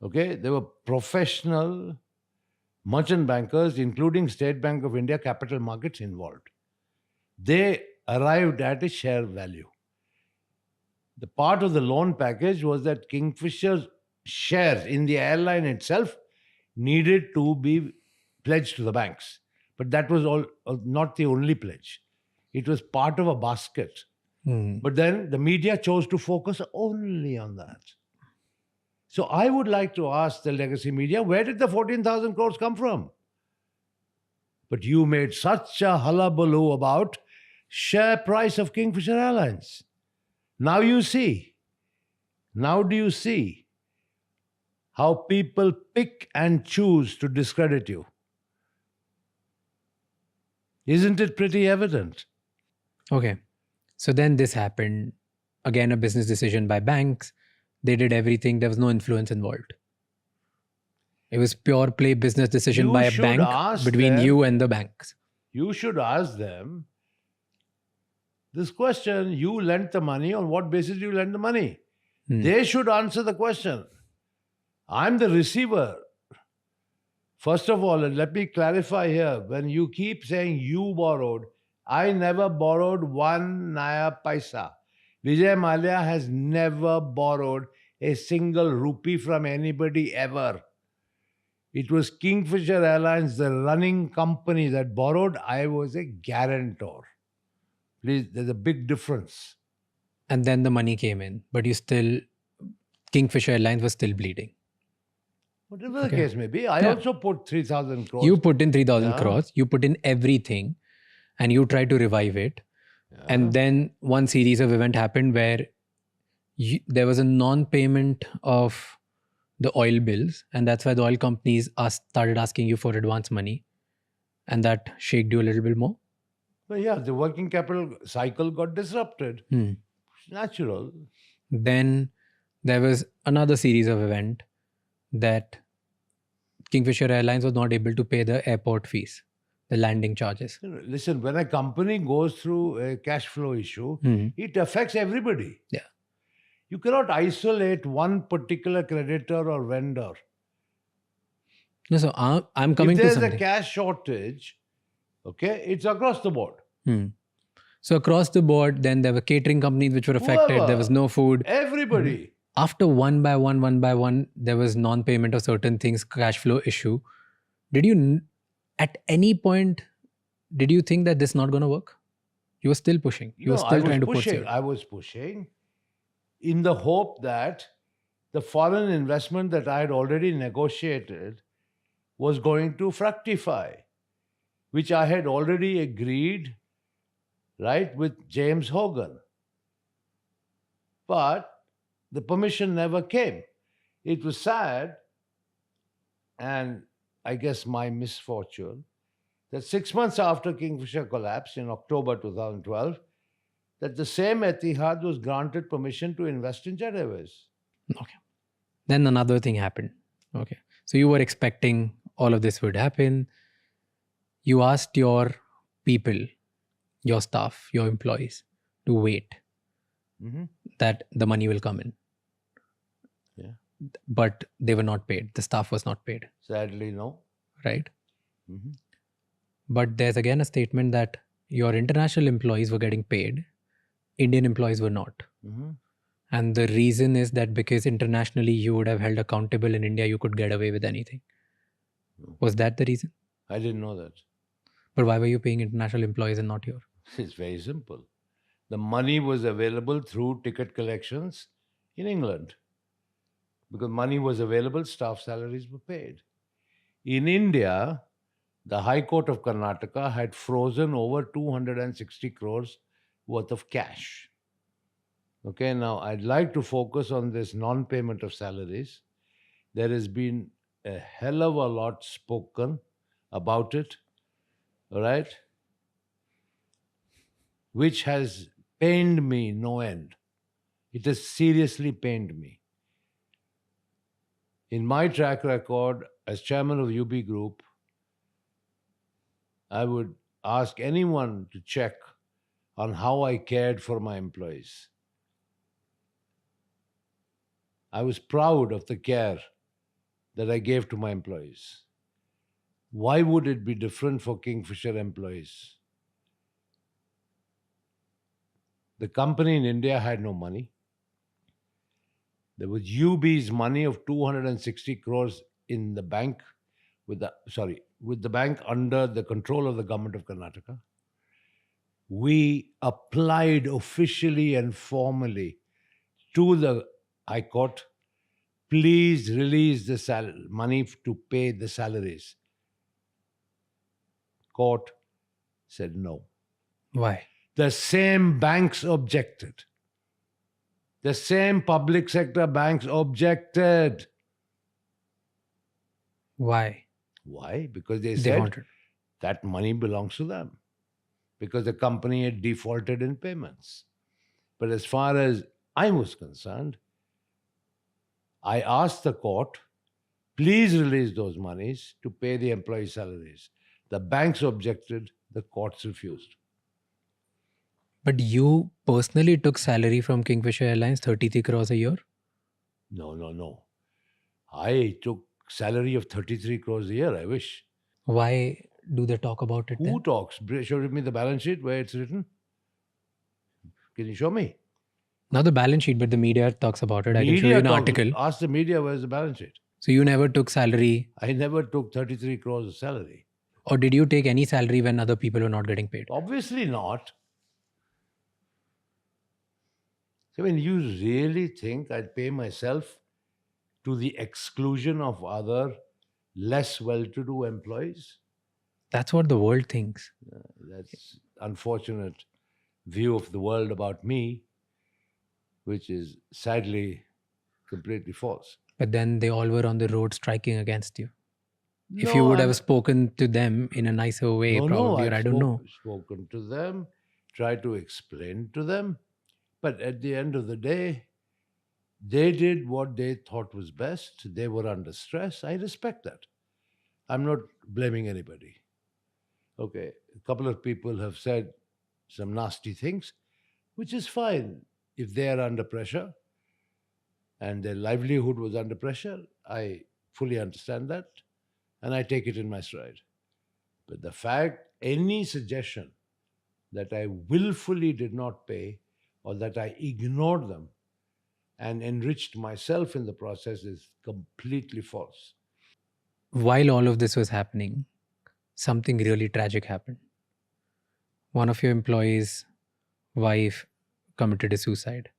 Okay, there were professional merchant bankers, including State Bank of India capital markets involved. They arrived at a share value. The part of the loan package was that Kingfisher's shares in the airline itself needed to be pledged to the banks. But that was not the only pledge. It was part of a basket. But then the media chose to focus only on that. So I would like to ask the legacy media, where did the 14,000 crores come from? But you made such a hullabaloo about share price of Kingfisher Airlines. Now you see. Now do you see how people pick and choose to discredit you? Isn't it pretty evident? Okay. So then this happened. Again, a business decision by banks. They did everything. There was no influence involved. It was pure play business decision by a bank between you and the banks. You should ask them this question. You lent the money. On what basis do you lend the money? They should answer the question. I'm the receiver. First of all, and let me clarify here, when you keep saying you borrowed, I never borrowed 1 naya paisa. Vijay Mallya has never borrowed a single rupee from anybody ever. It was Kingfisher Airlines, the running company, that borrowed. I was a guarantor. Please, there's a big difference. And then the money came in, but Kingfisher Airlines was still bleeding. Whatever the case may be, I also put 3,000 crores. You put in 3,000 crores, you put in everything, and you tried to revive it. And then one series of events happened where there was a non-payment of the oil bills, and that's why the oil companies started asking you for advance money, and that shaked you a little bit more. But yeah, the working capital cycle got disrupted. It's natural. Then there was another series of events that Kingfisher Airlines was not able to pay the airport fees, the landing charges. Listen, when a company goes through a cash flow issue, it affects everybody. Yeah. You cannot isolate one particular creditor or vendor. No, so I'm coming to something. If there's a cash shortage, okay, it's across the board. So across the board, then there were catering companies which were affected. Whoever, there was no food. Everybody. After one by one, there was non-payment of certain things, cash flow issue. Did you, at any point, did you think that this is not going to work? You were still pushing. You were still trying to push it. I was pushing in the hope that the foreign investment that I had already negotiated was going to fructify, which I had already agreed, right, with James Hogan. But the permission never came. It was sad, and I guess my misfortune, that 6 months after Kingfisher collapsed in October 2012, that the same Etihad was granted permission to invest in Jet Airways. Okay. Then another thing happened. Okay. So you were expecting all of this would happen. You asked your people, your staff, your employees to wait that the money will come in. Yeah. But they were not paid. The staff was not paid. Sadly, no. Right? But there's again a statement that your international employees were getting paid, Indian employees were not. And the reason is that because internationally you would have held accountable, in India you could get away with anything. Was that the reason? I didn't know that. But why were you paying international employees and not your? It's very simple. The money was available through ticket collections in England. Because money was available, staff salaries were paid. In India, the High Court of Karnataka had frozen over 260 crores worth of cash. Okay, now I'd like to focus on this non-payment of salaries. There has been a hell of a lot spoken about it, all right, which has pained me no end. It has seriously pained me. In my track record as chairman of UB Group, I would ask anyone to check on how I cared for my employees. I was proud of the care that I gave to my employees. Why would it be different for Kingfisher employees? The company in India had no money. There was UB's money of 260 crores in the bank with the bank under the control of the government of Karnataka. We applied officially and formally to the High Court, please release the money to pay the salaries. Court said no. Why? The same banks objected. The same public sector banks objected. Why? Why? Because they They said wanted. that money belongs to them. Because the company had defaulted in payments. But as far as I was concerned, I asked the court, please release those monies to pay the employee salaries. The banks objected, the courts refused. But you personally took salary from Kingfisher Airlines, 33 crores a year? No. I took salary of 33 crores a year, I wish. Why do they talk about it Who then? talks? Show me the balance sheet where it's written. Can you show me? Not the balance sheet, but the media talks about it. I can show you an article. Ask the media where's the balance sheet. So you never took salary, I never took 33 crores of salary. or did you take any salary when other people were not getting paid? Obviously not. I mean, you really think I'd pay myself to the exclusion of other less well-to-do employees? That's what the world thinks. That's unfortunate view of the world about me, which is sadly completely false. But then they all were on the road striking against you. If you would have spoken to them in a nicer way, probably, or I don't know. Spoken to them, tried to explain to them, but at the end of the day, they did what they thought was best. They were under stress. I respect that. I'm not blaming anybody. Okay, a couple of people have said some nasty things, which is fine if they are under pressure and their livelihood was under pressure. I fully understand that and I take it in my stride. But the fact, any suggestion that I willfully did not pay or that I ignored them and enriched myself in the process is completely false. While all of this was happening, something really tragic happened. One of your employees' wife committed a suicide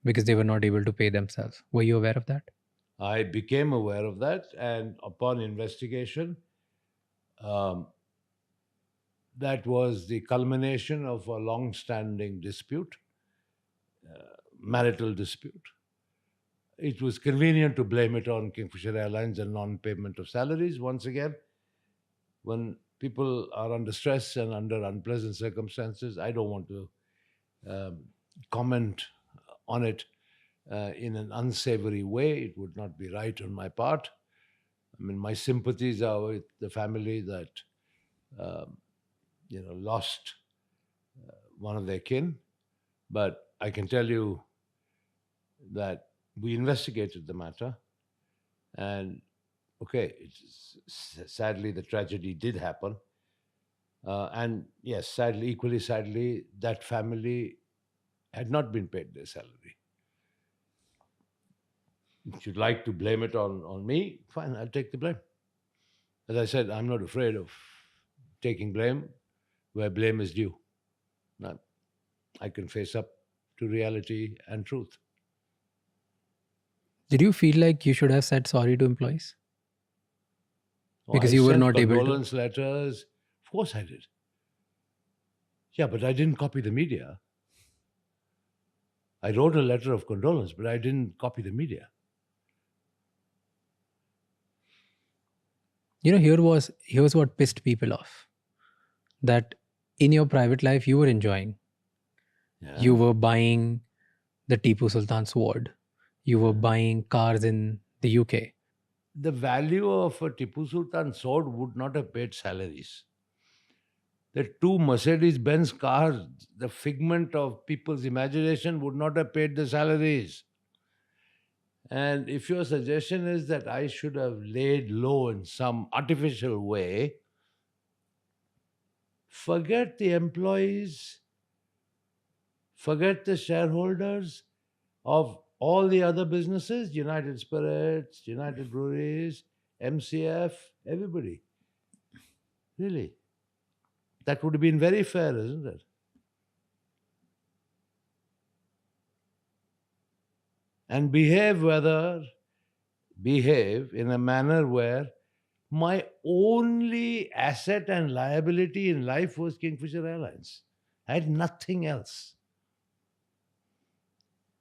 because they were not able to pay themselves. Were you aware of that? I became aware of that, and upon investigation, um, that was the culmination of a long-standing dispute, marital dispute. It was convenient to blame it on Kingfisher Airlines and non-payment of salaries. Once again, when people are under stress and under unpleasant circumstances, I don't want to comment on it in an unsavory way. It would not be right on my part. I mean, my sympathies are with the family that lost one of their kin. But I can tell you that we investigated the matter, and okay, sadly the tragedy did happen, and yes, sadly, equally sadly, that family had not been paid their salary. If you'd like to blame it on me, fine, I'll take the blame. As I said, I'm not afraid of taking blame where blame is due. Now, I can face up to reality and truth. Did you feel like you should have said sorry to employees? Because I you were sent not able to. condolence letters. Of course I did. Yeah, but I didn't copy the media. I wrote a letter of condolence, but I didn't copy the media. Here's what pissed people off. That in your private life, you were enjoying. Yeah. You were buying the Tipu Sultan sword. You were buying cars in the UK. The value of a Tipu Sultan sword would not have paid salaries. The two Mercedes-Benz cars, the figment of people's imagination, would not have paid the salaries. And if your suggestion is that I should have laid low in some artificial way, forget the employees, forget the shareholders of all the other businesses, United Spirits, United Breweries, MCF, everybody. Really. That would have been very fair, isn't it? And behave in a manner where my only asset and liability in life was Kingfisher Airlines. I had nothing else.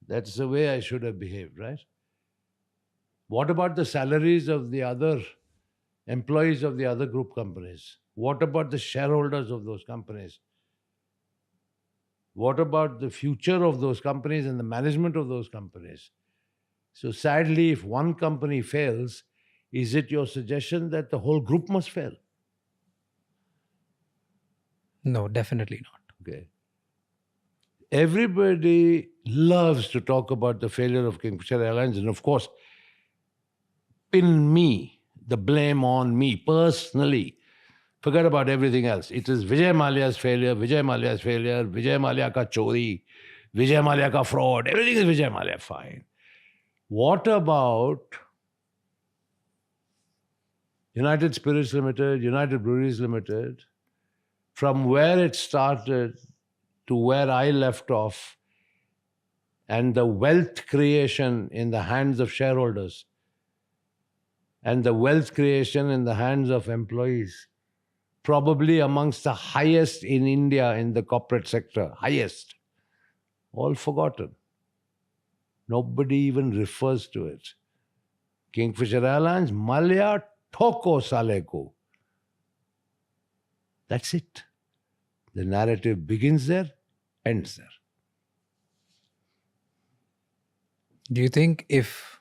That's the way I should have behaved, right? What about the salaries of the other employees of the other group companies? What about the shareholders of those companies? What about the future of those companies and the management of those companies? So sadly, if one company fails, is it your suggestion that the whole group must fail? No, definitely not. Okay. Everybody loves to talk about the failure of Kingfisher Airlines, and of course, pin me, the blame on me personally. Forget about everything else. It is Vijay Mallya's failure, Vijay Mallya's failure, Vijay Mallya ka chori, Vijay Mallya ka fraud. Everything is Vijay Mallya. Fine. What about United Spirits Limited, United Breweries Limited, from where it started to where I left off, and the wealth creation in the hands of shareholders and the wealth creation in the hands of employees, probably amongst the highest in India in the corporate sector, highest, all forgotten. Nobody even refers to it. Kingfisher Airlines, Mallya, Thoko Saleko. That's it. The narrative begins there, ends there. Do you think if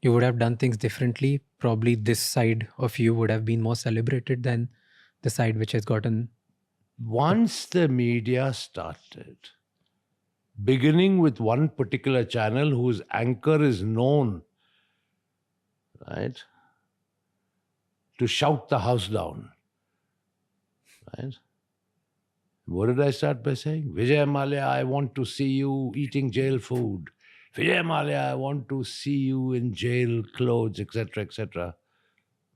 you would have done things differently, probably this side of you would have been more celebrated than the side which has gotten... Once the media started, beginning with one particular channel whose anchor is known, right, to shout the house down, right? What did I start by saying? Vijay Mallya, I want to see you eating jail food. Vijay Mallya, I want to see you in jail clothes, etc., etc.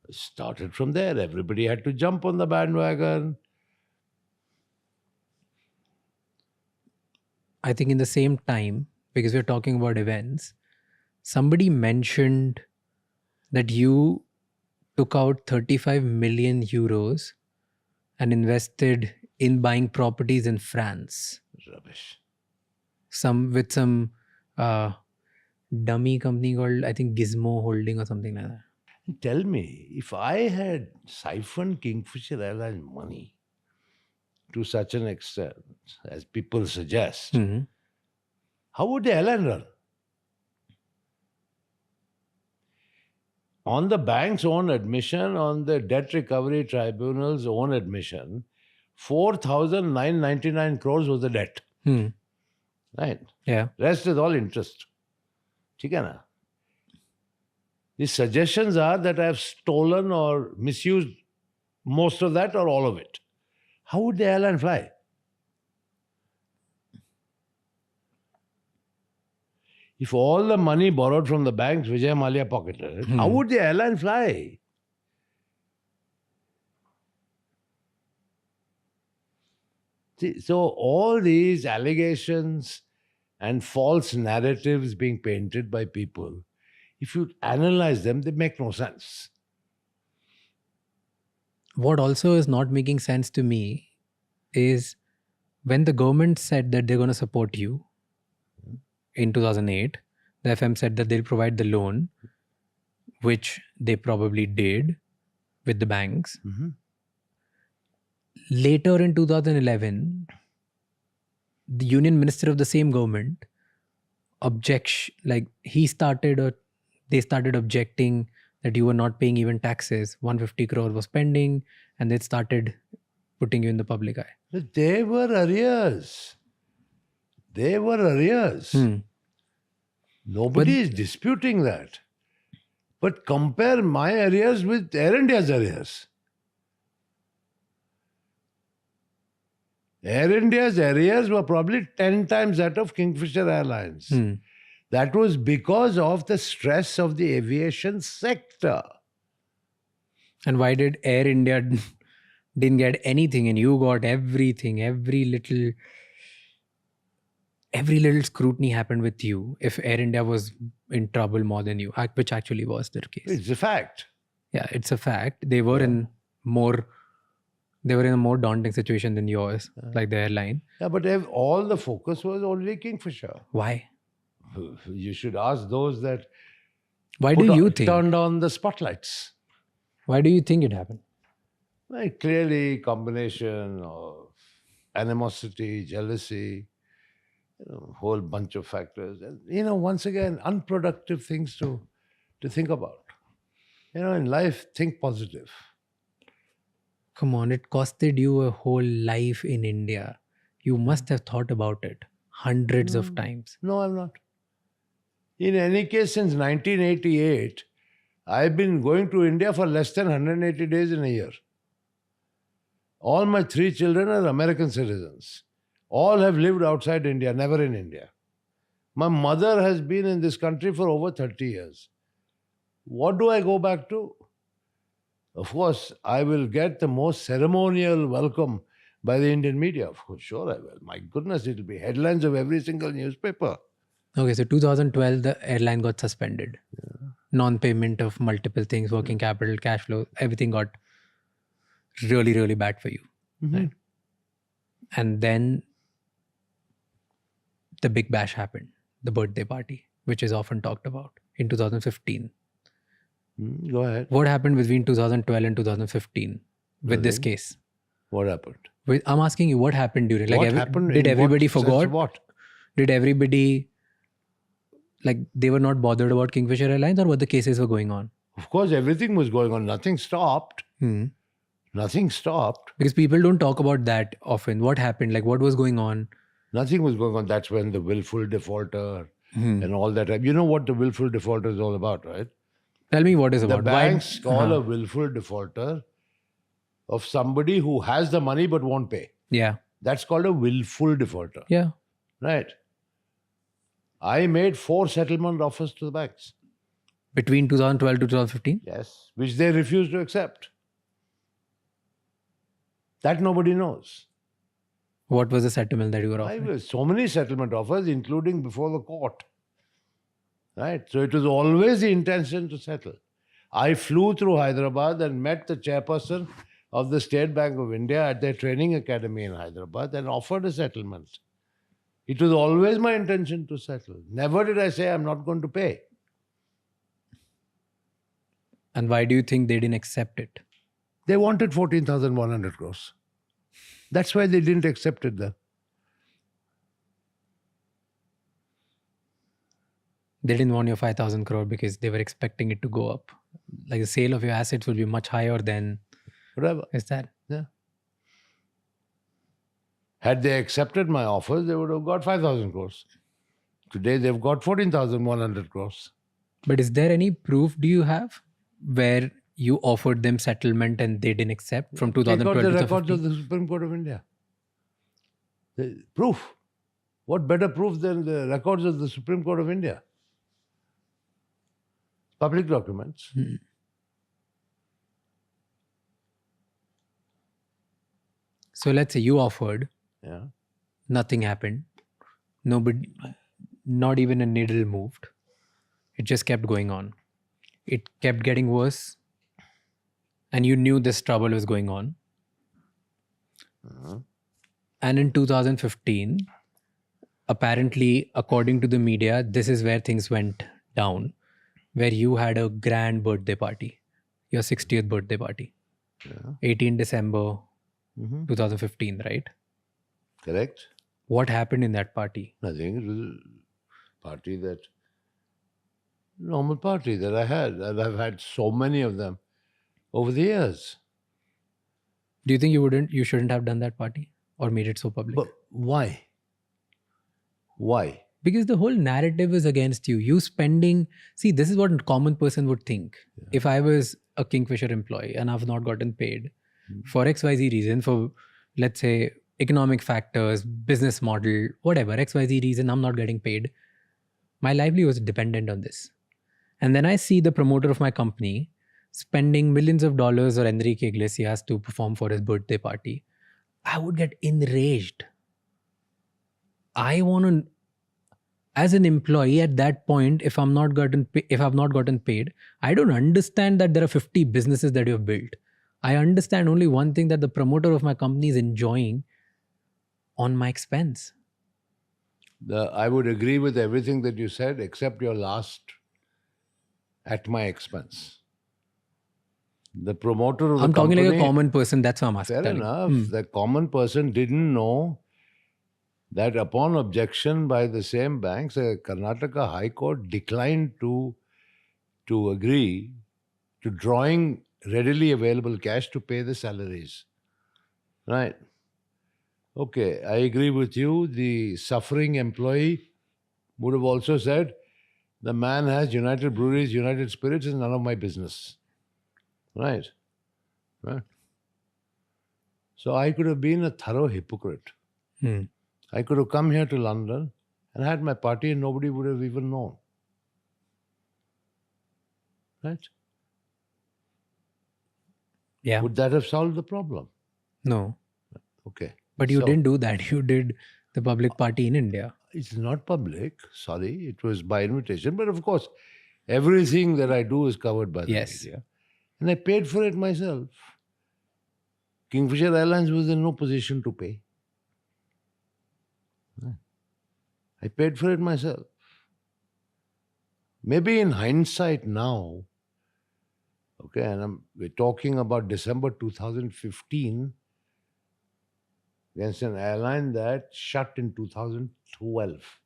Started from there. Everybody had to jump on the bandwagon. I think in the same time, because we're talking about events, somebody mentioned that you took out 35 million euros and invested in buying properties in France. Rubbish. Some dummy company called, I think, Gizmo Holding or something like that. Tell me, if I had siphoned Kingfisher Airlines money to such an extent, as people suggest, Mhm. how would the airline run? On the bank's own admission, on the debt recovery tribunal's own admission, 4,999 crores was the debt. Hmm. Right? Yeah. Rest is all interest. ठीक है ना? The suggestions are that I have stolen or misused most of that or all of it. How would the airline fly? If all the money borrowed from the banks Vijay Mallya pocketed, how would the airline fly? See, so all these allegations and false narratives being painted by people, if you analyze them, they make no sense. What also is not making sense to me is when the government said that they're going to support you in 2008, the FM said that they'll provide the loan, which they probably did with the banks. Mm-hmm. Later in 2011, the union minister of the same government they started objecting that you were not paying even taxes. 150 crore was pending, and they started putting you in the public eye. But they were arrears. Nobody is disputing that. But compare my arrears with Air India's arrears. Air India's arrears were probably 10 times that of Kingfisher Airlines. That was because of the stress of the aviation sector. And why did Air India didn't get anything and you got everything? Every little scrutiny happened with you if Air India was in trouble more than you, which actually was the case. It's a fact. Yeah, it's a fact. They were in a more daunting situation than yours, like the airline. Yeah, but all the focus was only Kingfisher. Why? You should ask those that Why do you think? turned on the spotlights. Why do you think it happened? Like clearly combination of animosity, jealousy, whole bunch of factors. And, once again, unproductive things to think about. In life, think positive. Come on, it costed you a whole life in India. You must have thought about it hundreds of times. No, I'm not. In any case, since 1988, I've been going to India for less than 180 days in a year. All my 3 children are American citizens. All have lived outside India, never in India. My mother has been in this country for over 30 years. What do I go back to? Of course, I will get the most ceremonial welcome by the Indian media. Of course, sure I will. My goodness, it will be headlines of every single newspaper. Okay, so 2012, the airline got suspended. Non-payment of multiple things, working capital, cash flow, everything got really, really bad for you. Right? And then the big bash happened, the birthday party, which is often talked about in 2015. Go ahead. What happened between 2012 and 2015 with this case? What happened? I'm asking you, what happened during? What happened? Did In everybody what sense forgot? what? Did everybody, they were not bothered about Kingfisher Airlines, or what the cases were going on? Of course, everything was going on. Nothing stopped. Nothing stopped. Because people don't talk about that often. What happened? What was going on? Nothing was going on. That's when the willful defaulter and all that. You know what the willful defaulter is all about, right? Tell me what is The about. banks call a willful defaulter of somebody who has the money but won't pay. Yeah. That's called a willful defaulter. Yeah. Right. I made 4 settlement offers to the banks. Between 2012 to 2015? Yes. Which they refused to accept. That nobody knows. What was the settlement that you were offering? So many settlement offers, including before the court. Right? So it was always the intention to settle. I flew through Hyderabad and met the chairperson of the State Bank of India at their training academy in Hyderabad and offered a settlement. It was always my intention to settle. Never did I say I'm not going to pay. And why do you think they didn't accept it? They wanted 14,100 crores. That's why they didn't accept it then. They didn't want your 5,000 crore because they were expecting it to go up. Like the sale of your assets will be much higher than... Whatever. Is that? Yeah. Had they accepted my offers, they would have got 5,000 crores. Today they've got 14,100 crores. But is there any proof do you have where you offered them settlement and they didn't accept from Take 2012 out to the records 2015? of the Supreme Court of India. The proof. What better proof than the records of the Supreme Court of India? Public documents. So let's say you offered, Yeah. nothing happened. Nobody, not even a needle moved. It just kept going on. It kept getting worse. And you knew this trouble was going on. And in 2015, apparently, according to the media, this is where things went down, where you had a grand birthday party, your 60th birthday party, 18 December 2015, right? Correct? What happened in that party? Nothing. It was a party that, normal party that I had. And I've had so many of them over the years. Do you think you shouldn't have done that party or made it so public? But why? Why? Because the whole narrative is against you. You spending, see, this is what a common person would think. If I was a Kingfisher employee and I've not gotten paid for XYZ reason, for let's say economic factors, business model, whatever, XYZ reason, I'm not getting paid. My livelihood was dependent on this. And then I see the promoter of my company spending millions of dollars or Enrique Iglesias to perform for his birthday party. I would get enraged. I want to, as an employee at that point, if I've not gotten paid, I don't understand that there are 50 businesses that you have built. I understand only one thing, that the promoter of my company is enjoying on my expense. I would agree with everything that you said, except your last, at my expense. The promoter of the I'm talking company, like a common person, that's why I'm asking. fair enough. The common person didn't know that upon objection by the same banks, Karnataka High Court declined to agree to drawing readily available cash to pay the salaries. Right. Okay, I agree with you. The suffering employee would have also said, the man has United Breweries, United Spirits, is none of my business. Right. Right. So I could have been a thorough hypocrite. I could have come here to London and had my party and nobody would have even known. Right? Yeah. Would that have solved the problem? No. Okay. But you So, didn't do that. You did the public party in India. It's not public. Sorry. It was by invitation. But of course, everything that I do is covered by the Yes. media. And I paid for it myself. Kingfisher Airlines was in no position to pay. I paid for it myself. Maybe in hindsight now, okay, and we're talking about December 2015 against an airline that shut in 2012.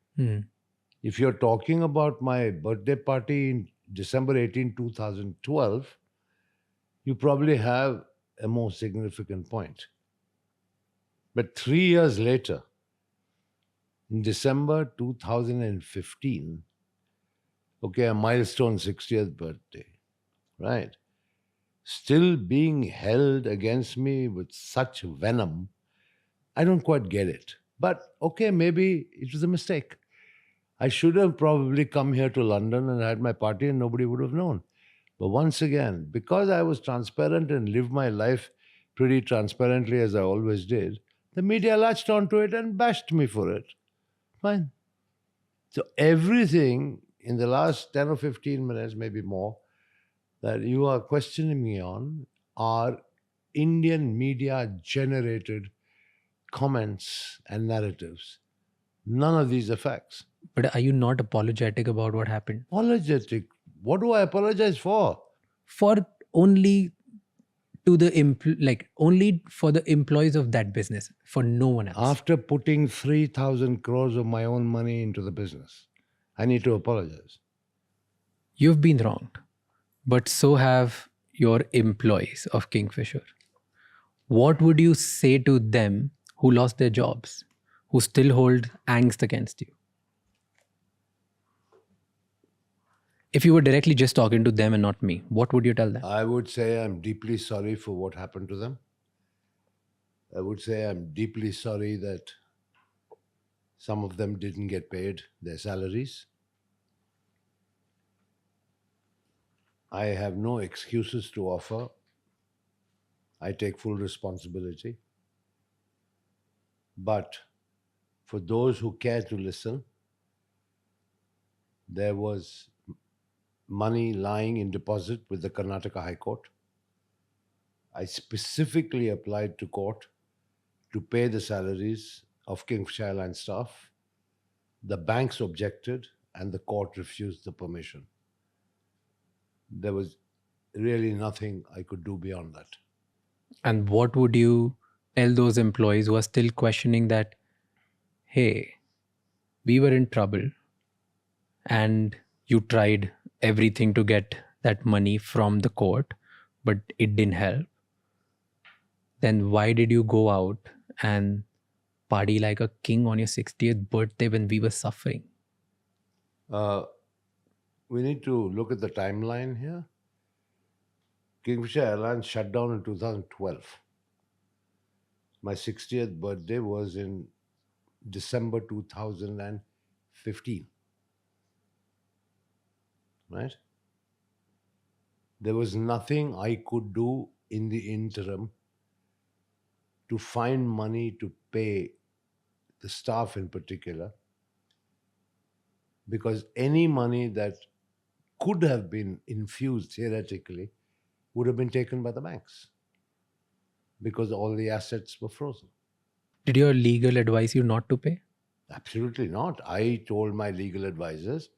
If you're talking about my birthday party in December 18, 2012, you probably have a more significant point. But 3 years later, in December 2015, okay, a milestone 60th birthday, right? Still being held against me with such venom, I don't quite get it. But okay, maybe it was a mistake. I should have probably come here to London and had my party and nobody would have known. But once again, because I was transparent and lived my life pretty transparently as I always did, the media latched onto it and bashed me for it. Fine. So everything in the last 10 or 15 minutes, maybe more, that you are questioning me on are Indian media generated comments and narratives. None of these are facts. But are you not apologetic about what happened? Apologetic. What do I apologize for? For only to the only for the employees of that business, for no one else. After putting 3,000 crores of my own money into the business, I need to apologize. You've been wronged, but so have your employees of Kingfisher. What would you say to them who lost their jobs, who still hold angst against you? If you were directly just talking to them and not me, what would you tell them? I would say I'm deeply sorry for what happened to them. I would say I'm deeply sorry that some of them didn't get paid their salaries. I have no excuses to offer. I take full responsibility. But for those who care to listen, there was money lying in deposit with the Karnataka High Court. I specifically applied to court to pay the salaries of Kingfisher Airlines staff. The banks objected and the court refused the permission. There was really nothing I could do beyond that. And what would you tell those employees who are still questioning that, hey, we were in trouble and you tried everything to get that money from the court, but it didn't help? Then why did you go out and party like a king on your 60th birthday when we were suffering? We need to look at the timeline here. Kingfisher Airlines shut down in 2012. My 60th birthday was in December 2015. Right? There was nothing I could do in the interim to find money to pay the staff in particular, because any money that could have been infused theoretically would have been taken by the banks because all the assets were frozen. Did your legal advise you not to pay? Absolutely not. I told my legal advisors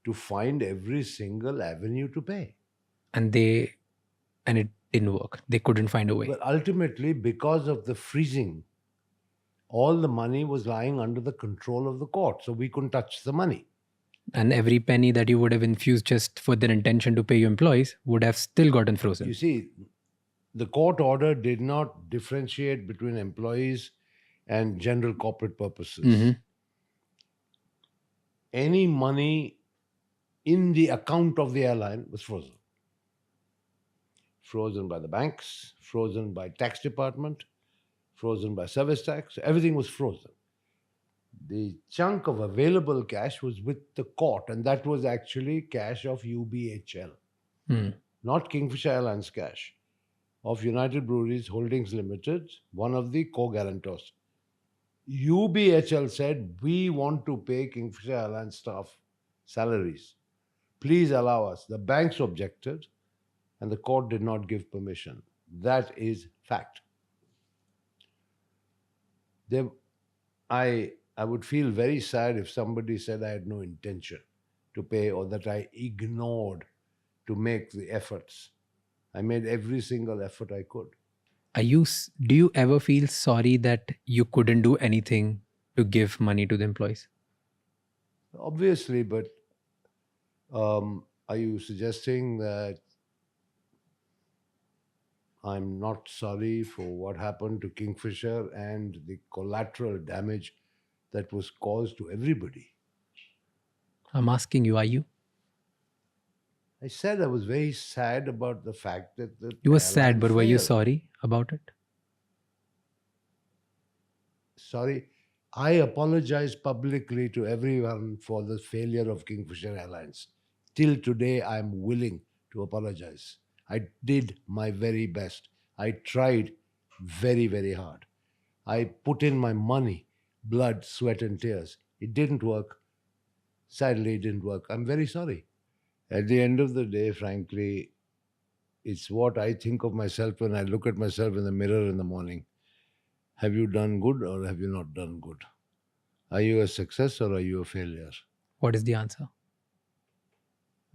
to find every single avenue to pay. And it didn't work. They couldn't find a way. But ultimately, because of the freezing, all the money was lying under the control of the court, so we couldn't touch the money. And every penny that you would have infused just for their intention to pay your employees would have still gotten frozen. You see, the court order did not differentiate between employees and general corporate purposes. Mm-hmm. Any money in the account of the airline was frozen. Frozen by the banks, frozen by tax department, frozen by service tax. Everything was frozen. The chunk of available cash was with the court, and that was actually cash of UBHL, not Kingfisher Airlines cash, of United Breweries Holdings Limited, one of the co-guarantors. UBHL said, we want to pay Kingfisher Airlines staff salaries. Please allow us. The banks objected, and the court did not give permission. That is fact. I would feel very sad if somebody said I had no intention to pay or that I ignored to make the efforts. I made every single effort I could. Do you ever feel sorry that you couldn't do anything to give money to the employees? Obviously, but are you suggesting that I'm not sorry for what happened to Kingfisher and the collateral damage that was caused to everybody? I'm asking you, are you? I said I was very sad about the fact that You were sad, but were you failed. sorry about it? Sorry. I apologize publicly to everyone for the failure of Kingfisher Airlines. Till today, I'm willing to apologize. I did my very best. I tried very, very hard. I put in my money, blood, sweat, and tears. It didn't work. Sadly, it didn't work. I'm very sorry. At the end of the day, frankly, It's what I think of myself when I look at myself in the mirror in the morning. Have you done good or have you not done good? Are you a success or are you a failure? What is the answer?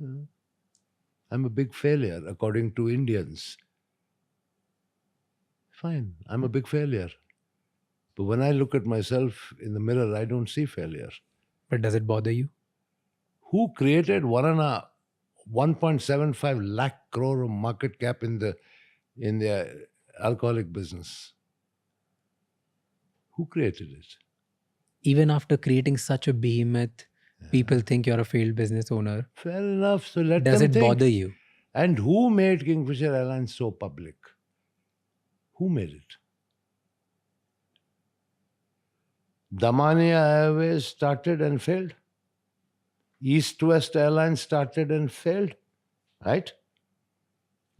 I'm a big failure according to Indians. Fine, I'm a big failure. But when I look at myself in the mirror, I don't see failure. But does it bother you? Who created 1.75 lakh crore of market cap in the alcoholic business? Who created it? Even after creating such a behemoth, people think you're a failed business owner. Fair enough. So let Does them it think. bother you? And who made Kingfisher Airlines so public? Who made it? Damania Airways started and failed. East-West Airlines started and failed. Right?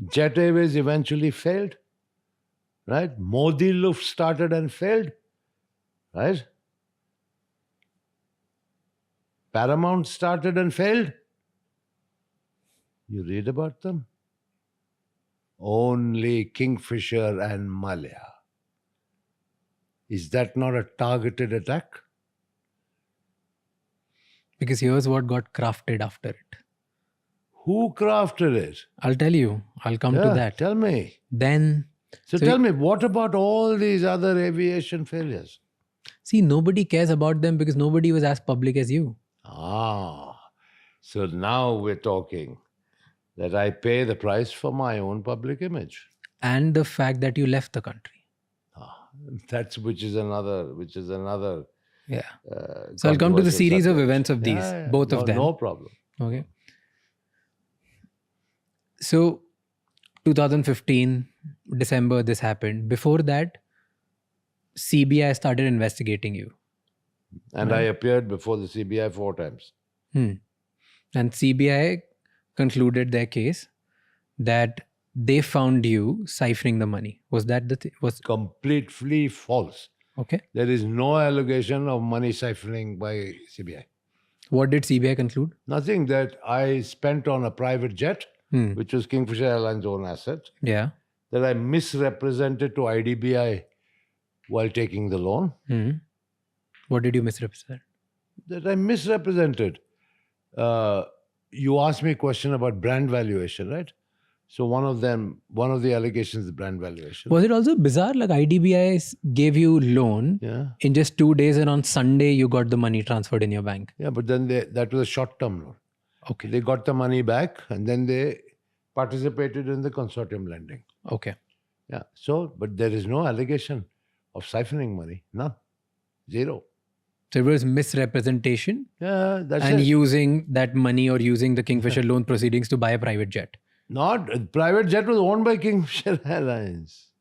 Jet Airways eventually failed. Right? Modi Luft started and failed. Right? Paramount started and failed. You read about them? Only Kingfisher and Mallya. Is that not a targeted attack? Because here's what got crafted after it. Who crafted it? I'll tell you. I'll come to that. Tell me. Then, So tell me, what about all these other aviation failures? see, nobody cares about them because nobody was as public as you. So now we're talking that I pay the price for my own public image. And the fact that you left the country. That's which is another. Yeah. So I'll come to the series of events of these, both of them. No problem. Okay. So 2015, December, this happened. Before that, CBI started investigating you. And I appeared before the CBI 4 times. And CBI concluded their case that they found you siphoning the money. Was that the thing? Completely false. Okay. There is no allegation of money siphoning by CBI. What did CBI conclude? Nothing. That I spent on a private jet, which was Kingfisher Airlines' own asset, Yeah. that I misrepresented to IDBI while taking the loan. What did you misrepresent? That I misrepresented. You asked me a question about brand valuation, right? So one of the allegations is brand valuation. Was it also bizarre? Like IDBI gave you loan in just 2 days, and on Sunday you got the money transferred in your bank. Yeah, but then that was a short-term loan. Okay. They got the money back and then they participated in the consortium lending. Okay. Yeah. So, but there is no allegation of siphoning money. None. Zero. So it was misrepresentation Yeah, that's and it. using that money or using the Kingfisher loan proceedings to buy a private jet. Not private jet was owned by Kingfisher Airlines.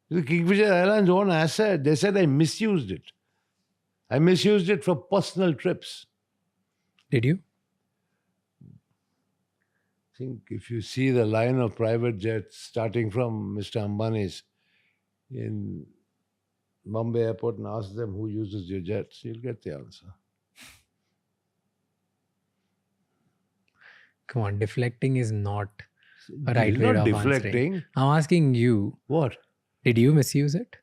The Kingfisher Airlines own asset. They said I misused it. I misused it for personal trips. Did you? I think if you see the line of private jets starting from Mr. Ambani's in Bombay Airport and ask them who uses your jets, you'll get the answer. Come on, deflecting is not a right It's way not of deflecting. answering. I'm asking you, What? did you misuse it?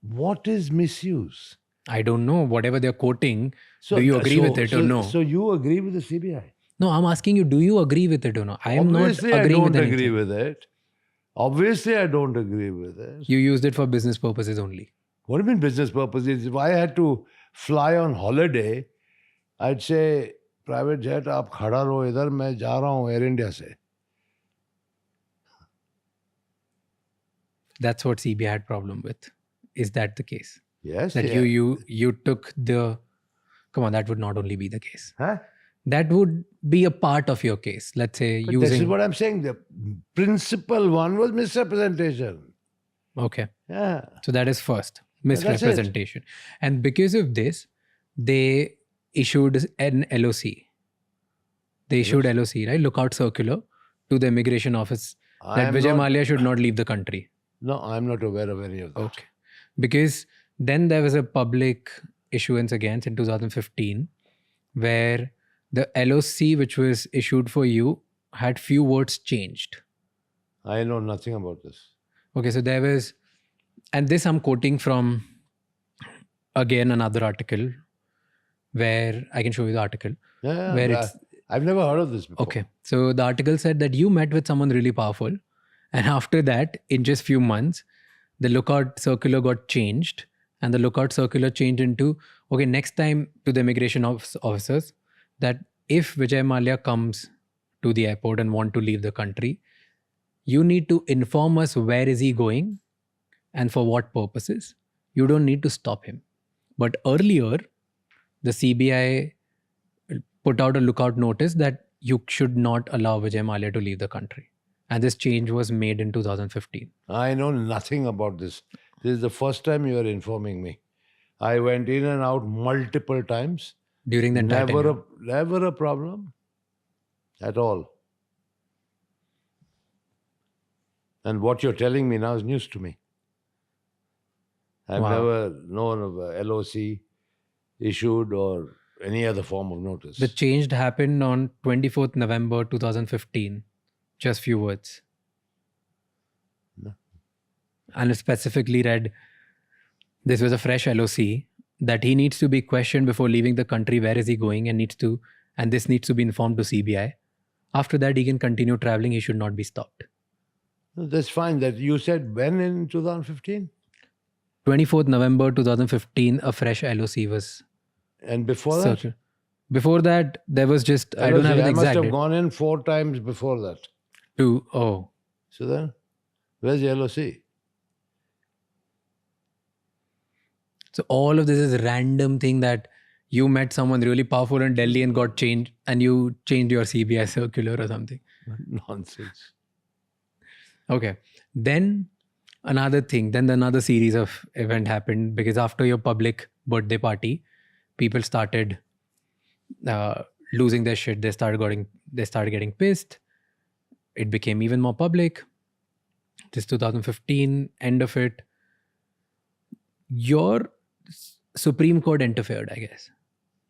What is misuse? I don't know. Whatever they're quoting, do you agree with it or no? So you agree with the CBI? No, I'm asking you, do you agree with it or no? I am Obviously, not agreeing I with don't anything. agree with it. Obviously, I don't agree with it. You used it for business purposes only. What do you mean business purposes? If I had to fly on holiday, I'd say, private jet, आप खड़ा रहो इधर, मैं जा रहा हूँ Air India से. That's what CBI had problem with. Is that the case? Yes. That yeah. you took the... Come on, that would not only be the case. Huh? That would be a part of your case. Let's say But using... this is what I'm saying. The principal one was misrepresentation. Okay. Yeah. So that is first. that's it. Misrepresentation. And because of this, they issued an LOC. They issued LOC, right? Lookout circular to the immigration office that Vijay Mallya should not leave the country. No, I'm not aware of any of that. Okay. Because then there was a public issuance against in 2015 where the LOC which was issued for you had few words changed. I know nothing about this. Okay, so there was, and this I'm quoting from again another article where I can show you the article. Yeah, Where but it's I've never heard of this before. okay. So the article said that you met with someone really powerful, and after that, in just few months, the lookout circular got changed, and the lookout circular changed into okay. Next time to the immigration officers, that if Vijay Mallya comes to the airport and want to leave the country, you need to inform us where is he going and for what purposes. You don't need to stop him. But earlier, the CBI put out a lookout notice that you should not allow Vijay Mallya to leave the country. And this change was made in 2015. I know nothing about this. This is the first time you are informing me. I went in and out multiple times. During the entire tenure. Never a problem at all. And what you're telling me now is news to me. I've Wow. never known of a LOC issued or any other form of notice. The change happened on 24th November 2015. Just few words. No. And it specifically read, this was a fresh LOC, that he needs to be questioned before leaving the country. Where is he going? And this needs to be informed to CBI. After that, he can continue traveling. He should not be stopped. That's fine. That you said when in 2015? 24th November 2015, a fresh LOC was And before that? circled. Before that, there was just, I don't have the I must exact have date. gone in 4 times before that. Oh. So then, where's the LOC? So all of this is random thing that you met someone really powerful in Delhi and got changed, and you changed your CBI circular or something. Nonsense. Okay. Then another series of event happened, because after your public birthday party, people started losing their shit. They started getting pissed. It became even more public. This 2015, end of it. Your Supreme Court interfered, I guess.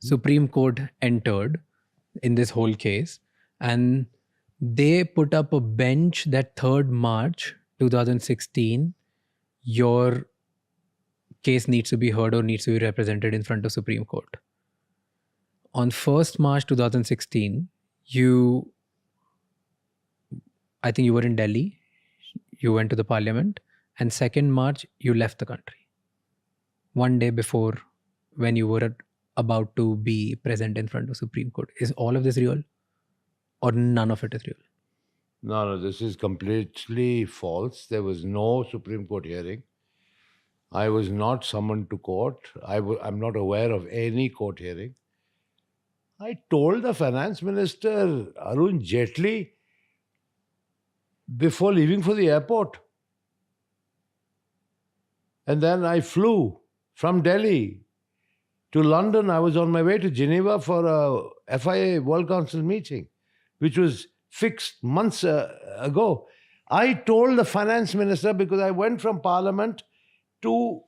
Supreme Court entered in this whole case, and they put up a bench that 3rd March 2016, your case needs to be heard or needs to be represented in front of Supreme Court. On 1st March 2016, I think you were in Delhi, you went to the parliament, and 2nd March, you left the country. One day before, when you were about to be present in front of Supreme Court. Is all of this real? Or none of it is real? No, this is completely false. There was no Supreme Court hearing. I was not summoned to court. I'm not aware of any court hearing. I told the finance minister, Arun Jaitley, before leaving for the airport. And then I flew from Delhi to London. I was on my way to Geneva for a FIA World Council meeting, which was fixed months ago. I told the finance minister, because I went from Parliament to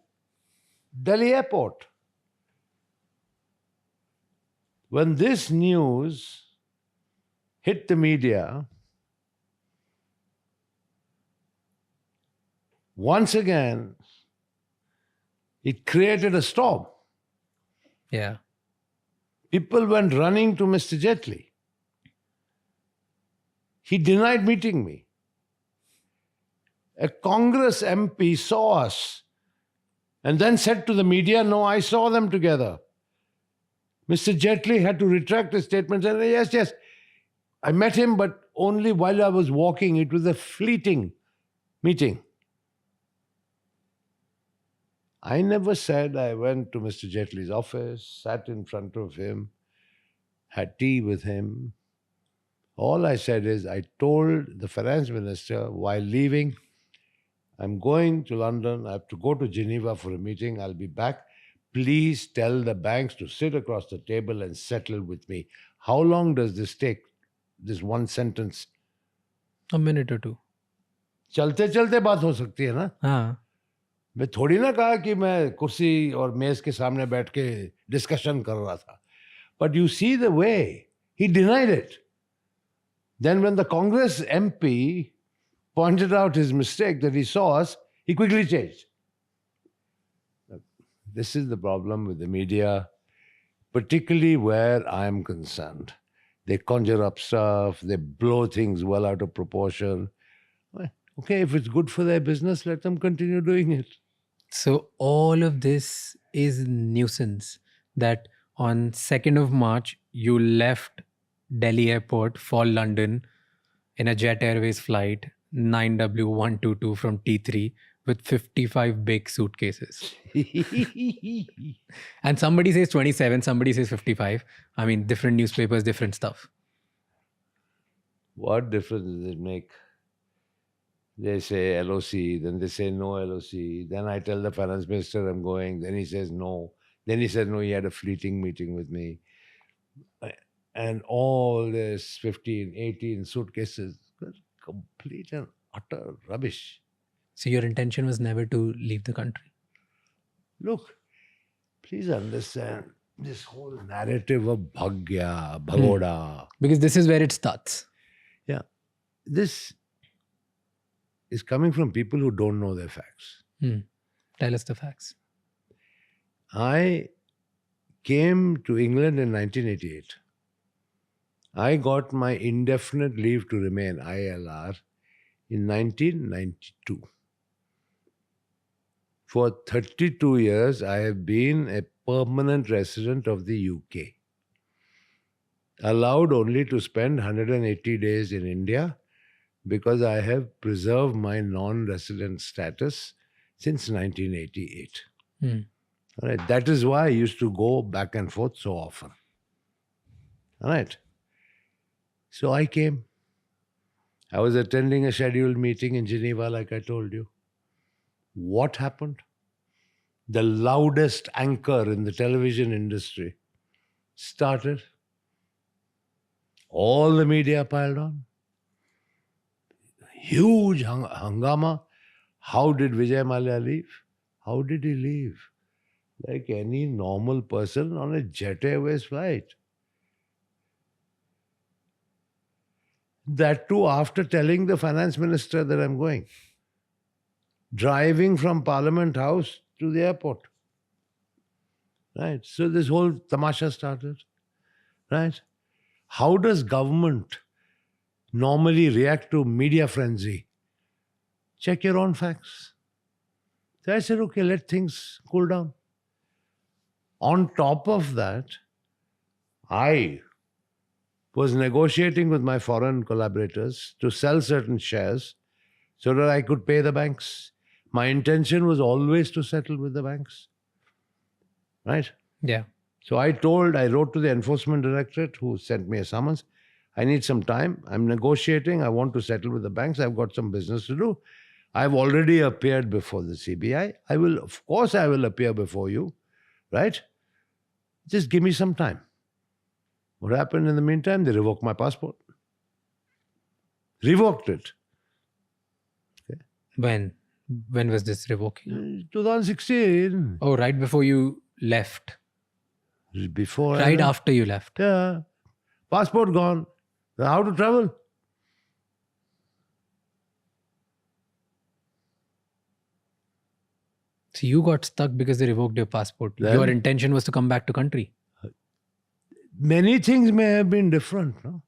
Delhi airport. When this news hit the media, once again, it created a storm. Yeah. People went running to Mr. Jaitley. He denied meeting me. A Congress MP saw us and then said to the media, no, I saw them together. Mr. Jaitley had to retract his statement and say, yes, I met him, but only while I was walking. It was a fleeting meeting. I never said I went to Mr. Jaitley's office, sat in front of him, had tea with him. All I said is I told the finance minister while leaving, I'm going to London, I have to go to Geneva for a meeting, I'll be back. Please tell the banks to sit across the table and settle with me. How long does this take, this one sentence? A minute or two. चलते चलते बात हो सकती है ना? हाँ. मैं थोड़ी ना कहा कि मैं कुर्सी और मेज के सामने बैठ के डिस्कशन कर रहा था. But you see the way He denied it. Then when the Congress MP pointed out his mistake that he saw us, he quickly changed. This is the problem with the media, particularly where I am concerned. They conjure up stuff, they blow things well out of proportion. Well, okay, if it's good for their business, let them continue doing it. So all of this is nuisance that on 2nd of March, you left Delhi airport for London in a Jet Airways flight 9W122 from T3 with 55 big suitcases. And somebody says 27, somebody says 55. I mean, different newspapers, different stuff. What difference does it make? They say LOC, then they say no LOC. Then I tell the finance minister I'm going. Then he says no. Then he said no, he had a fleeting meeting with me. And all this 15, 18 suitcases, complete and utter rubbish. So your intention was never to leave the country. Look, please understand this whole narrative of bhagya, bhagoda. Because this is where it starts. Yeah. This is coming from people who don't know their facts. Tell us the facts. I came to England in 1988. I got my indefinite leave to remain, ILR, in 1992. For 32 years, I have been a permanent resident of the UK. Allowed only to spend 180 days in India because I have preserved my non-resident status since 1988. All right. That is why I used to go back and forth so often. All right. So I came. I was attending a scheduled meeting in Geneva, like I told you. What happened? The loudest anchor in the television industry started. All the media piled on. Huge hangama. How did Vijay Mallya leave? How did he leave? Like any normal person on a Jet Airways flight. That too after telling the finance minister that I'm going. Driving from Parliament House to the airport. Right. So this whole tamasha started. Right. How does government normally react to media frenzy? Check your own facts. So I said, okay, let things cool down. On top of that, I was negotiating with my foreign collaborators to sell certain shares so that I could pay the banks. My intention was always to settle with the banks. Right? Yeah. So I wrote to the enforcement directorate who sent me a summons. I need some time. I'm negotiating. I want to settle with the banks. I've got some business to do. I've already appeared before the CBI. I will appear before you. Right? Just give me some time. What happened in the meantime? They revoked my passport. Revoked it. Okay. When was this revoking? 2016. Oh, right before you left. Before Right after you left. Yeah. Passport gone. How to travel? So you got stuck because they revoked your passport. Then- Your intention was to come back to country. Many things may have been different, no?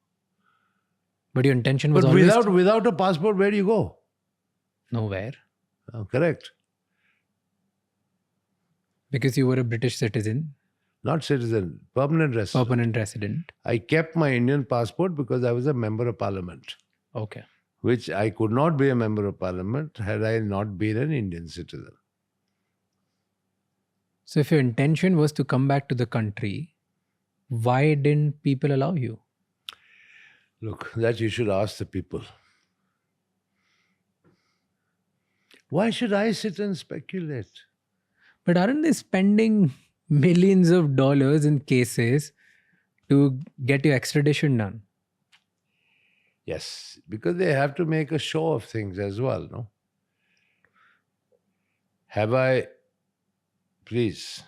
But your intention was But always without a passport, where do you go? nowhere. Oh, correct. Because you were a British citizen, Not citizen, permanent resident. permanent resident. I kept my Indian passport because I was a member of parliament, Okay. which I could not be a member of parliament had I not been an Indian citizen. So if your intention was to come back to the country, why didn't people allow you? Look, that you should ask the people. Why should I sit and speculate? But aren't they spending millions of dollars in cases to get your extradition done? Yes, because they have to make a show of things as well, no? Please,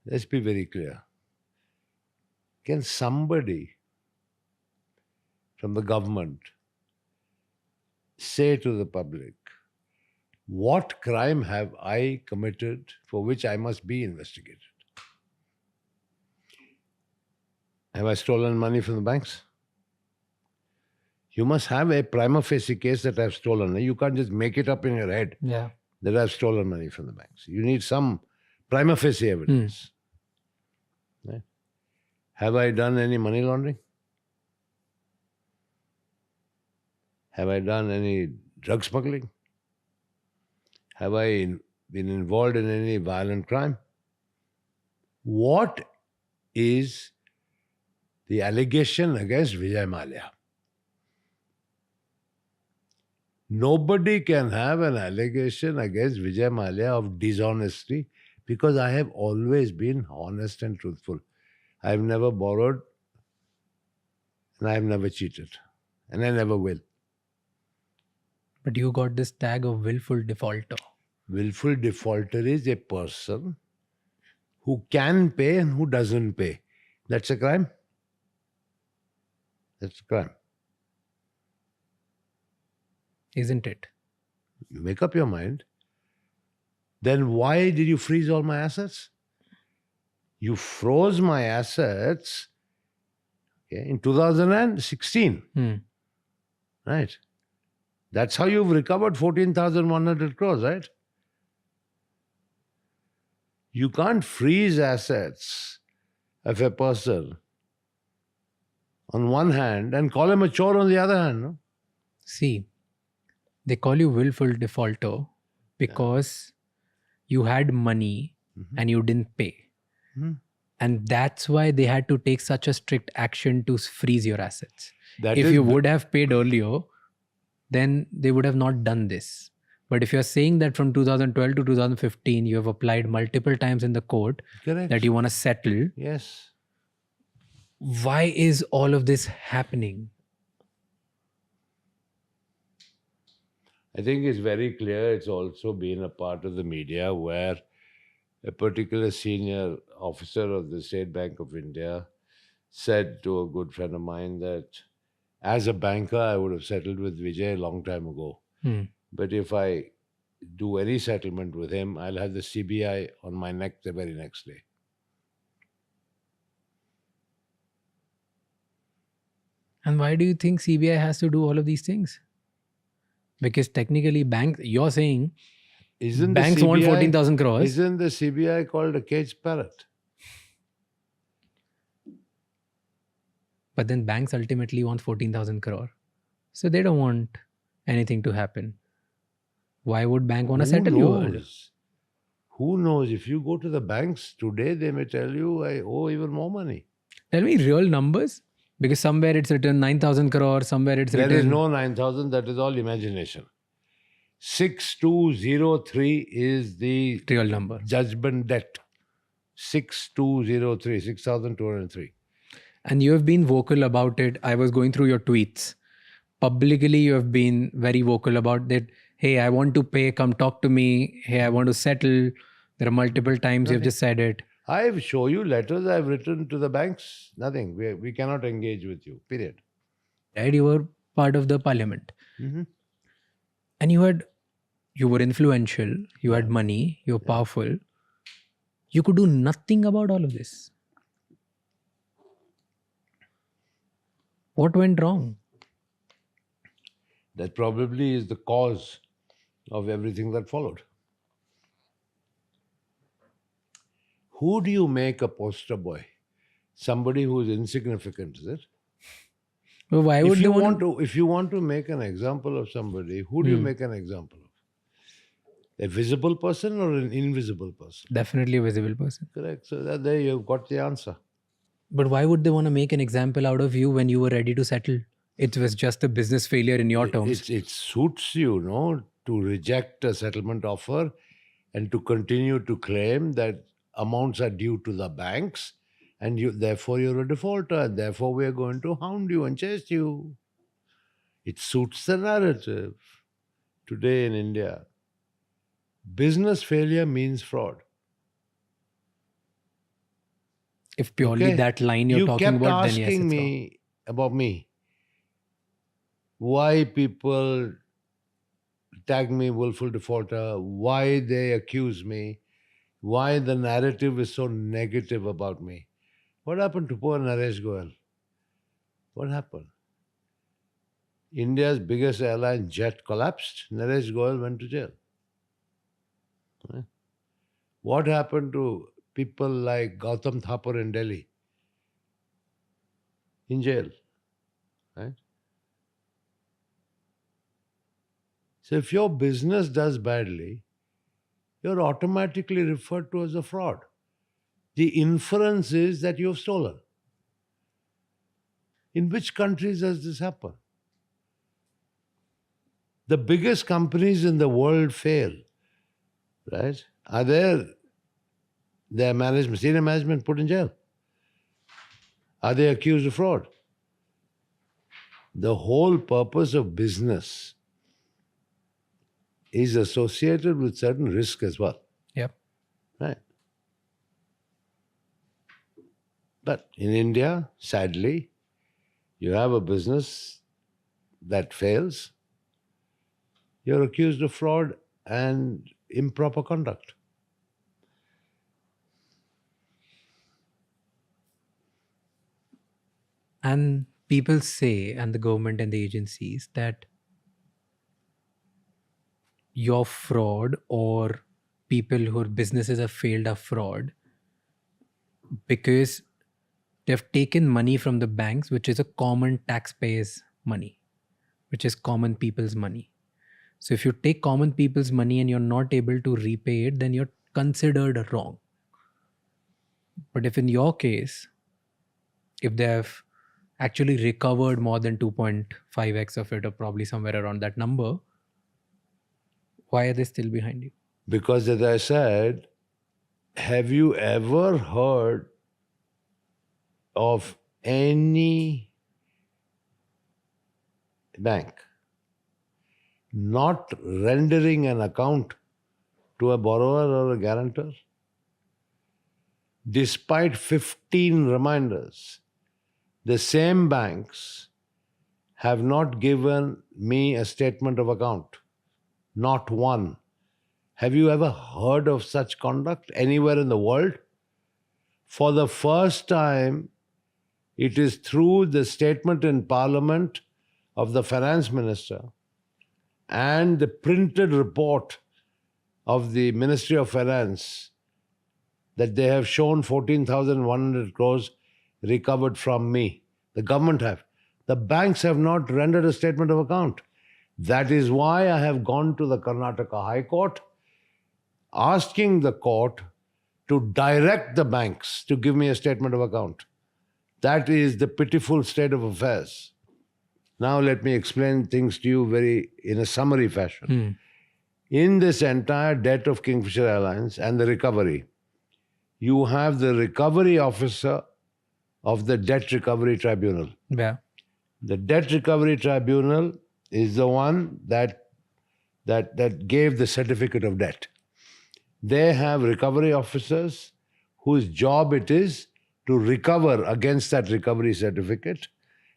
let's be very clear. Can somebody from the government say to the public, what crime have I committed for which I must be investigated? Have I stolen money from the banks? You must have a prima facie case that I've stolen. You can't just make it up in your head Yeah. that I've stolen money from the banks. You need some prima facie evidence. Right? Have I done any money laundering? Have I done any drug smuggling? Have I been involved in any violent crime? What is the allegation against Vijay Mallya? Nobody can have an allegation against Vijay Mallya of dishonesty because I have always been honest and truthful. I have never borrowed and I have never cheated and I never will. But you got this tag of willful defaulter. Willful defaulter is a person who can pay and who doesn't pay. That's a crime. That's a crime. Isn't it? You make up your mind. Then why did you freeze all my assets? You froze my assets in 2016. Right. That's how you've recovered 14,100 crores, right? You can't freeze assets of a person on one hand and call him a chore on the other hand. No? See, they call you willful defaulter because you had money and you didn't pay. And that's why they had to take such a strict action to freeze your assets. If you would have paid earlier, then they would have not done this. But if you're saying that from 2012 to 2015, you have applied multiple times in the court Correct. that you want to settle, Yes. why is all of this happening? I think it's very clear it's also been a part of the media where a particular senior officer of the State Bank of India said to a good friend of mine that as a banker, I would have settled with Vijay a long time ago. But if I do any settlement with him, I'll have the CBI on my neck the very next day. And why do you think CBI has to do all of these things? Because technically banks, you're saying banks want 14,000 crores. Isn't the CBI called a caged parrot? But then banks ultimately want 14,000 crore. So they don't want anything to happen. Why would bank want to settle you? Who knows? If you go to the banks today, they may tell you, I owe even more money. Tell me real numbers. Because somewhere it's written 9,000 crore, somewhere it's written... There is no 9,000, that is all imagination. 6203 is the real number. Judgment debt. 6203, 6,203. And you have been vocal about it. I was going through your tweets. Publicly, you have been very vocal about that. Hey, I want to pay, come talk to me. Hey, I want to settle. There are multiple times you've just said it. I've shown you letters I've written to the banks. Nothing. We cannot engage with you. Period. Right? You were part of the parliament. And you were influential. You had money. You were powerful. You could do nothing about all of this. What went wrong? That probably is the cause of everything that followed. Who do you make a poster boy? Somebody who is insignificant, is it? Well, why would if you want to make an example of somebody, who do you make an example of? A visible person or an invisible person? Definitely a visible person. Correct. So there you've got the answer. But why would they want to make an example out of you when you were ready to settle? It was just a business failure in your terms. It suits you, to reject a settlement offer and to continue to claim that amounts are due to the banks and therefore you're a defaulter and therefore we're going to hound you and chase you. It suits the narrative. Today in India, business failure means fraud. If purely that line you're talking about, then yes, it's you kept asking me about me. why people tag me willful defaulter, why they accuse me, why the narrative is so negative about me. What happened to poor Naresh Goyal? What happened? India's biggest airline jet collapsed. Naresh Goyal went to jail. Right? What happened to people like Gautam Thapar in Delhi? In jail. Right? So if your business does badly, you're automatically referred to as a fraud. The inference is that you've stolen. In which countries does this happen? The biggest companies in the world fail, right? Are their management, senior management put in jail? Are they accused of fraud? The whole purpose of business is associated with certain risk as well. Yep. Right. But in India, sadly, you have a business that fails, you're accused of fraud and improper conduct. And people say, and the government and the agencies, that your fraud or people whose businesses have failed are fraud because they've taken money from the banks, which is a common taxpayers' money, which is common people's money. So if you take common people's money and you're not able to repay it, then you're considered wrong. But if in your case, if they have actually recovered more than 2.5x of it, or probably somewhere around that number, why are they still behind you? Because, as I said, have you ever heard of any bank not rendering an account to a borrower or a guarantor? Despite 15 reminders, the same banks have not given me a statement of account. Not one. Have you ever heard of such conduct anywhere in the world? For the first time, it is through the statement in Parliament of the Finance Minister and the printed report of the Ministry of Finance that they have shown 14,100 crores recovered from me. The government have. The banks have not rendered a statement of account. That is why I have gone to the Karnataka High Court, asking the court to direct the banks to give me a statement of account. That is the pitiful state of affairs. Now let me explain things to you in a summary fashion. In this entire debt of Kingfisher Airlines and the recovery, you have the recovery officer of the Debt Recovery Tribunal. Yeah. The Debt Recovery Tribunal is the one that gave the certificate of debt. They have recovery officers whose job it is to recover against that recovery certificate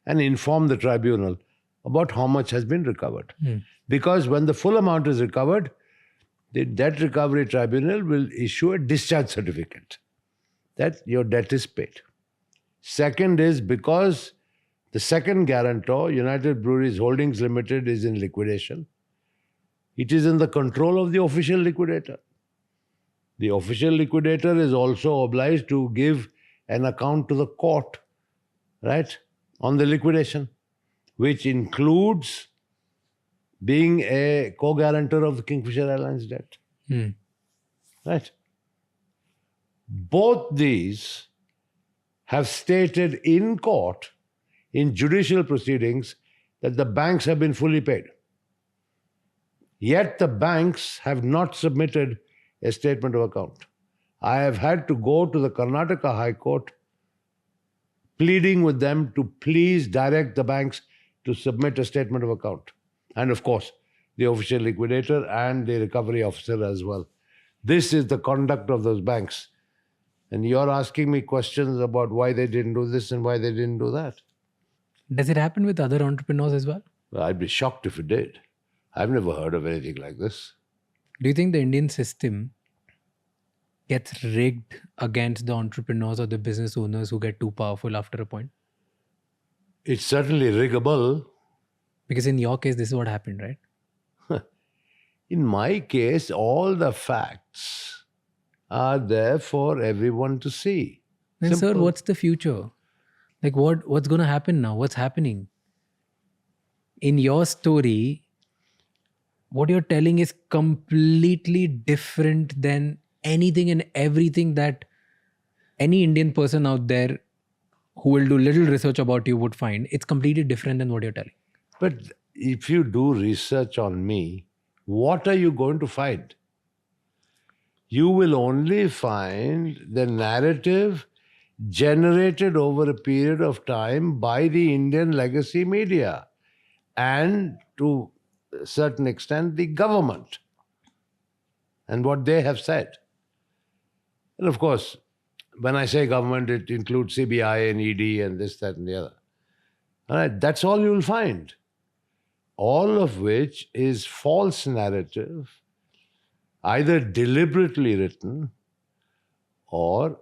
and inform the tribunal about how much has been recovered. Because when the full amount is recovered, the Debt Recovery Tribunal will issue a discharge certificate that your debt is paid. Second is because the second guarantor, United Breweries Holdings Limited, is in liquidation. It is in the control of the official liquidator. The official liquidator is also obliged to give an account to the court, right, on the liquidation, which includes being a co-guarantor of the Kingfisher Airlines debt. Right? Both these have stated in court, in judicial proceedings, that the banks have been fully paid. Yet the banks have not submitted a statement of account. I have had to go to the Karnataka High Court pleading with them to please direct the banks to submit a statement of account. And of course, the official liquidator and the recovery officer as well. This is the conduct of those banks. And you're asking me questions about why they didn't do this and why they didn't do that. Does it happen with other entrepreneurs as well? Well, I'd be shocked if it did. I've never heard of anything like this. Do you think the Indian system gets rigged against the entrepreneurs or the business owners who get too powerful after a point? It's certainly riggable. Because in your case, this is what happened, right? In my case, all the facts are there for everyone to see. Then, sir, Simple. what's the future? Like, what's going to happen now? What's happening? In your story, what you're telling is completely different than anything and everything that any Indian person out there who will do little research about you would find. It's completely different than what you're telling. But if you do research on me, what are you going to find? You will only find the narrative generated over a period of time by the Indian legacy media and to a certain extent the government and what they have said. And of course, when I say government, it includes CBI and ED and this, that, and the other. All right, that's all you'll find. All of which is false narrative, either deliberately written or,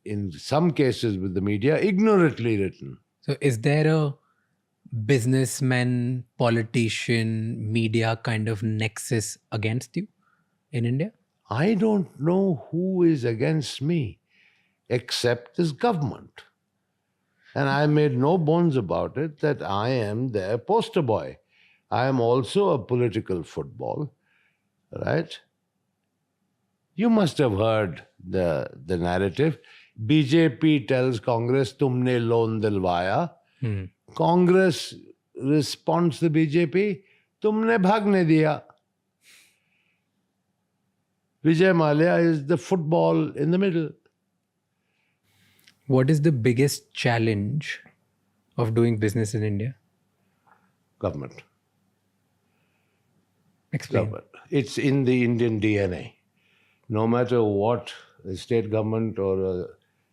in some cases with the media, ignorantly written. So, is there a businessman, politician, media kind of nexus against you in India? I don't know who is against me except this government. And I made no bones about it that I am their poster boy. I am also a political football, right? You must have heard the narrative. BJP tells Congress, tumne loan dilwaya. Congress responds to BJP, tumne bhagne diya. Vijay Mallya is the football in the middle. What is the biggest challenge of doing business in India? Government. Explain. Government. It's in the Indian DNA. No matter what the state government or a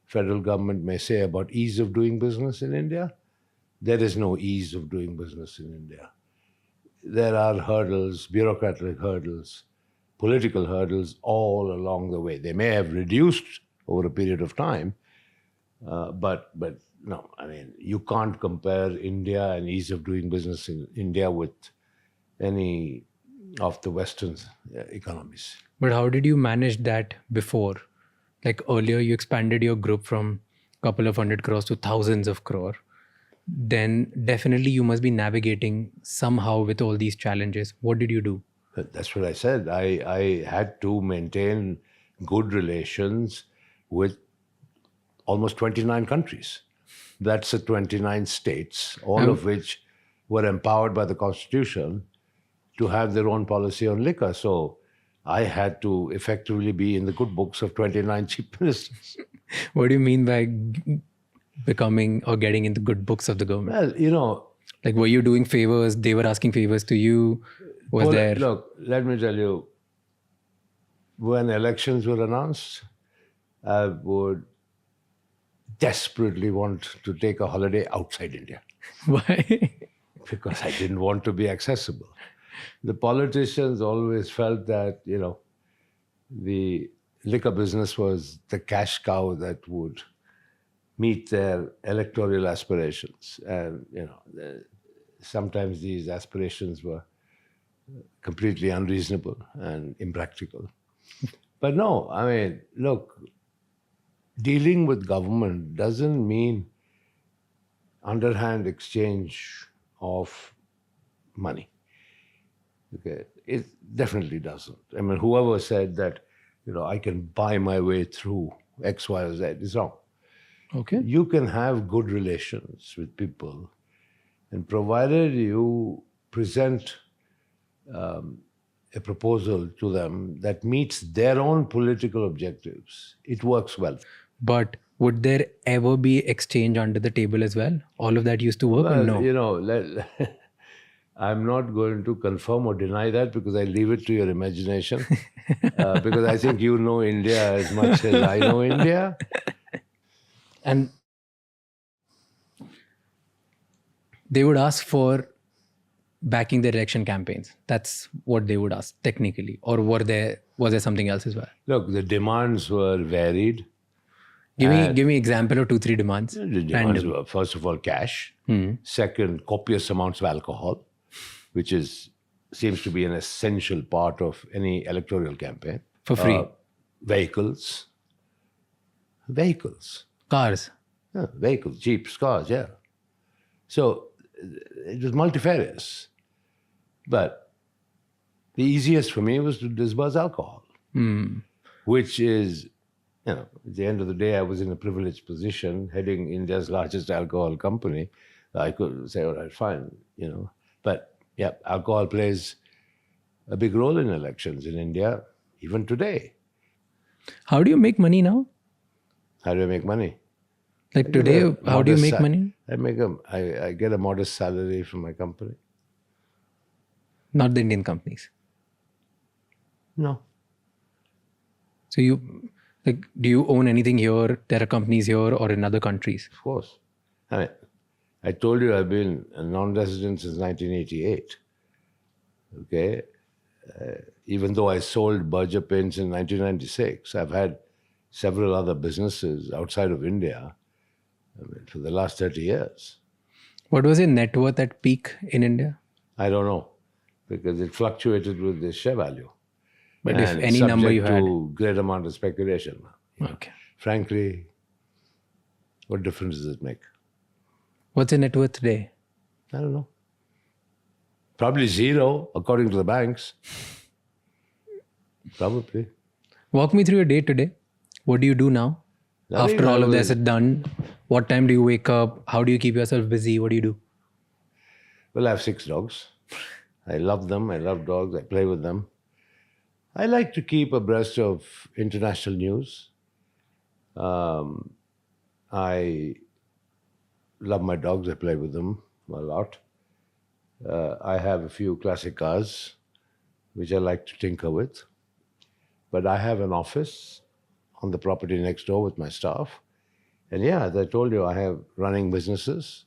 federal government may say about ease of doing business in India, there is no ease of doing business in India. There are hurdles, bureaucratic hurdles, political hurdles all along the way. They may have reduced over a period of time, but no, I mean, you can't compare India and ease of doing business in India with any of the Western economies. But how did you manage that before? Like earlier, you expanded your group from a couple of 100 crores to thousands of crore. Then definitely you must be navigating somehow with all these challenges. What did you do? That's what I said. I had to maintain good relations with almost 29 countries. That's the 29 states, all of which were empowered by the Constitution to have their own policy on liquor. So I had to effectively be in the good books of 29 chief ministers. What do you mean by becoming or getting in the good books of the government? Well, you know... Like, were you doing favors? They were asking favors to you? Was there... Look, let me tell you, when elections were announced, I would desperately want to take a holiday outside India. Why? Because I didn't want to be accessible. The politicians always felt that, you know, the liquor business was the cash cow that would meet their electoral aspirations. And, you know, sometimes these aspirations were completely unreasonable and impractical. But no, I mean, look, dealing with government doesn't mean underhand exchange of money. Okay, it definitely doesn't. I mean, whoever said that, you know, I can buy my way through X, Y, or Z is wrong. Okay. You can have good relations with people, and provided you present a proposal to them that meets their own political objectives, it works well. But would there ever be exchange under the table as well? All of that used to work or no? You know, I'm not going to confirm or deny that because I leave it to your imagination. Because I think you know India as much as I know India. And they would ask for backing the election campaigns? That's what they would ask technically. Or was there something else as well? Look, the demands were varied. Give me example of 2-3 demands. The demands were, first of all, cash. Second, copious amounts of alcohol, which seems to be an essential part of any electoral campaign. For free. Vehicles. Cars. Yeah, vehicles, jeeps, cars, yeah. So it was multifarious. But the easiest for me was to disburse alcohol, which is, at the end of the day, I was in a privileged position heading India's largest alcohol company. I could say, all right, fine, But yeah, alcohol plays a big role in elections in India, even today. How do you make money now? How do I make money? Like today, how do you make money? I get a modest salary from my company. Not the Indian companies. No. So do you own anything here? There are companies here or in other countries? Of course. I told you I've been a non-resident since 1988. Okay? Even though I sold Berger Paints in 1996, I've had several other businesses outside of India for the last 30 years. What was your net worth at peak in India? I don't know, because it fluctuated with the share value. But if any number you had. Subject to great amount of speculation. Okay. Frankly, what difference does it make? What's your net worth today? I don't know. Probably zero, according to the banks. Probably. Walk me through your day today. What do you do now? Nothing. After all of this is done, what time do you wake up? How do you keep yourself busy? What do you do? Well, I have 6 dogs. I love them. I love dogs. I play with them. I like to keep abreast of international news. I love my dogs. I play with them a lot. I have a few classic cars, which I like to tinker with. But I have an office on the property next door with my staff. And yeah, as I told you, I have running businesses.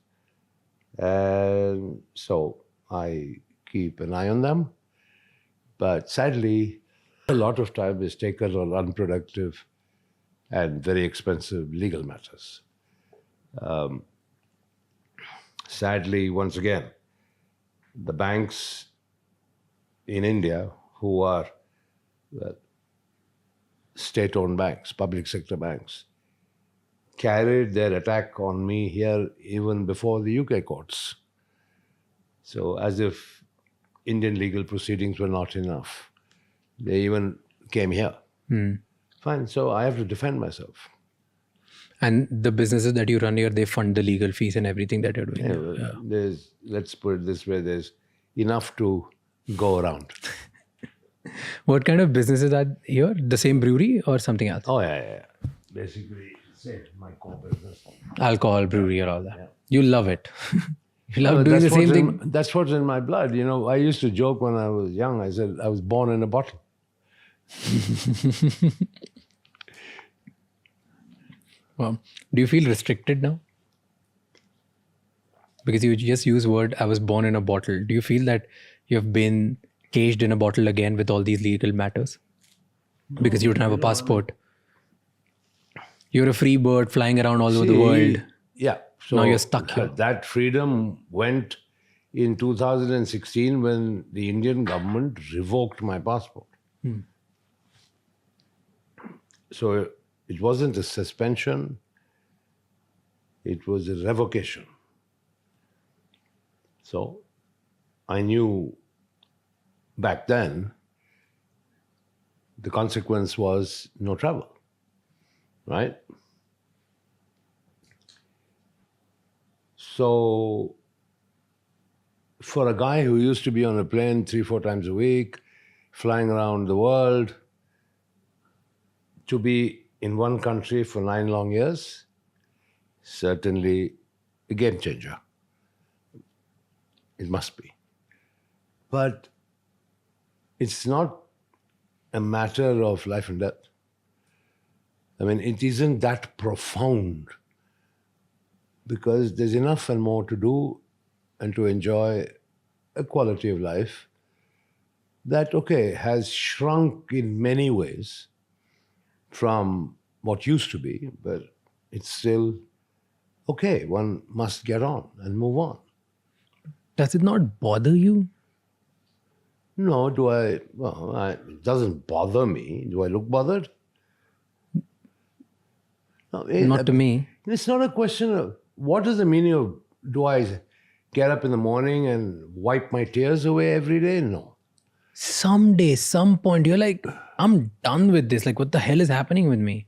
And so I keep an eye on them. But sadly, a lot of time is taken on unproductive and very expensive legal matters. Sadly, once again, the banks in India, who are state-owned banks, public sector banks, carried their attack on me here even before the UK courts. So as if Indian legal proceedings were not enough. They even came here. Fine, so I have to defend myself. And the businesses that you run here, they fund the legal fees and everything that you're doing. Yeah. Let's put it this way, there's enough to go around. What kind of businesses are here? The same brewery or something else? Oh, yeah. Basically, say my core business. Alcohol, brewery, or all that. Yeah. You love it. You love doing the same thing. That's what's in my blood. I used to joke when I was young. I said I was born in a bottle. Well, do you feel restricted now? Because you just use word, I was born in a bottle. Do you feel that you have been caged in a bottle again with all these legal matters? Because you don't have a passport. You're a free bird flying around all over the world. Yeah. So now you're stuck here. That freedom went in 2016 when the Indian government revoked my passport. So it wasn't a suspension, it was a revocation. So I knew back then the consequence was no travel, right? So for a guy who used to be on a plane 3-4 times a week, flying around the world, to be in one country for 9 long years, certainly a game changer. It must be. But it's not a matter of life and death. I mean, it isn't that profound because there's enough and more to do and to enjoy a quality of life that, okay, has shrunk in many ways from what used to be, but it's still okay. One must get on and move on. Does it not bother you? No, it doesn't bother me. Do I look bothered? No, Not to me. It's not a question of what is the meaning of do I get up in the morning and wipe my tears away every day? No. Someday, some point, you're like, I'm done with this. Like, what the hell is happening with me?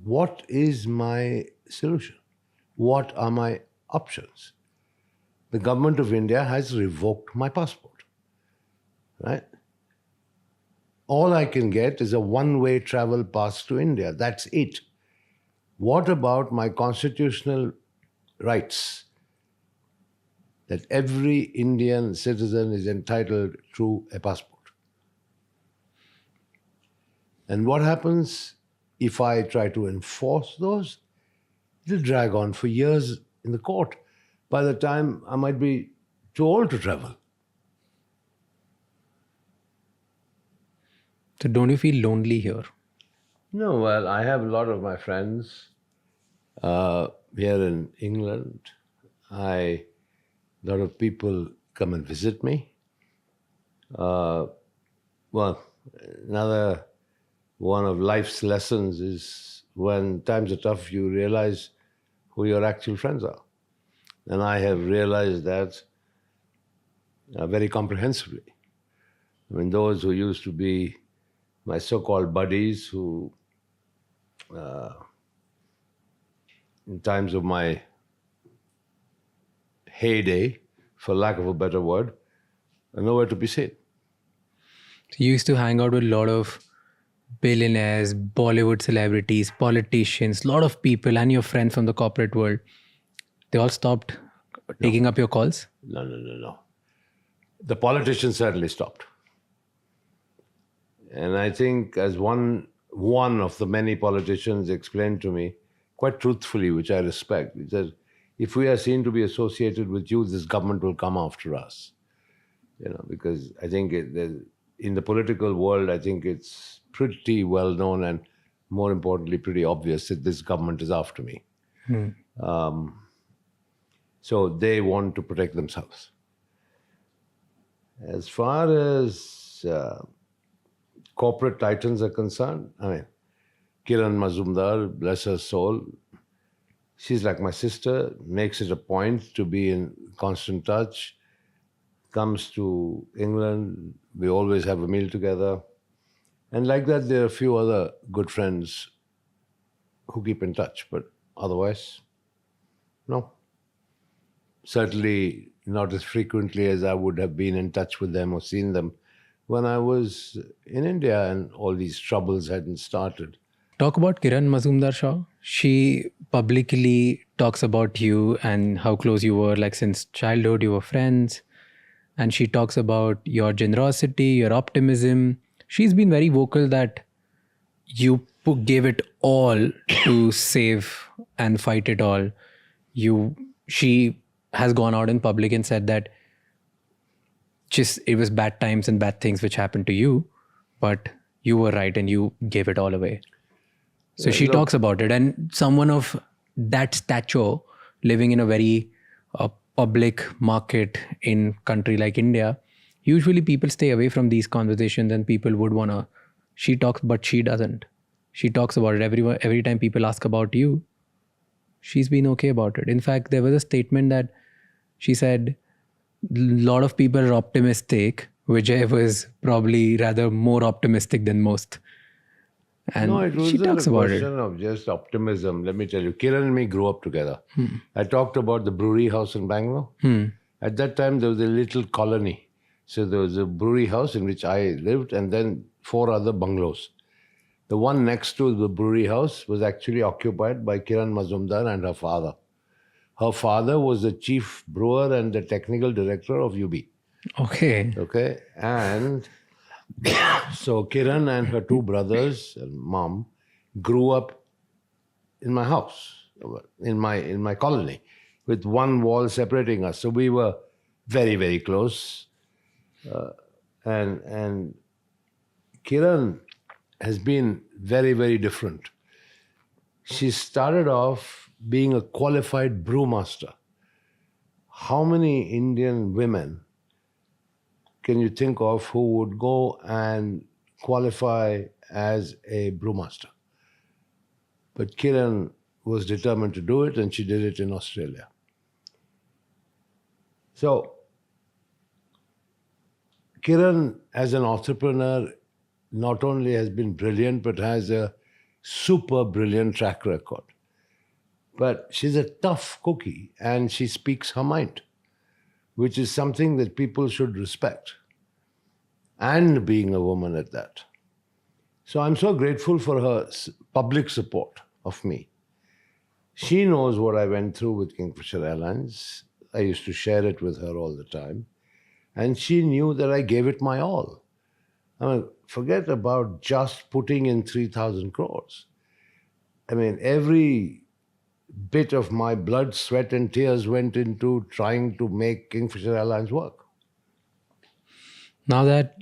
What is my solution? What are my options? The government of India has revoked my passport, right? All I can get is a one-way travel pass to India. That's it. What about my constitutional rights that every Indian citizen is entitled to a passport? And what happens if I try to enforce those? It'll drag on for years in the court. By the time I might be too old to travel. So don't you feel lonely here? No, well, I have a lot of my friends here in England. A lot of people come and visit me. Well, another one of life's lessons is when times are tough, you realize who your actual friends are. And I have realized that very comprehensively. I mean, those who used to be my so-called buddies who, in times of my heyday, for lack of a better word, are nowhere to be seen. You used to hang out with a lot of billionaires, Bollywood celebrities, politicians, a lot of people and your friends from the corporate world. They all stopped taking up your calls? No. The politicians certainly stopped. And I think as one of the many politicians explained to me, quite truthfully, which I respect, he said, if we are seen to be associated with you, this government will come after us. Because I think in the political world, I think it's pretty well known and more importantly, pretty obvious that this government is after me. So they want to protect themselves. As far as corporate titans are concerned, I mean, Kiran Mazumdar, bless her soul, she's like my sister, makes it a point to be in constant touch, comes to England, we always have a meal together. And like that, there are a few other good friends who keep in touch, but otherwise, no. Certainly not as frequently as I would have been in touch with them or seen them when I was in India and all these troubles hadn't started. Talk about Kiran Mazumdar Shah. She publicly talks about you and how close you were, like since childhood you were friends. And she talks about your generosity, your optimism. She's been very vocal that you gave it all to save and fight it all. She has gone out in public and said that just it was bad times and bad things which happened to you, but you were right and you gave it all away. So she talks about it, and someone of that stature living in a very public market in country like India, usually people stay away from these conversations and people would want to, she talks, but she doesn't. She talks about it every time people ask about you. She's been okay about it. In fact, there was a statement that she said, a lot of people are optimistic. Vijay was probably rather more optimistic than most. And no, it she wasn't talks a about question of just optimism. Let me tell you, Kiran and me grew up together. I talked about the brewery house in Bangalore. At that time, there was a little colony. So there was a brewery house in which I lived and then 4 other bungalows. The one next to the brewery house was actually occupied by Kiran Mazumdar and her father. Her father was the chief brewer and the technical director of UB. Okay. And so Kiran and her 2 brothers and mom grew up in my house, in my colony, with one wall separating us. So we were very, very close. And Kiran has been very, very different. She started off being a qualified brewmaster. How many Indian women can you think of who would go and qualify as a brewmaster? But Kiran was determined to do it, and she did it in Australia. So, Kiran, as an entrepreneur, not only has been brilliant, but has a super brilliant track record. But she's a tough cookie, and she speaks her mind, which is something that people should respect. And being a woman at that. So I'm so grateful for her public support of me. She knows what I went through with Kingfisher Airlines. I used to share it with her all the time. And she knew that I gave it my all. I mean, forget about just putting in 3,000 crores. I mean, every bit of my blood, sweat, and tears went into trying to make Kingfisher Airlines work. Now that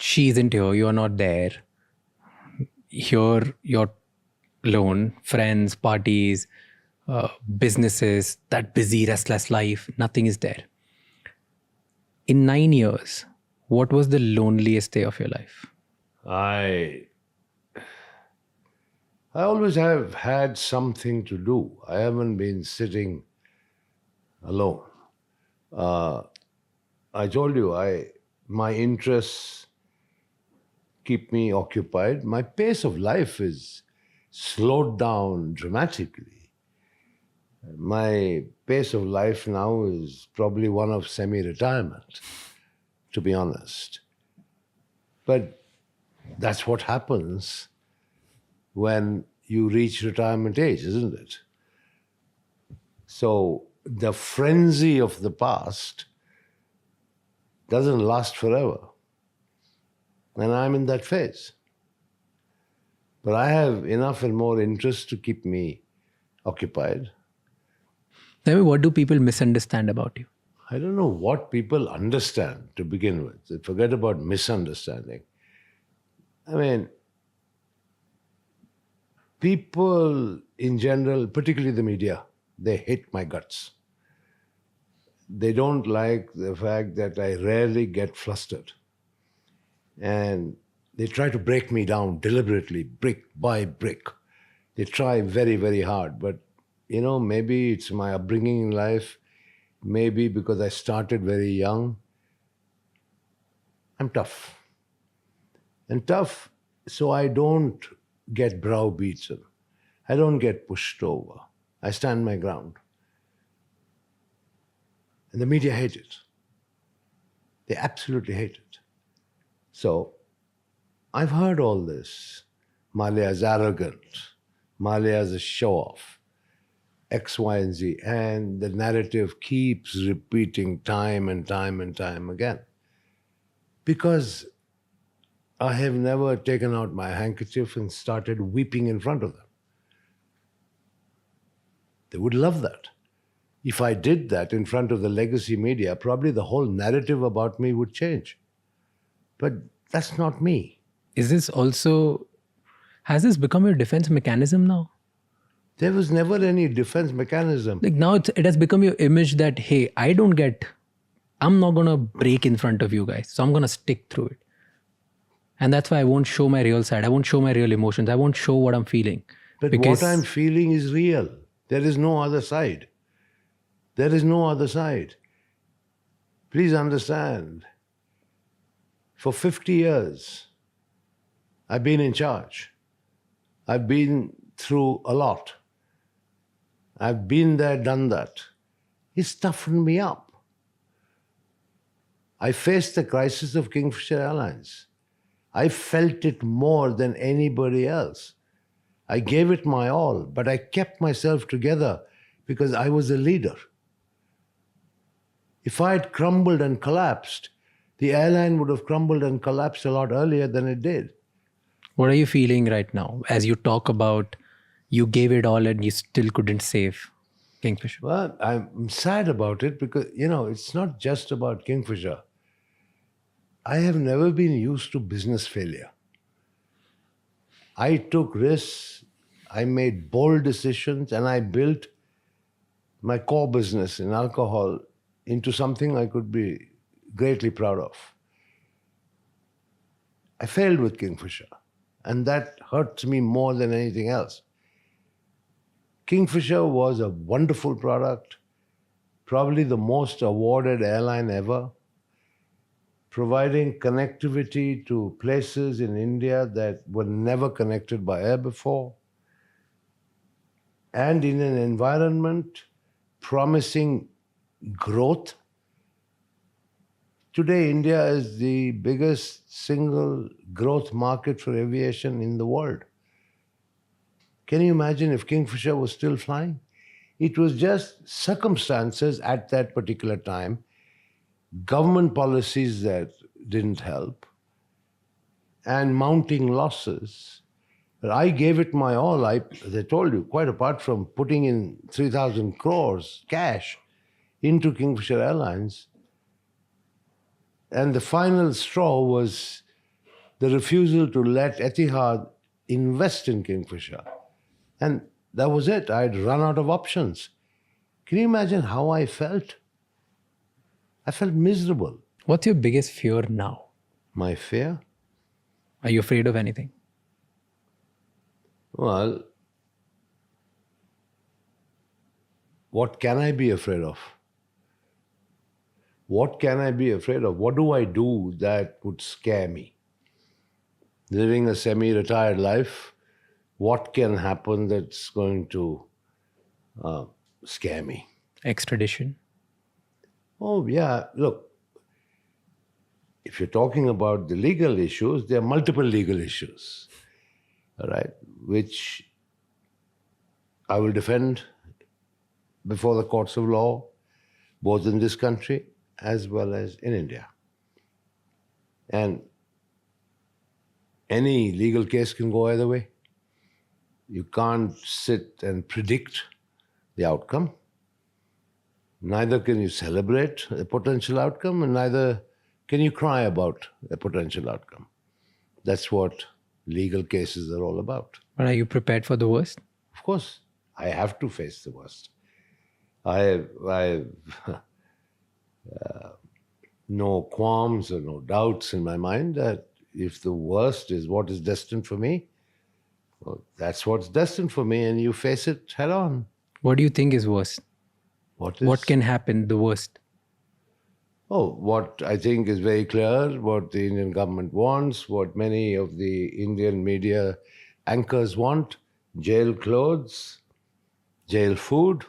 she isn't here, you're not there, here you're alone, friends, parties, businesses, that busy, restless life, nothing is there. In 9 years, what was the loneliest day of your life? I always have had something to do. I haven't been sitting alone. I told you, my interests keep me occupied. My pace of life is slowed down dramatically. My pace of life now is probably one of semi-retirement, to be honest. But that's what happens when you reach retirement age, isn't it? So the frenzy of the past doesn't last forever. And I'm in that phase. But I have enough and more interest to keep me occupied. Tell me, what do people misunderstand about you? I don't know what people understand to begin with. Forget about misunderstanding. I mean, people in general, particularly the media, they hate my guts. They don't like the fact that I rarely get flustered. And they try to break me down deliberately, brick by brick. They try very, very hard. But, you know, maybe it's my upbringing in life. Maybe because I started very young. I'm tough. And tough, so I don't get browbeaten. I don't get pushed over. I stand my ground. And the media hate it. They absolutely hate it. So, I've heard all this. Mallya is arrogant. Mallya is a show-off. X, Y, and Z. And the narrative keeps repeating time and time and time again. Because I have never taken out my handkerchief and started weeping in front of them. They would love that. If I did that in front of the legacy media, probably the whole narrative about me would change. But that's not me. Has this become your defense mechanism now? There was never any defense mechanism. Like now it has become your image that, hey, I'm not going to break in front of you guys. So I'm going to stick through it. And that's why I won't show my real side. I won't show my real emotions. I won't show what I'm feeling. But what I'm feeling is real. There is no other side. There is no other side. Please understand. For 50 years, I've been in charge. I've been through a lot. I've been there, done that. It's toughened me up. I faced the crisis of Kingfisher Airlines. I felt it more than anybody else. I gave it my all, but I kept myself together because I was a leader. If I had crumbled and collapsed, the airline would have crumbled and collapsed a lot earlier than it did. What are you feeling right now as you talk about you gave it all and you still couldn't save Kingfisher? Well, I'm sad about it because, it's not just about Kingfisher. I have never been used to business failure. I took risks, I made bold decisions, and I built my core business in alcohol into something I could be greatly proud of. I failed with Kingfisher, and that hurts me more than anything else. Kingfisher was a wonderful product, probably the most awarded airline ever, providing connectivity to places in India that were never connected by air before, and in an environment promising growth. Today, India is the biggest single growth market for aviation in the world. Can you imagine if Kingfisher was still flying? It was just circumstances at that particular time, government policies that didn't help, and mounting losses. But I gave it my all. As I told you, quite apart from putting in 3,000 crores cash into Kingfisher Airlines. And the final straw was the refusal to let Etihad invest in Kingfisher. And that was it. I'd run out of options. Can you imagine how I felt? I felt miserable. What's your biggest fear now? My fear? Are you afraid of anything? Well, what can I be afraid of? What can I be afraid of? What do I do that would scare me? Living a semi-retired life, what can happen that's going to scare me? Extradition? Oh, yeah. Look, if you're talking about the legal issues, there are multiple legal issues, all right, which I will defend before the courts of law, both in this country as well as in India. And any legal case can go either way. You can't sit and predict the outcome. Neither can you celebrate a potential outcome, and neither can you cry about a potential outcome. That's what legal cases are all about. But are you prepared for the worst? Of course, I have to face the worst. I have no qualms or no doubts in my mind that if the worst is what is destined for me, well, that's what's destined for me, and you face it head on. What do you think is worst? What can happen the worst? Oh, what I think is very clear, what the Indian government wants, what many of the Indian media anchors want: jail clothes, jail food,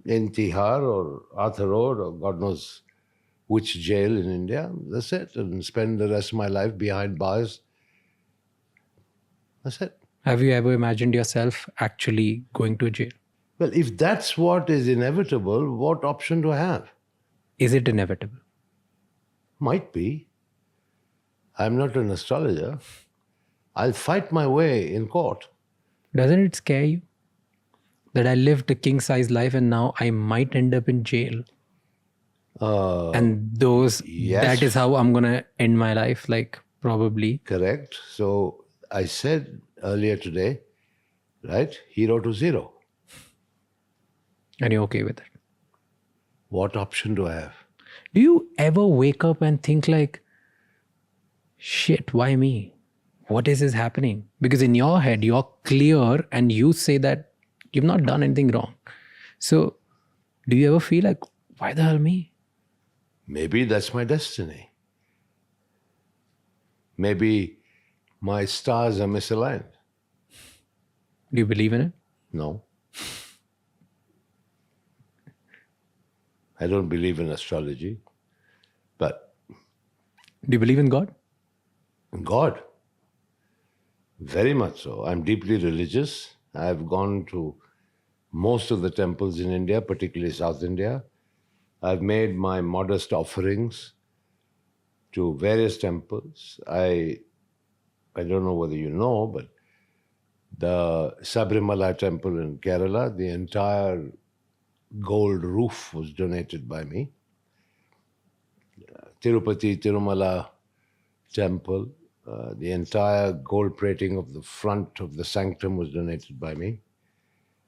in Tihar or Arthur Road or God knows which jail in India. That's it. And spend the rest of my life behind bars. That's it. Have you ever imagined yourself actually going to jail? Well, if that's what is inevitable, what option do I have? Is it inevitable? Might be. I'm not an astrologer. I'll fight my way in court. Doesn't it scare you that I lived a king-size life and now I might end up in jail? And yes. that is how I'm going to end my life, like probably. Correct. So I said earlier today, right, 0 to 0. And you're okay with it? What option do I have? Do you ever wake up and think like, shit, why me? What is happening? Because in your head, you're clear and you say that you've not done anything wrong. So do you ever feel like, why the hell me? Maybe that's my destiny. Maybe my stars are misaligned. Do you believe in it? No. I don't believe in astrology, but... Do you believe in God? In God? Very much so. I'm deeply religious. I've gone to most of the temples in India, particularly South India. I've made my modest offerings to various temples. I don't know whether you know, but The Sabrimala temple in Kerala, the entire gold roof was donated by me. Tirupati, Tirumala temple, the entire gold plating of the front of the sanctum was donated by me.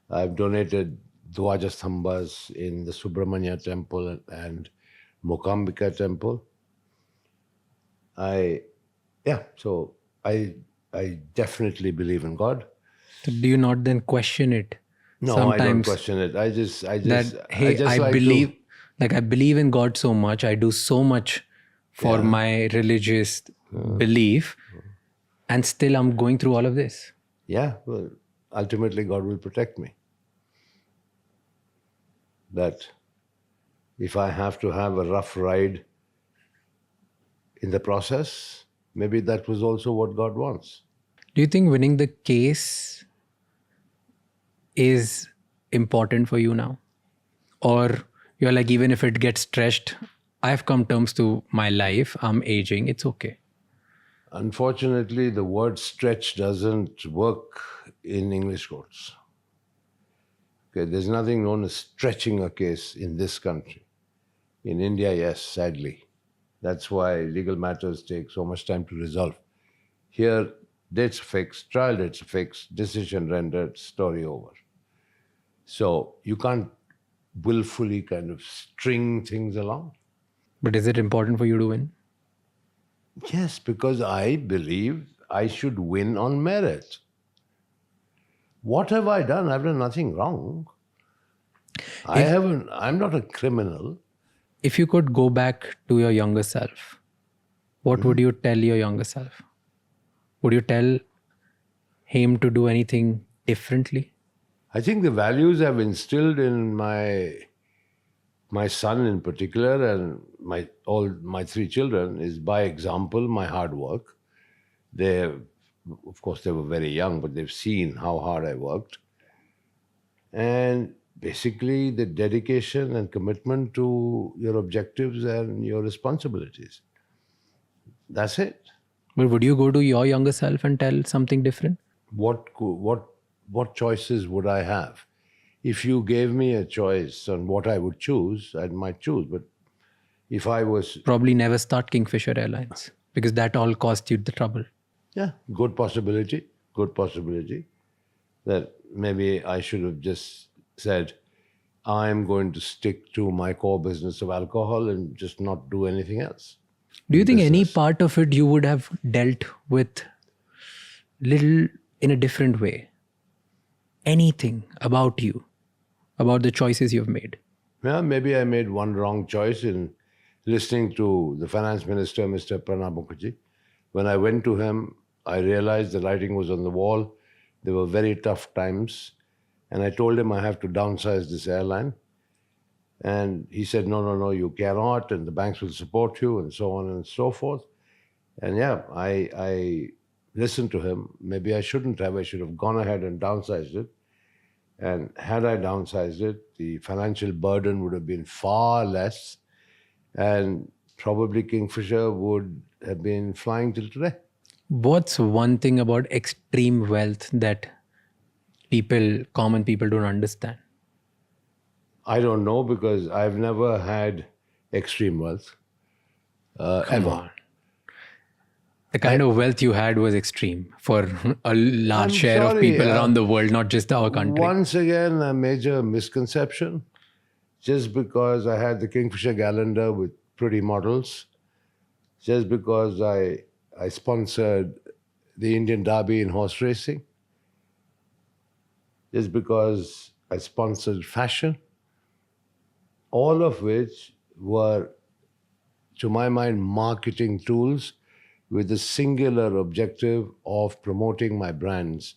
I've donated Dwajasthambas in the Subramanya temple and Mokambika temple. So I definitely believe in God. So do you not then question it? No, sometimes I don't question it. I just I believe in God so much. I do so much for my religious belief, and still I'm going through all of this. Yeah, well, ultimately God will protect me. That if I have to have a rough ride in the process, maybe that was also what God wants. Do you think winning the case is important for you now? Or you're like, even if it gets stretched, I've come terms to my life, I'm aging, it's okay. Unfortunately, the word stretch doesn't work in English courts. Okay, there's nothing known as stretching a case in this country. In India, yes, sadly. That's why legal matters take so much time to resolve. Here, dates fixed, trial dates fixed, decision rendered, story over. So you can't willfully kind of string things along. But is it important for you to win? Yes, because I believe I should win on merit. What have I done? I've done nothing wrong. I'm not a criminal. If you could go back to your younger self, what would you tell your younger self? Would you tell him to do anything differently? I think the values I've instilled in my son in particular and all my three children is by example, my hard work. Of course, they were very young, but they've seen how hard I worked. And basically the dedication and commitment to your objectives and your responsibilities. That's it. But would you go to your younger self and tell something different? What choices would I have? If you gave me a choice on what I would choose, I might choose. But if I was... Probably never start Kingfisher Airlines, because that all cost you the trouble. Yeah, good possibility. That maybe I should have just said, I'm going to stick to my core business of alcohol and just not do anything else. Do you think any part of it you would have dealt with little in a different way? Anything about you, about the choices you've made? Yeah, maybe I made one wrong choice in listening to the finance minister, Mr. Pranab Mukherjee. When I went to him, I realized the writing was on the wall. There were very tough times. And I told him I have to downsize this airline. And he said, no, you cannot, and the banks will support you, and so on and so forth. And yeah, I listened to him. Maybe I shouldn't have. I should have gone ahead and downsized it. And had I downsized it, the financial burden would have been far less, and probably Kingfisher would have been flying till today. What's one thing about extreme wealth that common people don't understand? I don't know, because I've never had extreme wealth. Come ever. on. The kind of wealth you had was extreme for a large share of people around the world, not just our country. Once again, a major misconception. Just because I had the Kingfisher calendar with pretty models, just because I sponsored the Indian Derby in horse racing, just because I sponsored fashion, all of which were, to my mind, marketing tools with the singular objective of promoting my brands.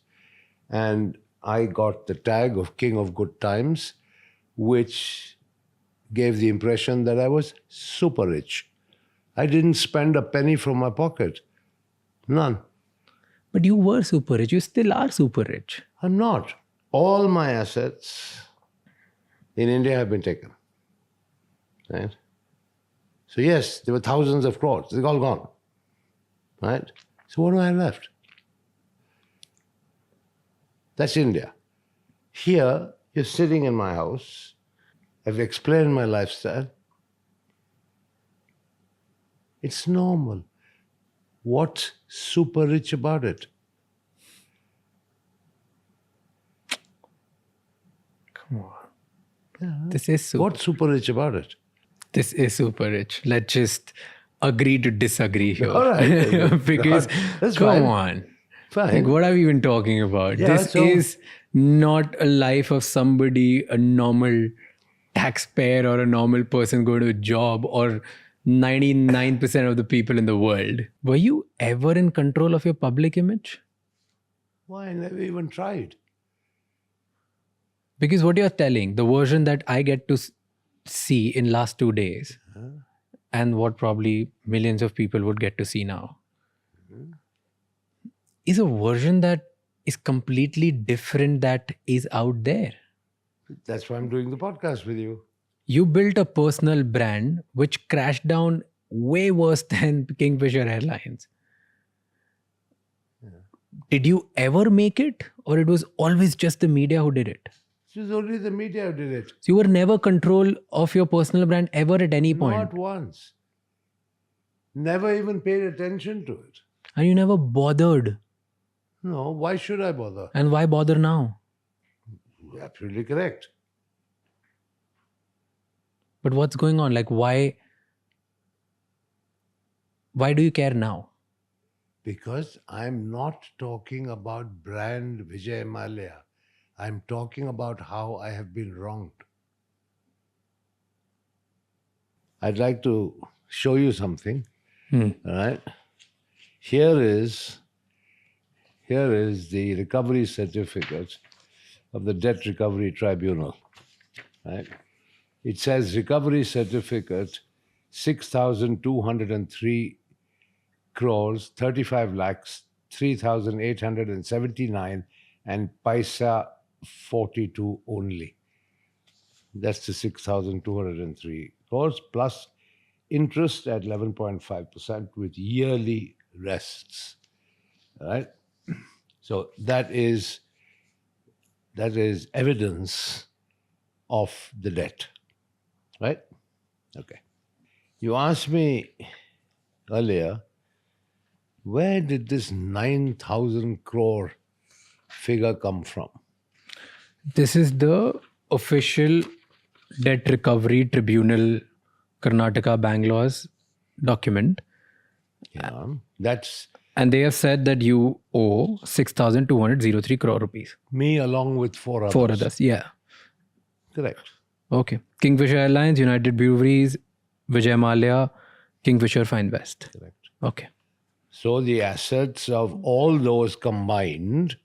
And I got the tag of King of Good Times, which gave the impression that I was super rich. I didn't spend a penny from my pocket. None. But you were super rich. You still are super rich. I'm not. All my assets in India have been taken. Right? So yes, there were thousands of crores. They're all gone. Right? So what do I have left? That's India. Here, you're sitting in my house. I've explained my lifestyle. It's normal. What's super rich about it? Come on. This is super. What's super rich about it? This is super rich. Let's just agree to disagree here. All right. Because, That's come fine. on. Fine. Like, what are we even talking about? Yeah, This so- is not a life of somebody, a normal taxpayer or a normal person going to a job, or 99% of the people in the world. Were you ever in control of your public image? Why? I never even tried. Because what you're telling, the version that I get to see in last 2 days, and what probably millions of people would get to see now, is a version that is completely different that is out there. That's why I'm doing the podcast with you. You built a personal brand which crashed down way worse than Kingfisher Airlines. Did you ever make it, or it was always just the media who did it? It was only the media who did it. So you were never control of your personal brand ever at any point. Not once. Never even paid attention to it. And you never bothered. No, why should I bother? And why bother now? You're absolutely correct. But what's going on? Like, why do you care now? Because I'm not talking about brand Vijay Mallya. I'm talking about how I have been wronged. I'd like to show you something. All right. Here is the recovery certificate of the Debt Recovery Tribunal. Right. It says recovery certificate 6,203 crores, 35 lakhs, 3,879 and paisa 42 only. That's the 6,203 crores plus interest at 11.5% with yearly rests. All right. So that is evidence of the debt. Right? Okay. You asked me earlier, where did this 9,000 crore figure come from? This is the official Debt Recovery Tribunal, Karnataka, Bangalore's document. Yeah, that's And they have said that you owe 6,203 crore rupees. me along with four others. 4 others, yeah. Correct. Okay. Kingfisher Airlines, United Breweries, Vijay Mallya, Kingfisher Finvest. Correct. Okay. So the assets of all those combined,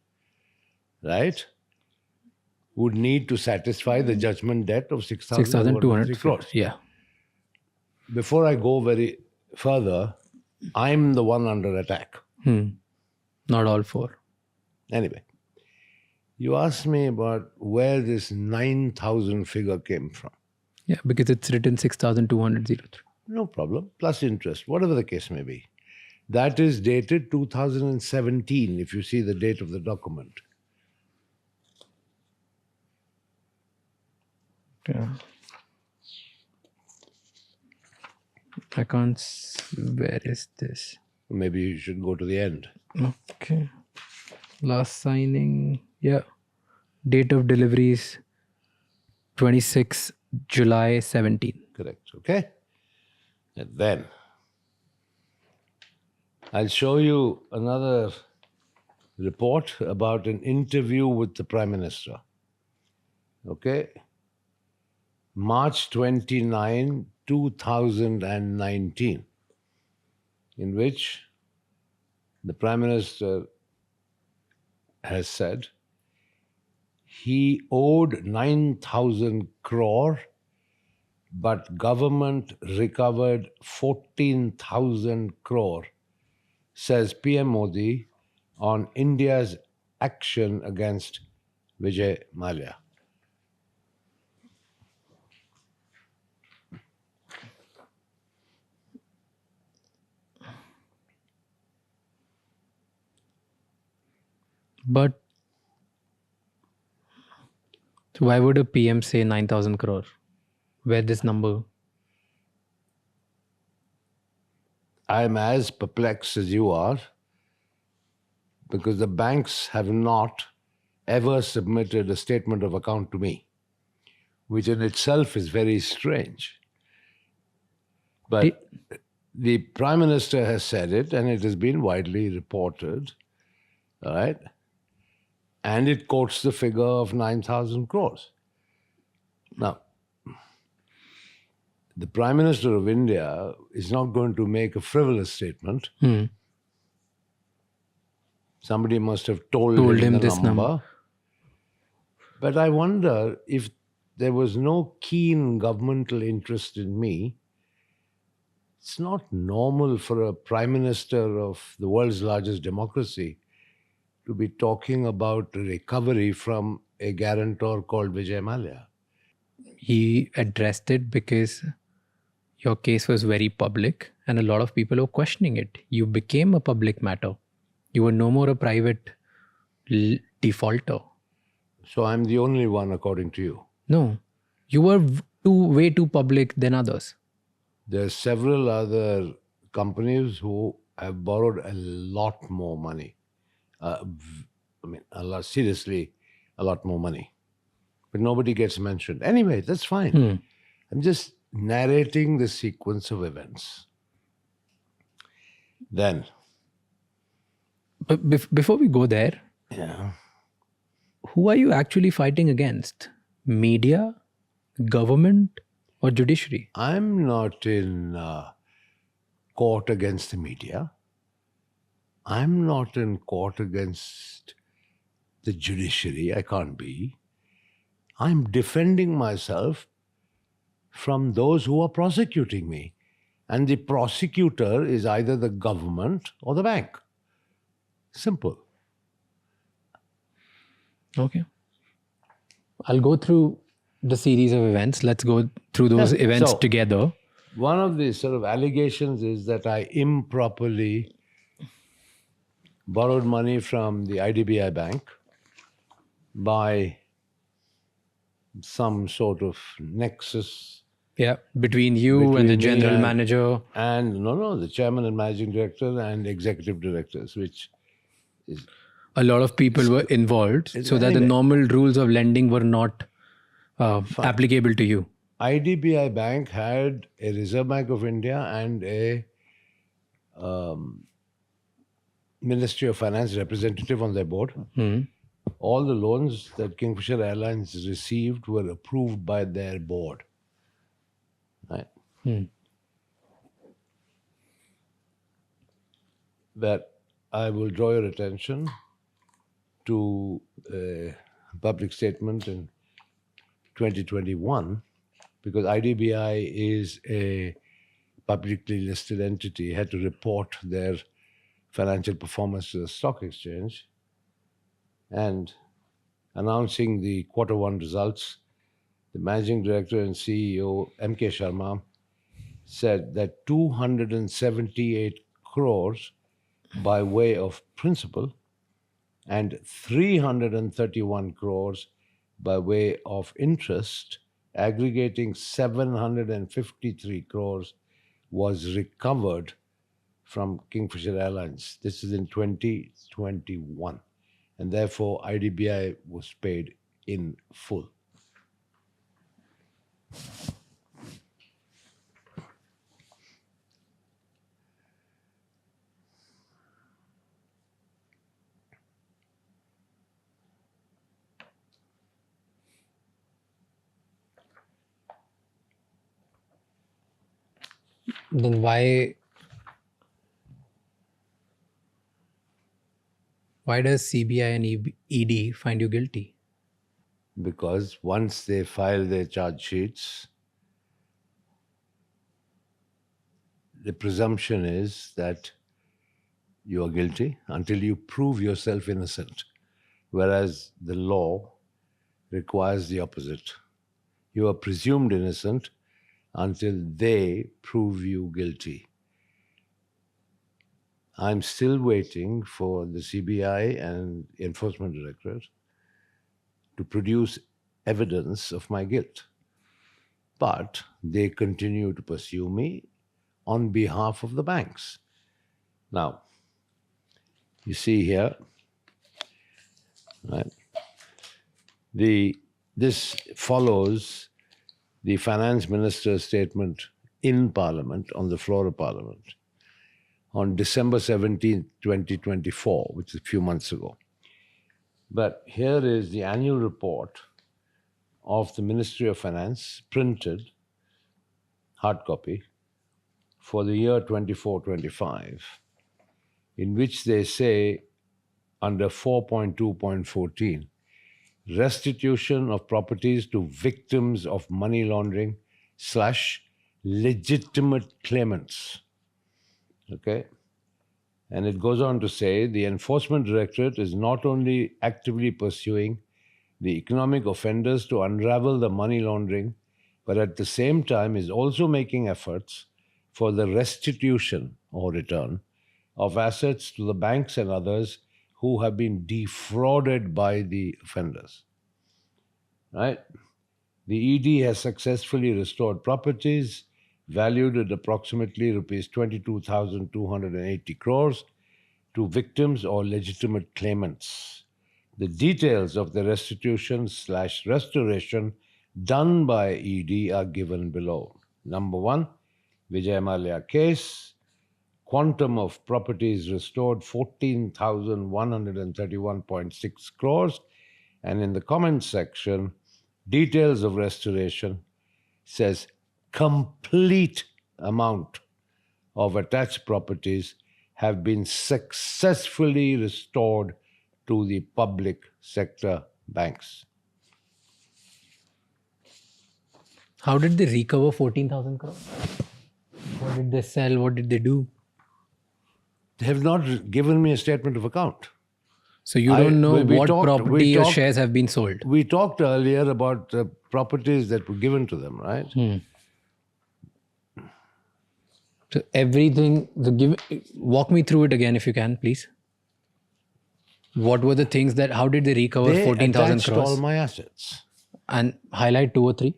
right, would need to satisfy the judgment debt of 6,203 6,200 crores. Yeah. Before I go very further, I'm the one under attack. Not all 4. Anyway, you asked me about where this 9,000 figure came from. Yeah, because it's written 6,203. No problem. Plus interest, whatever the case may be. That is dated 2017, if you see the date of the document. Yeah. I can't. Where is this? Maybe you should go to the end. Okay. Last signing. Yeah. Date of deliveries 26 July 17. Correct. Okay? And then I'll show you another report about an interview with the Prime Minister. Okay? March 29, 2019, in which the Prime Minister has said he owed 9,000 crore, but government recovered 14,000 crore, says PM Modi on India's action against Vijay Mallya. But So why would a PM say 9,000 crore? Where this number? I'm as perplexed as you are because the banks have not ever submitted a statement of account to me, which in itself is very strange. But the Prime Minister has said it, and it has been widely reported, all right? And it quotes the figure of 9,000 crores. Now, the Prime Minister of India is not going to make a frivolous statement. Somebody must have told him the this number. But I wonder if there was no keen governmental interest in me. It's not normal for a Prime Minister of the world's largest democracy to be talking about recovery from a guarantor called Vijay Mallya. He addressed it because your case was very public and a lot of people were questioning it. You became a public matter. You were no more a private defaulter. So I'm the only one, according to you. No, you were way too public than others. There are several other companies who have borrowed a lot more money. Seriously, a lot more money. But nobody gets mentioned. Anyway, that's fine. I'm just narrating the sequence of events. Then. But before we go there, Yeah. who are you actually fighting against? Media, government, or judiciary? I'm not in court against the media. I'm not in court against the judiciary. I can't be. I'm defending myself from those who are prosecuting me. And the prosecutor is either the government or the bank. Simple. Okay. I'll go through the series of events. Let's go through those events So- together. One of the sort of allegations is that I improperly borrowed money from the IDBI bank by some sort of nexus. Yeah, between you and the Between me general and- manager. And the chairman and managing director and executive directors, which is A lot of people were involved, so that the anyway. normal rules of lending were not applicable to you. IDBI Bank had a Reserve Bank of India and a Ministry of Finance representative on their board. All the loans that Kingfisher Airlines received were approved by their board. Right? But I will draw your attention to a public statement in 2021, because IDBI is a publicly listed entity, had to report their financial performance to the stock exchange. And announcing the quarter one results, the managing director and CEO, M.K. Sharma, said that 278 crores by way of principal and 331 crores by way of interest, aggregating 753 crores, was recovered from Kingfisher Airlines. This is in 2021. And therefore, IDBI was paid in full. Then why does CBI and ED find you guilty? Because once they file their charge sheets, the presumption is that you are guilty until you prove yourself innocent, whereas the law requires the opposite. You are presumed innocent until they prove you guilty. I'm still waiting for the CBI and Enforcement Directorate to produce evidence of my guilt. But they continue to pursue me on behalf of the banks. Now, you see here, right? This follows the finance minister's statement in Parliament, on the floor of Parliament, on December 17th, 2024, which is a few months ago. But here is the annual report of the Ministry of Finance, printed, hard copy, for the year 24-25, in which they say, under 4.2.14, restitution of properties to victims of money laundering / legitimate claimants. Okay? And it goes on to say, the Enforcement Directorate is not only actively pursuing the economic offenders to unravel the money laundering, but at the same time is also making efforts for the restitution or return of assets to the banks and others who have been defrauded by the offenders. Right? The ED has successfully restored properties valued at approximately rupees 22,280 crores to victims or legitimate claimants. The details of the restitution / restoration done by ED are given below. Number 1, Vijay Mallya case, quantum of properties restored 14,131.6 crores. And in the comments section, details of restoration says complete amount of attached properties have been successfully restored to the public sector banks. How did they recover 14,000 crores? What did they sell? What did they do? They have not given me a statement of account. So you don't know we what talked- property we or talked- shares have been sold. We talked earlier about the properties that were given to them, right? So everything, walk me through it again if you can, please. What were the things that, how did they recover They 14,000 attached crores? all my assets. And highlight 2 or 3.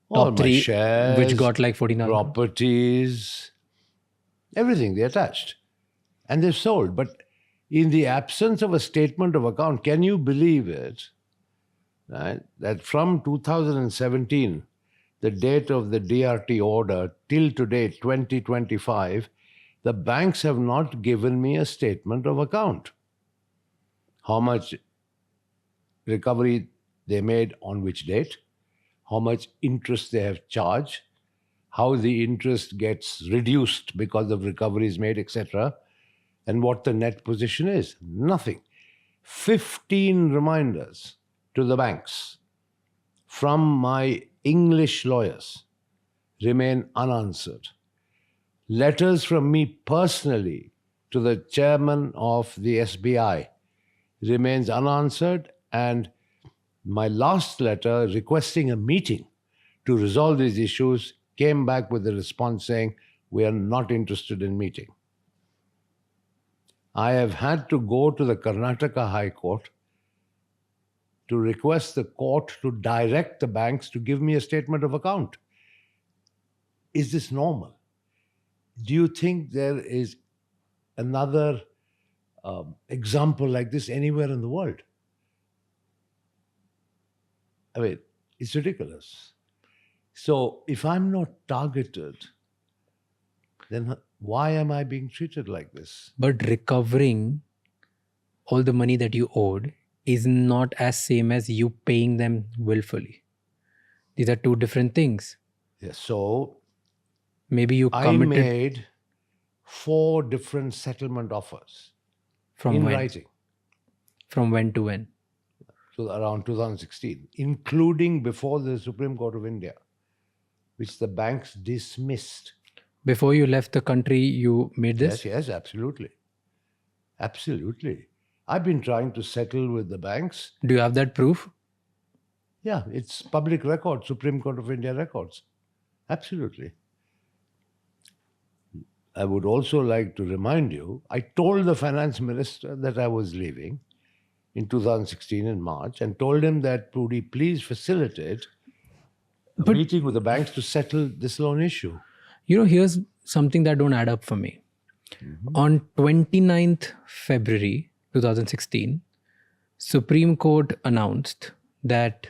All Top my 3, shares, which got like 14,000 crores. properties, everything they attached. And they've sold. But in the absence of a statement of account, can you believe it? Right? That from 2017, the date of the DRT order, till today, 2025, the banks have not given me a statement of account. How much recovery they made on which date, how much interest they have charged, how the interest gets reduced because of recoveries made, etc., and what the net position is. Nothing. 15 reminders to the banks from my English lawyers remain unanswered. Letters from me personally to the chairman of the SBI remains unanswered, and my last letter requesting a meeting to resolve these issues came back with a response saying, we are not interested in meeting. I have had to go to the Karnataka High Court to request the court to direct the banks to give me a statement of account. Is this normal? Do you think there is another example like this anywhere in the world? I mean, it's ridiculous. So if I'm not targeted, then why am I being treated like this? But recovering all the money that you owed is not as same as you paying them willfully. These are 2 different things. Yes, so Maybe you I committed made 4 different settlement offers from in when? writing. From when to when? So around 2016, including before the Supreme Court of India, which the banks dismissed. Before you left the country, you made this? Yes, absolutely. Absolutely. I've been trying to settle with the banks. Do you have that proof? Yeah, it's public record, Supreme Court of India records. Absolutely. I would also like to remind you, I told the finance minister that I was leaving, in 2016 in March and told him that, Pudi, please facilitate a meeting with the banks to settle this loan issue. Here's something that don't add up for me. On 29th February 2016, Supreme Court announced that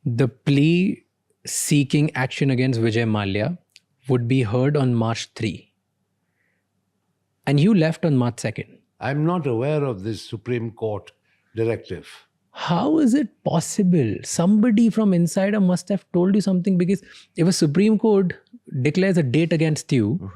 the plea seeking action against Vijay Mallya would be heard on March 3. And you left on March 2nd. I'm not aware of this Supreme Court directive. How is it possible? Somebody from insider must have told you something, because if a Supreme Court declares a date against you,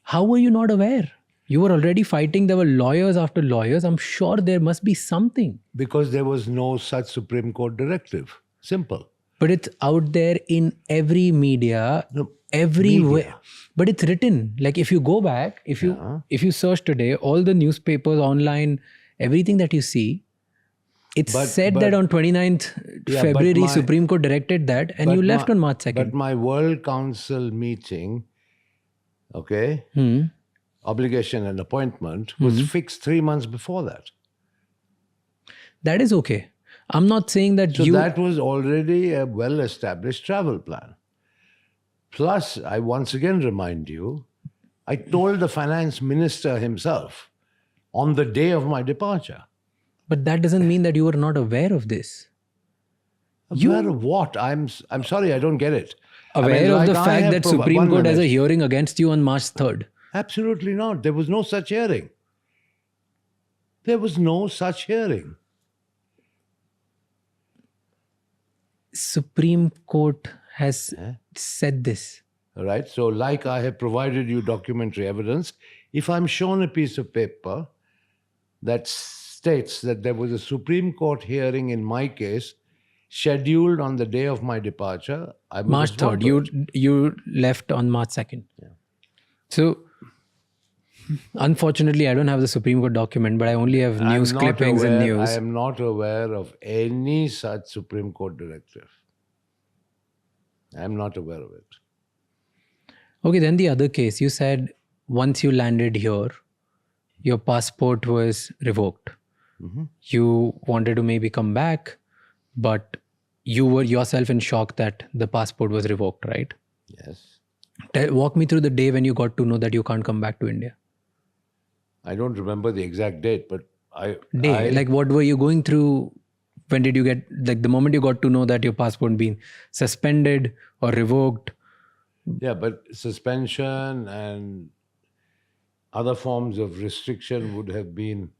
how were you not aware? You were already fighting. There were lawyers after lawyers. I'm sure there must be something. Because there was no such Supreme Court directive. Simple. But it's out there in every media, everywhere. But it's written. Like if you go back, if you search today, all the newspapers online, everything that you see, it's said that on 29th February, Supreme Court directed that, and you left on March 2nd. But my World Council meeting, obligation and appointment was fixed 3 months before that. That is okay. I'm not saying that So that was already a well-established travel plan. Plus, I once again remind you, I told the finance minister himself on the day of my departure. But that doesn't mean that you were not aware of this. Aware of what? I'm sorry, I don't get it. Aware of the fact that Supreme Court has a hearing against you on March 3rd. Absolutely not. There was no such hearing. There was no such hearing. Supreme Court has said this. All right. So, like I have provided you documentary evidence, if I'm shown a piece of paper that states that there was a Supreme Court hearing in my case scheduled on the day of my departure, I will March respond 3rd. to it. You left on March 2nd. Yeah. So, unfortunately, I don't have the Supreme Court document, but I only have news clippings and news. I am not aware of any such Supreme Court directive. I am not aware of it. Okay, then the other case, you said once you landed here, your passport was revoked. You wanted to maybe come back, but you were yourself in shock that the passport was revoked, right? Yes. Walk me through the day when you got to know that you can't come back to India. I don't remember the exact date, but like what were you going through? When did you get, like the moment you got to know that your passport being suspended or revoked? Yeah, but suspension and other forms of restriction would have been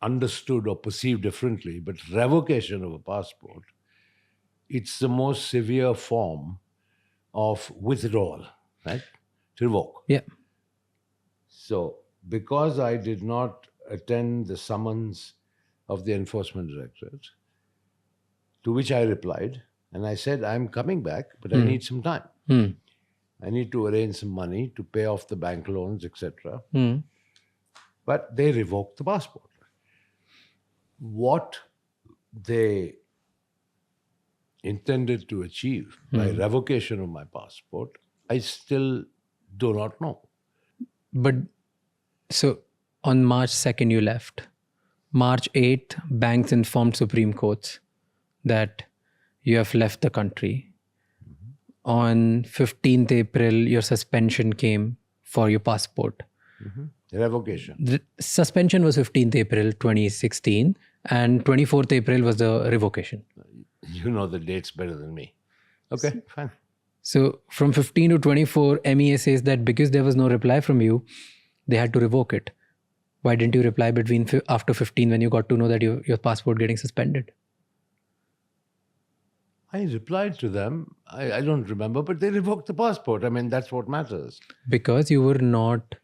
understood or perceived differently. But revocation of a passport, it's the most severe form of withdrawal, right? To revoke. Yeah. So, because I did not attend the summons of the Enforcement Directorate, to which I replied, and I said, I'm coming back, but I need some time. I need to arrange some money to pay off the bank loans, etc. But they revoked the passport. What they intended to achieve by revocation of my passport, I still do not know. But so on March 2nd, you left. March 8th, banks informed Supreme Courts that you have left the country. On 15th April, your suspension came for your passport. Revocation. The suspension was 15th April 2016 and 24th April was the revocation. You know the dates better than me. Okay, fine. So from 15 to 24, MEA says that because there was no reply from you, they had to revoke it. Why didn't you reply after 15 when you got to know that your passport getting suspended? I replied to them. I don't remember, but they revoked the passport. I mean, that's what matters. Because you were not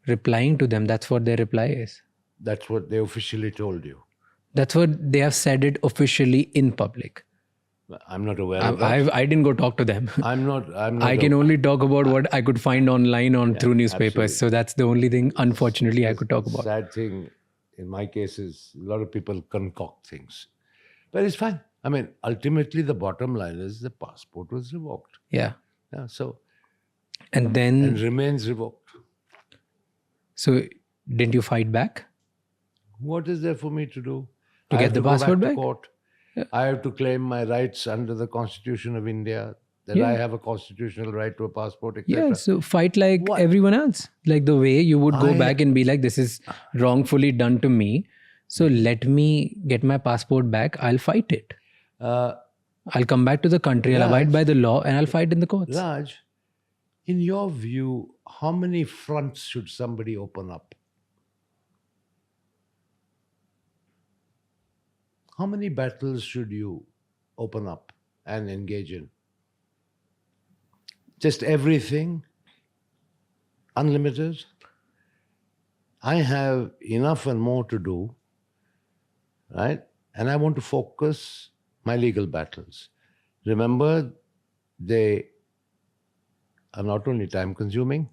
replying to them. That's what their reply is. That's what they officially told you. That's what they have said it officially in public. I'm not aware of that. I didn't go talk to them. I'm not. I can only talk about what I could find online through newspapers. Absolutely. So that's the only thing, unfortunately, I could talk about. Sad thing in my case is a lot of people concoct things. But it's fine. I mean, ultimately, the bottom line is the passport was revoked. Yeah. Yeah, so And then and remains revoked. So didn't you fight back? What is there for me to do? To I get have the to go passport back back? to court. I have to claim my rights under the Constitution of India, that Yeah. I have a constitutional right to a passport, Yeah, etc. so fight like What? everyone else. Like the way you would go I- back and be like, this is wrongfully done to me. So let me get my passport back. I'll fight it. Uh, I'll come back to the country. I'll abide Raj- by the law and I'll fight in the courts. Raj, in your view, how many fronts should somebody open up? How many battles should you open up and engage in? Just everything? Unlimited? I have enough and more to do, right? And I want to focus my legal battles. Remember, they are not only time consuming,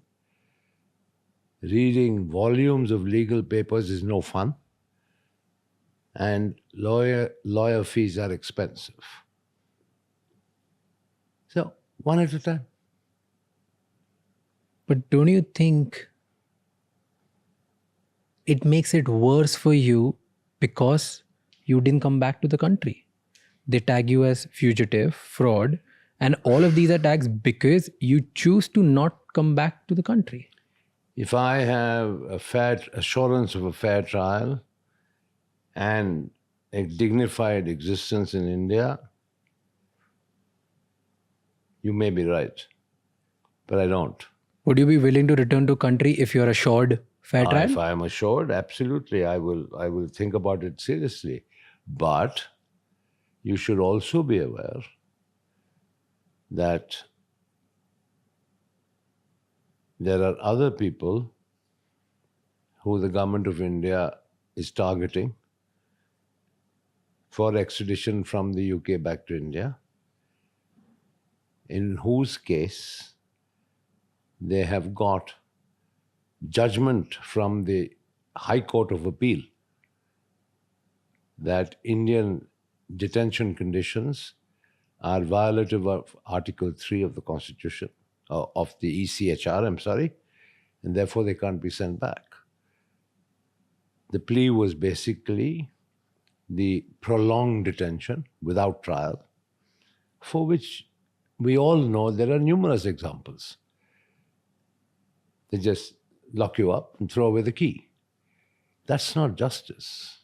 reading volumes of legal papers is no fun, and lawyer fees are expensive. So, one at a time. But don't you think it makes it worse for you because you didn't come back to the country? They tag you as fugitive, fraud, and all of these are tags because you choose to not come back to the country. If I have a fair assurance of a fair trial and a dignified existence in India, you may be right, but I don't. Would you be willing to return to country if you're assured fair trial? If I am assured, absolutely, I will think about it seriously. But you should also be aware that there are other people who the government of India is targeting for extradition from the UK back to India, in whose case they have got judgment from the High Court of Appeal that Indian detention conditions are violative of Article 3 of the Constitution, of the ECHR, I'm sorry, and therefore they can't be sent back. The plea was basically the prolonged detention without trial, for which we all know there are numerous examples. They just lock you up and throw away the key. That's not justice.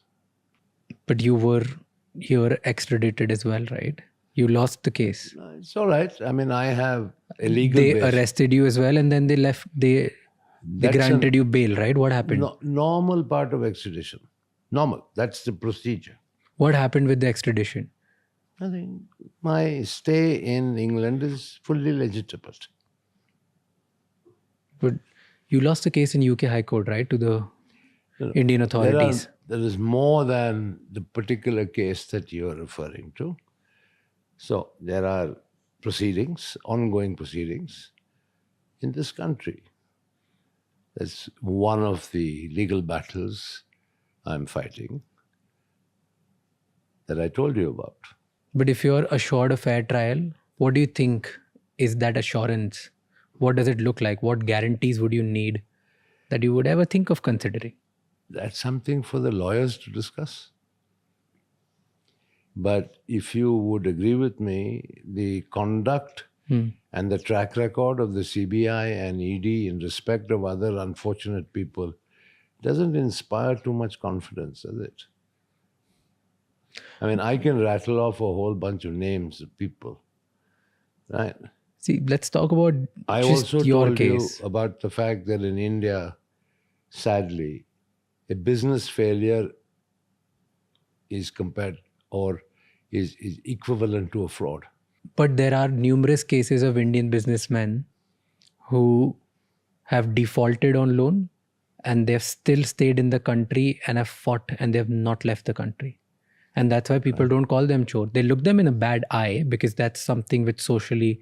But you were extradited as well, right? You lost the case. It's all right. I mean, I have a legal They basis. arrested you as well and then they left, they That's granted you bail, right? What happened? Normal part of extradition. Normal. That's the procedure. What happened with the extradition? I think my stay in England is fully legitimate. But you lost the case in UK High Court, right? To the Indian authorities. There is more than the particular case that you are referring to. So there are proceedings, ongoing proceedings in this country. That's one of the legal battles I'm fighting that I told you about. But if you're assured a fair trial, what do you think is that assurance? What does it look like? What guarantees would you need that you would ever think of considering? That's something for the lawyers to discuss. But if you would agree with me, the conduct and the track record of the CBI and ED in respect of other unfortunate people doesn't inspire too much confidence, does it? I mean, I can rattle off a whole bunch of names of people, right? See, let's talk about I just also your told case. you about the fact that in India, sadly, a business failure is compared or is equivalent to a fraud. But there are numerous cases of Indian businessmen who have defaulted on loan and they've still stayed in the country and have fought and they have not left the country. And that's why people don't call them chore. They look them in a bad eye because that's something which socially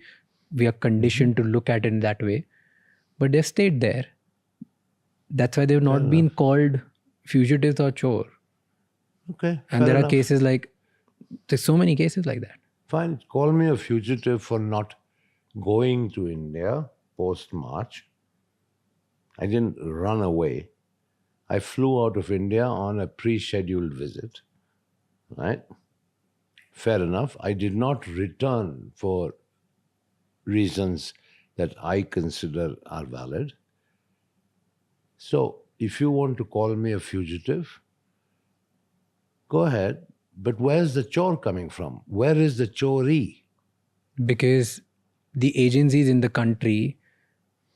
we are conditioned to look at in that way. But they've stayed there. That's why they've not been called fugitives or chore. Okay. And fair there are enough. cases like, there's so many cases like that. Fine, call me a fugitive for not going to India post-March I didn't run away. I flew out of India on a pre-scheduled visit, right? Fair enough. I did not return for reasons that I consider are valid. So if you want to call me a fugitive, go ahead. But where's the chore coming from? Where is the choree? Because the agencies in the country,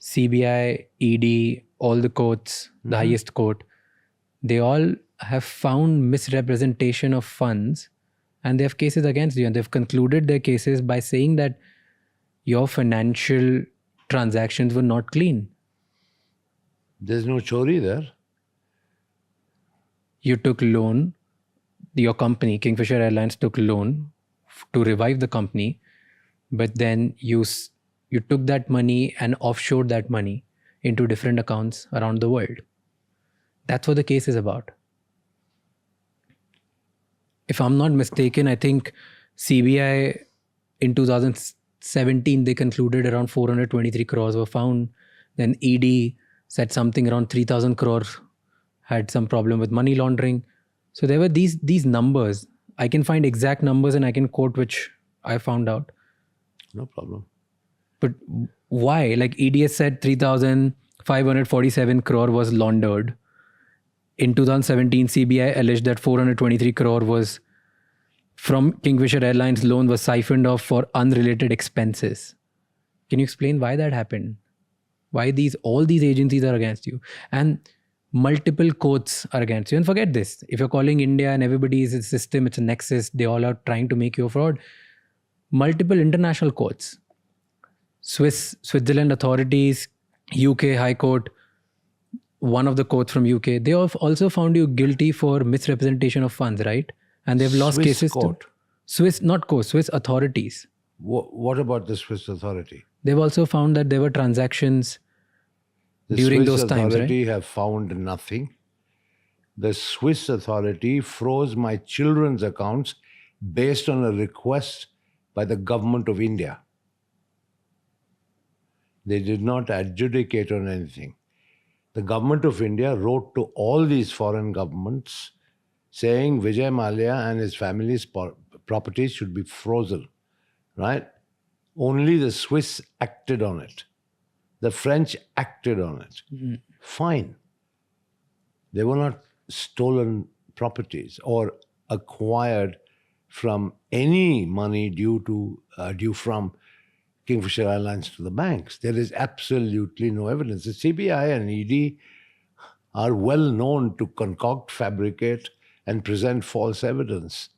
CBI, ED, all the courts, the highest court, they all have found misrepresentation of funds and they have cases against you. And they've concluded their cases by saying that your financial transactions were not clean. There's no choree there. You took loan, your company, Kingfisher Airlines, took loan to revive the company, but then you took that money and offshored that money into different accounts around the world. That's what the case is about. If I'm not mistaken, I think CBI in 2017, they concluded around 423 crores were found. Then ED said something around 3,000 crores had some problem with money laundering. So there were these numbers. I can find exact numbers and I can quote which I found out. No problem. But why? Like EDS said 3,547 crore was laundered. In 2017, CBI alleged that 423 crore was from Kingfisher Airlines loan was siphoned off for unrelated expenses. Can you explain why that happened? Why all these agencies are against you? And multiple courts are against you. And forget this. If you're calling India and everybody is a system, it's a nexus, they all are trying to make you a fraud. Multiple international courts, Switzerland authorities, UK High Court, one of the courts from UK, they have also found you guilty for misrepresentation of funds, right? And they've lost Swiss cases court. to Swiss authorities. What about the Swiss authority? They've also found that there were transactions during those times, right? The Swiss authority have found nothing. The Swiss authority froze my children's accounts based on a request by the government of India. They did not adjudicate on anything. The government of India wrote to all these foreign governments saying Vijay Mallya and his family's properties should be frozen, right? Only the Swiss acted on it. The French acted on it. Fine. They were not stolen properties or acquired from any money due from Kingfisher Airlines to the banks. There is absolutely no evidence. The CBI and ED are well known to concoct, fabricate, and present false evidence.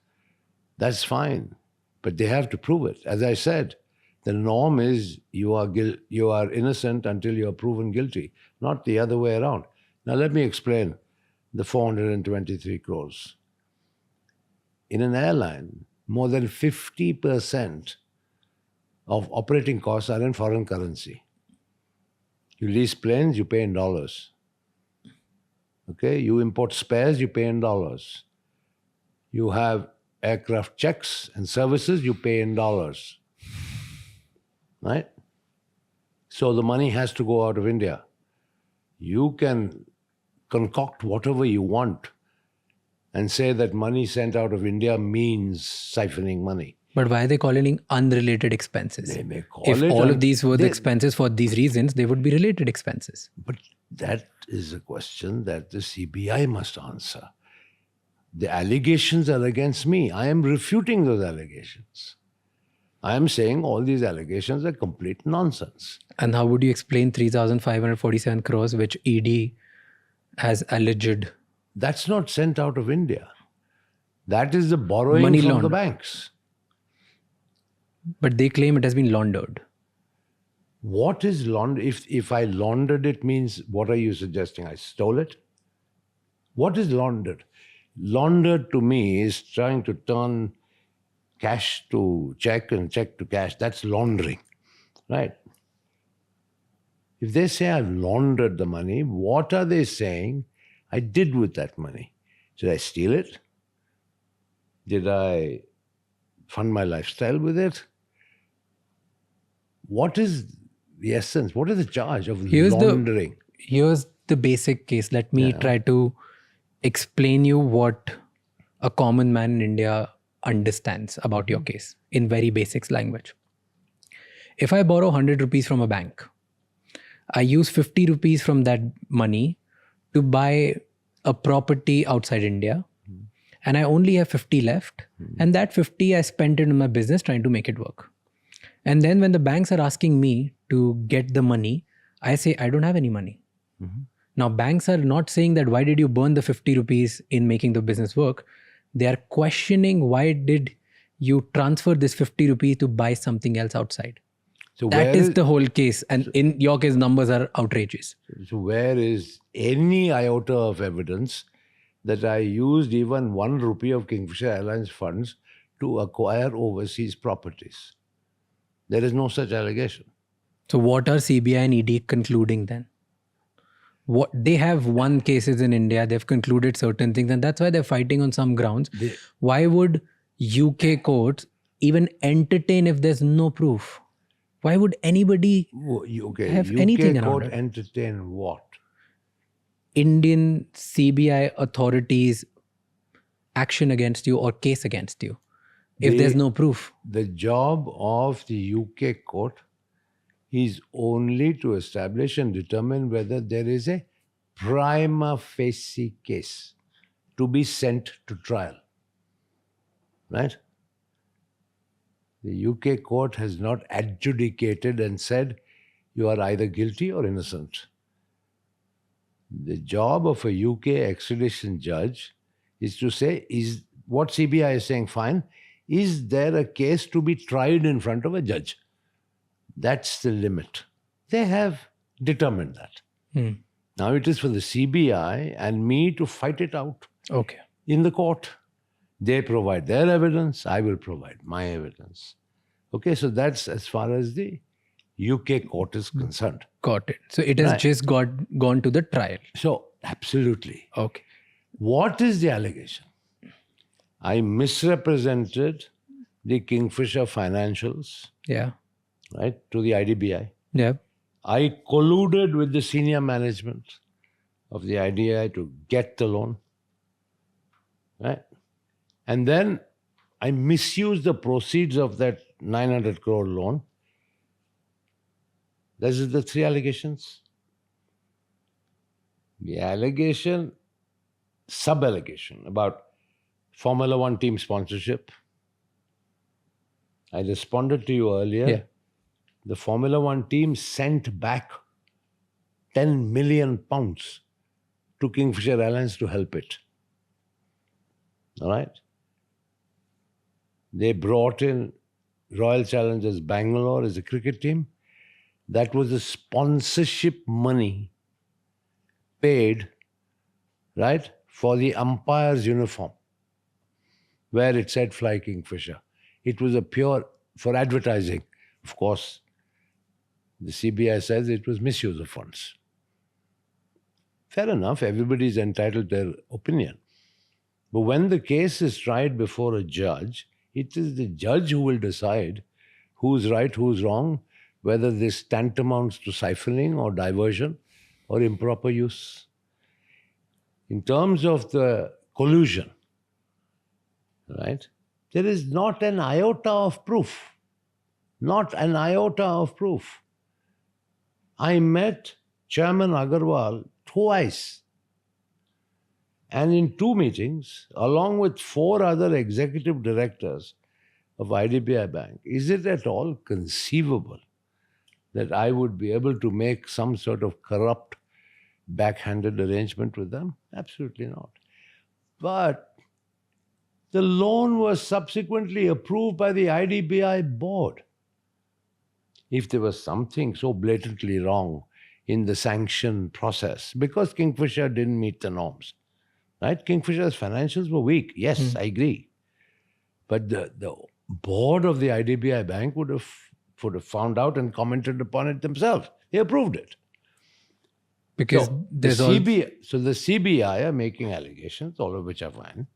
That's fine, but they have to prove it. As I said, the norm is you are innocent until you are proven guilty, not the other way around. Now let me explain the 423 crores. In an airline, more than 50% of operating costs are in foreign currency. You lease planes, you pay in dollars. Okay, you import spares, you pay in dollars. You have aircraft checks and services, you pay in dollars. Right? So the money has to go out of India. You can concoct whatever you want and say that money sent out of India means siphoning money. But why are they calling it unrelated expenses? They may call if it all of these were the expenses for these reasons, they would be related expenses. But that is a question that the CBI must answer. The allegations are against me. I am refuting those allegations. I am saying all these allegations are complete nonsense. And how would you explain 3,547 crores, which ED has alleged? That's not sent out of India. That is the borrowing Money from the laundered. banks. But they claim it has been laundered. What is laundered? If I laundered it means, what are you suggesting? I stole it? What is laundered? Laundered to me is trying to turn cash to check and check to cash. That's laundering, right? If they say I've laundered the money, what are they saying I did with that money? Did I steal it? Did I fund my lifestyle with it? What is the essence? What is the charge of laundering? here's the basic case. Let me try to explain you what a common man in India understands about your case in very basic language. If I borrow 100 rupees from a bank, I use 50 rupees from that money to buy a property outside India, and I only have 50 left, and that 50 I spent it in my business trying to make it work. And then when the banks are asking me to get the money, I say, I don't have any money. Now, banks are not saying that why did you burn the 50 rupees in making the business work? They are questioning why did you transfer this 50 rupees to buy something else outside? So That is the whole case. And in your case, numbers are outrageous. So where is any iota of evidence that I used even 1 rupee of Kingfisher Airlines funds to acquire overseas properties? There is no such allegation. So what are CBI and ED concluding then? What they have won cases in India, they've concluded certain things, and that's why they're fighting on some grounds. Why would UK courts even entertain if there's no proof? Why would anybody have anything UK around court it? entertain what? Indian CBI authorities action against you or case against you if there's no proof. The job of the UK court is only to establish and determine whether there is a prima facie case to be sent to trial. Right? The UK court has not adjudicated and said you are either guilty or innocent. The job of a UK extradition judge is to say, is what CBI is saying, fine, is there a case to be tried in front of a judge? That's the limit. They have determined that. Now it is for the CBI and me to fight it out Okay. in the court. They provide their evidence, I will provide my evidence. Okay, so that's as far as the UK court is concerned. Got it. So it has just gone to the trial. So, absolutely. Okay. What is the allegation? I misrepresented the Kingfisher financials, Yeah. right, to the IDBI. Yeah. I colluded with the senior management of the IDBI to get the loan, right? And then I misused the proceeds of that 900 crore loan. This is the 3 allegations. The allegation, sub-allegation about Formula One team sponsorship. I responded to you earlier. Yeah. The Formula One team sent back 10 million pounds to Kingfisher Airlines to help it. All right? They brought in Royal Challengers Bangalore as a cricket team. That was the sponsorship money paid, right, for the umpire's uniform, where it said Fly Kingfisher. It was a pure, for advertising. Of course, the CBI says it was misuse of funds. Fair enough, everybody is entitled to their opinion. But when the case is tried before a judge, it is the judge who will decide who's right, who's wrong, whether this tantamounts to siphoning or diversion or improper use. In terms of the collusion, right, there is not an iota of proof. Not an iota of proof. I met Chairman Agarwal twice. And in 2 meetings, along with 4 other executive directors of IDBI Bank, is it at all conceivable that I would be able to make some sort of corrupt, backhanded arrangement with them? Absolutely not. But the loan was subsequently approved by the IDBI board. If there was something so blatantly wrong in the sanction process, because Kingfisher didn't meet the norms, right? Kingfisher's financials were weak. Yes, I agree. But the board of the IDBI Bank would have found out and commented upon it themselves. They approved it. Because So there's the all... CBI are making allegations, all of which are fine.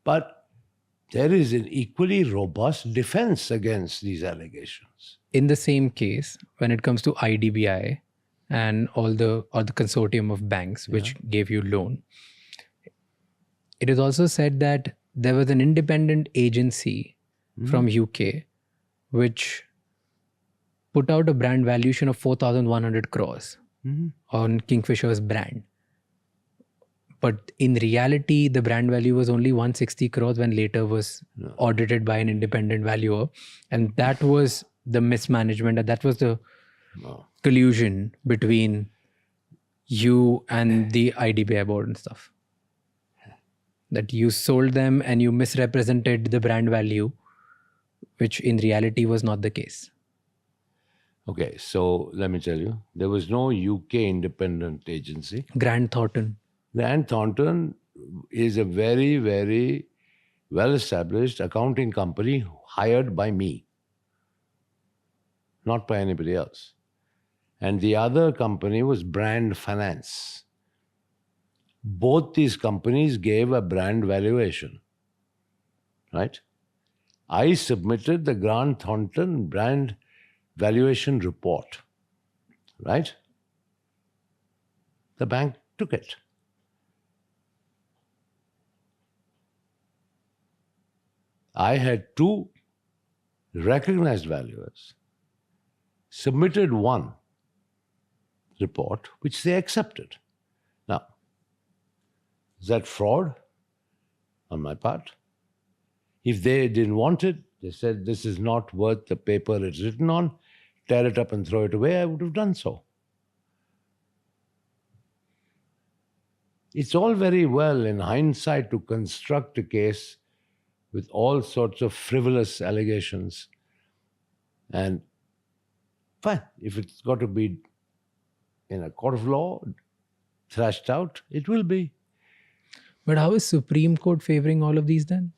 But there is an equally robust defense against these allegations. in the same case, when it comes to IDBI and all the consortium of banks which gave you loan. It is also said that there was an independent agency from UK which put out a brand valuation of 4,100 crores on Kingfisher's brand. But in reality, the brand value was only 160 crores when later was audited by an independent valuer. And that was the mismanagement, and that was the collusion between you and the IDBI board and stuff. That you sold them and you misrepresented the brand value, which in reality was not the case. Okay, so let me tell you, there was no UK independent agency. Grant Thornton. Grant Thornton is a very, very well-established accounting company hired by me, not by anybody else. And the other company was Brand Finance. Both these companies gave a brand valuation, right? I submitted the Grant Thornton brand valuation report, right? The bank took it. I had two recognized valuers, submitted one report, which they accepted. Now, is that fraud on my part? If they didn't want it, they said, this is not worth the paper it's written on, tear it up and throw it away, I would have done so. It's all very well in hindsight to construct a case with all sorts of frivolous allegations. And fine, if it's got to be in a court of law, thrashed out, it will be. But how is Supreme Court favoring all of these then?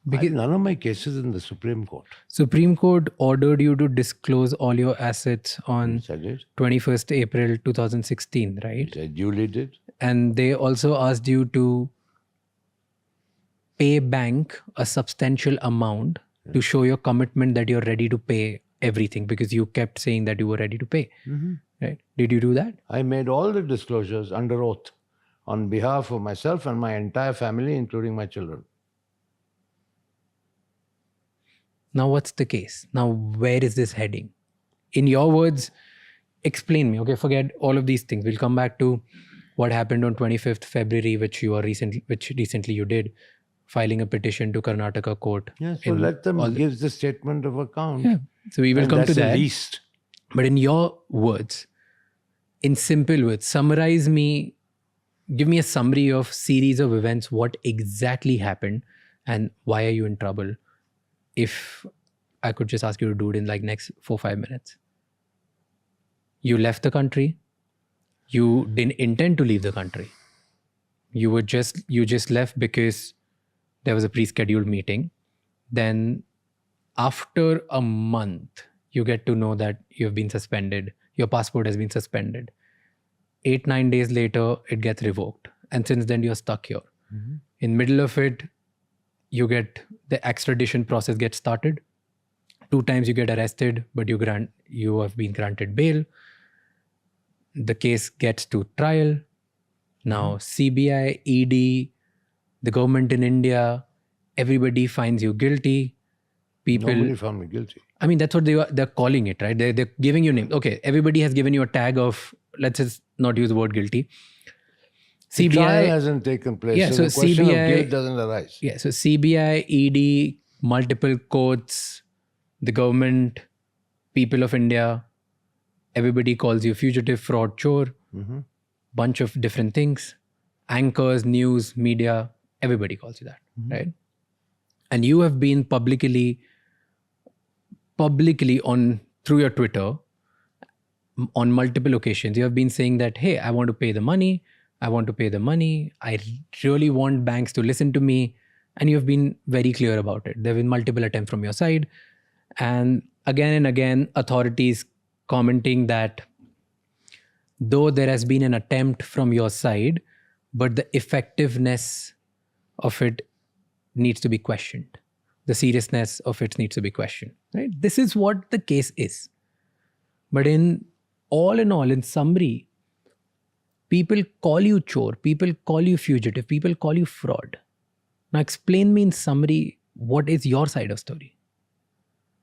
Because None of my cases in the Supreme Court. Supreme Court ordered you to disclose all your assets on Which I did. 21st April 2016, right? Which I duly did. And they also asked you to pay bank a substantial amount to show your commitment that you're ready to pay everything, because you kept saying that you were ready to pay. Right? Did you do that? I made all the disclosures under oath on behalf of myself and my entire family, including my children. Now, what's the case? Now, where is this heading? In your words, explain me. Okay, forget all of these things. We'll come back to what happened on 25th February, which recently you did, filing a petition to Karnataka court. Yeah, so let them give the statement of account. Yeah, so we will And come to that's the that. least. But in your words, in simple words, summarize me, give me a summary of series of events, what exactly happened and why are you in trouble? If I could just ask you to do it in like next 4-5 minutes. You left the country. You didn't intend to leave the country. You just left because there was a pre-scheduled meeting. Then after a month, you get to know that you've been suspended. Your passport has been suspended. 8-9 days later, it gets revoked. And since then, you're stuck here. In middle of it, you get the extradition process gets started. 2 times you get arrested, but you have been granted bail. The case gets to trial. Now CBI, ED, the government in India, everybody finds you guilty. Nobody found me guilty. I mean, that's what they're calling it, right? They're giving you names. Okay, everybody has given you a tag of, let's just not use the word guilty. The CBI trial hasn't taken place, Yeah, so so the question CBI of guilt doesn't arise. Yeah, so CBI, ED, multiple courts, the government, people of India, everybody calls you fugitive, fraud, chore, bunch of different things. Anchors, news, media, everybody calls you that, right? And you have been publicly on through your Twitter on multiple occasions, you have been saying that, hey, I want to pay the money. I really want banks to listen to me. And you've been very clear about it. There have been multiple attempts from your side. And again, authorities commenting that though there has been an attempt from your side, but the effectiveness of it needs to be questioned. The seriousness of it needs to be questioned. Right? This is what the case is. But in all in all, in summary, people call you chore, people call you fugitive, people call you fraud. Now explain me in summary, what is your side of story?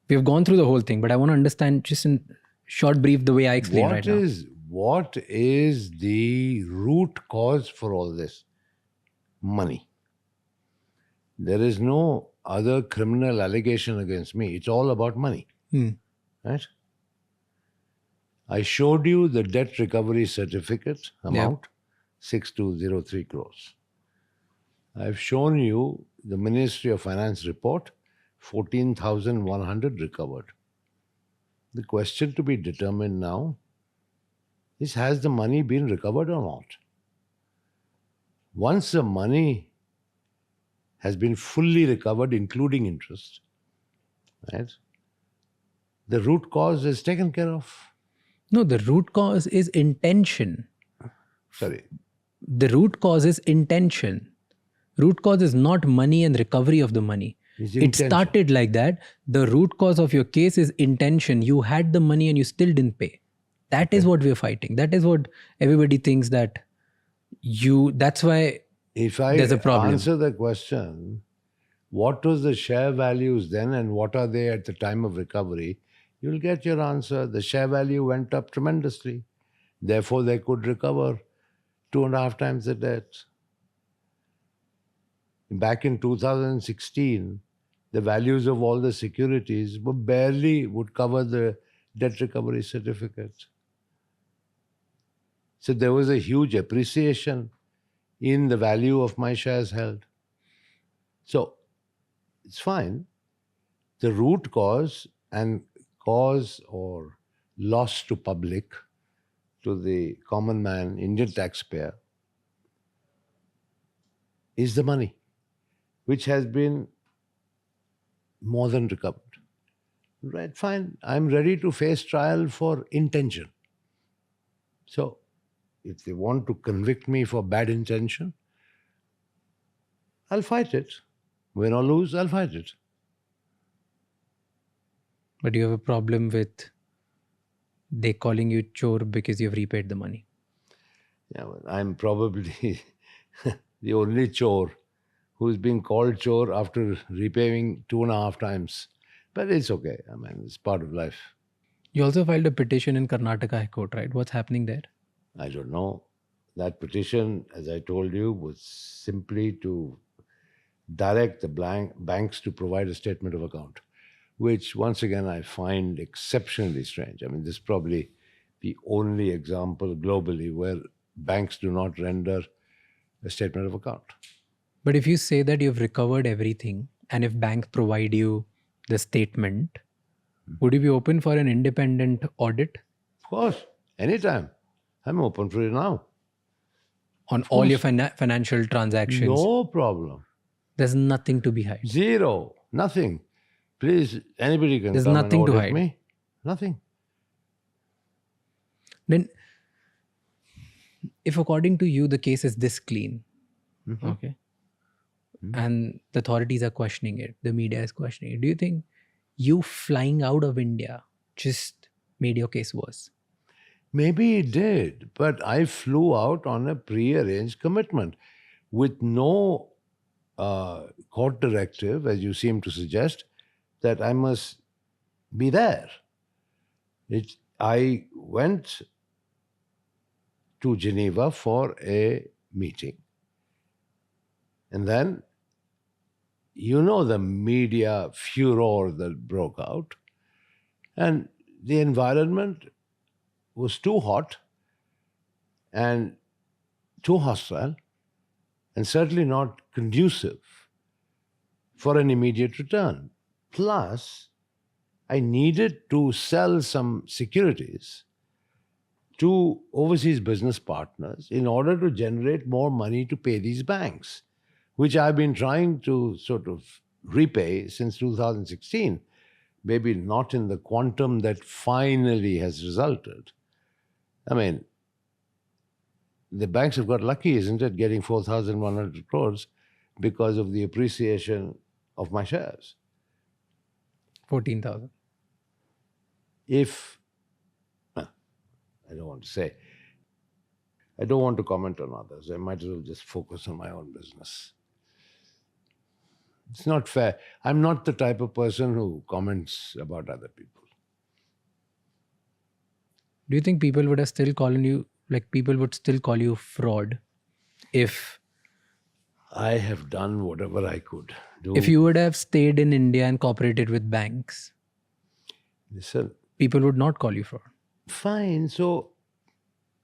We've gone through the whole thing, but I want to understand just in short brief the way I explain right now. What is the root cause for all this? Money. There is no other criminal allegation against me. It's all about money. Right? I showed you the debt recovery certificate amount, 6203 crores. I've shown you the Ministry of Finance report, 14,100 recovered. The question to be determined now is, has the money been recovered or not? Once the money has been fully recovered, including interest, right, the root cause is taken care of. No, the root cause is intention. Sorry. The root cause is intention. Root cause is not money and recovery of the money. It started like that. The root cause of your case is intention. You had the money and you still didn't pay. That is what we're fighting. That is what everybody thinks that that's why there's a problem. Answer the question, what was the share values then and what are they at the time of recovery? You'll get your answer. The share value went up tremendously. Therefore, they could recover 2.5 times the debt. Back in 2016, the values of all the securities would cover the debt recovery certificates. So there was a huge appreciation in the value of my shares held. So it's fine. The root cause and cause or loss to public, to the common man, Indian taxpayer, is the money, which has been more than recovered. Right, fine. I'm ready to face trial for intention. So, if they want to convict me for bad intention, I'll fight it. Win or lose, I'll fight it. But you have a problem with they calling you chore because you've repaid the money. Yeah, well, I'm probably the only chore who's been called chore after repaying 2.5 times. But it's okay. I mean, it's part of life. You also filed a petition in Karnataka High Court, right? What's happening there? I don't know. That petition, as I told you, was simply to direct the banks to provide a statement of account, which once again I find exceptionally strange. I mean, this is probably the only example globally where banks do not render a statement of account. But if you say that you've recovered everything and if banks provide you the statement, would you be open for an independent audit? Of course, anytime. I'm open for it now. On all your financial transactions? No problem. There's nothing to be hide. Zero. Nothing. Please, anybody can There's come nothing and to audit hide. me. Nothing. Then, if according to you the case is this clean, okay, and the authorities are questioning it, the media is questioning it, do you think you flying out of India just made your case worse? Maybe it did, but I flew out on a pre-arranged commitment with no court directive, as you seem to suggest, that I must be there. I went to Geneva for a meeting. And then, you know, the media furor that broke out, and the environment was too hot and too hostile and certainly not conducive for an immediate return. Plus, I needed to sell some securities to overseas business partners in order to generate more money to pay these banks, which I've been trying to sort of repay since 2016, maybe not in the quantum that finally has resulted. I mean, the banks have got lucky, isn't it, getting 4,100 crores because of the appreciation of my shares. 14,000. If I don't want to say. I don't want to comment on others. I might as well just focus on my own business. It's not fair. I'm not the type of person who comments about other people. Do you think people would have still calling you, like people would still call you fraud if I have done whatever I could do. if you would have stayed in India and cooperated with banks, Listen, people would not call you fraud? fine, so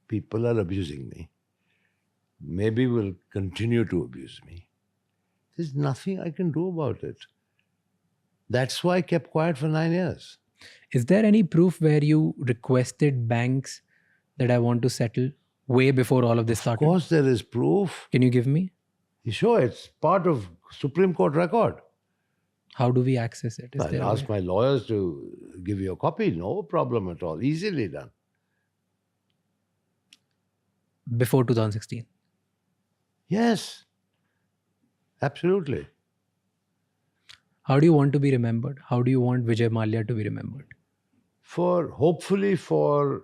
people are abusing me. Maybe will continue to abuse me. There's nothing I can do about it. That's why I kept quiet for 9 years. Is there any proof where you requested banks that I want to settle way before all of this Of started? course, there is proof. Can you give me? Sure, it's part of Supreme Court record. How do we access it? Is there I'll a ask way? my lawyers to give you a copy. No problem at all. Easily done. Before 2016? Yes, absolutely. How do you want to be remembered? How do you want Vijay Mallya to be remembered? Hopefully for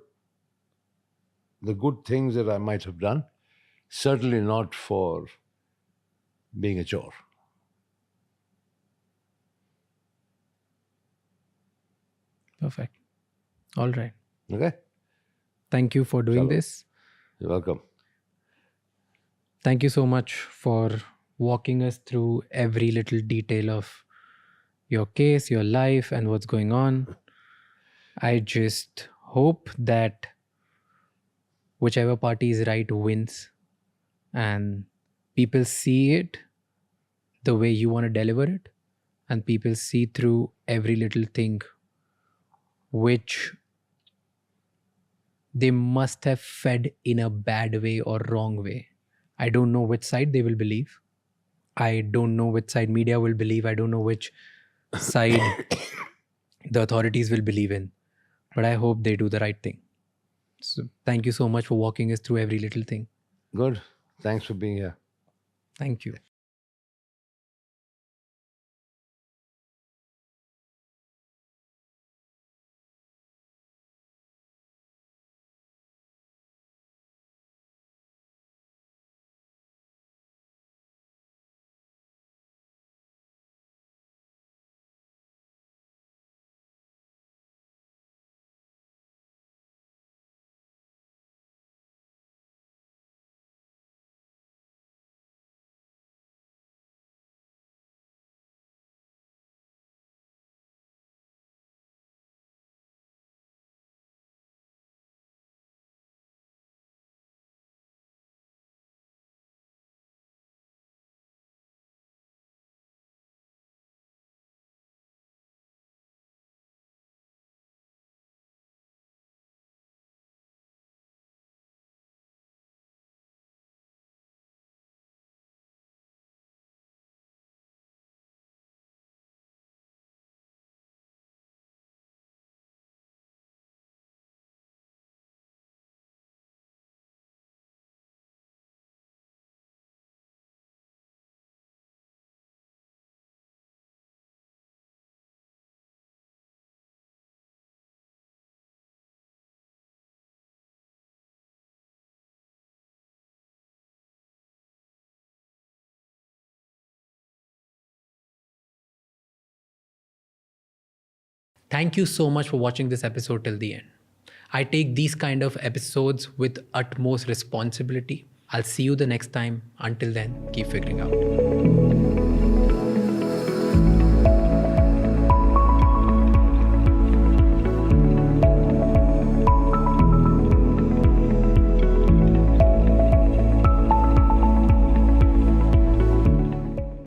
the good things that I might have done. Certainly not for being a chore. Perfect. All right. Okay? Thank you for doing Chalo. this. You're welcome. Thank you so much for walking us through every little detail of your case, your life, and what's going on. I just hope that whichever party is right wins and people see it the way you want to deliver it, and people see through every little thing which they must have fed in a bad way or wrong way. I don't know which side they will believe. I don't know which side media will believe. I don't know which side the authorities will believe in. But I hope they do the right thing. So thank you so much for walking us through every little thing. Good. Thanks for being here. Thank you. Thank you so much for watching this episode till the end. I take these kind of episodes with utmost responsibility. I'll see you the next time. Until then, keep figuring out.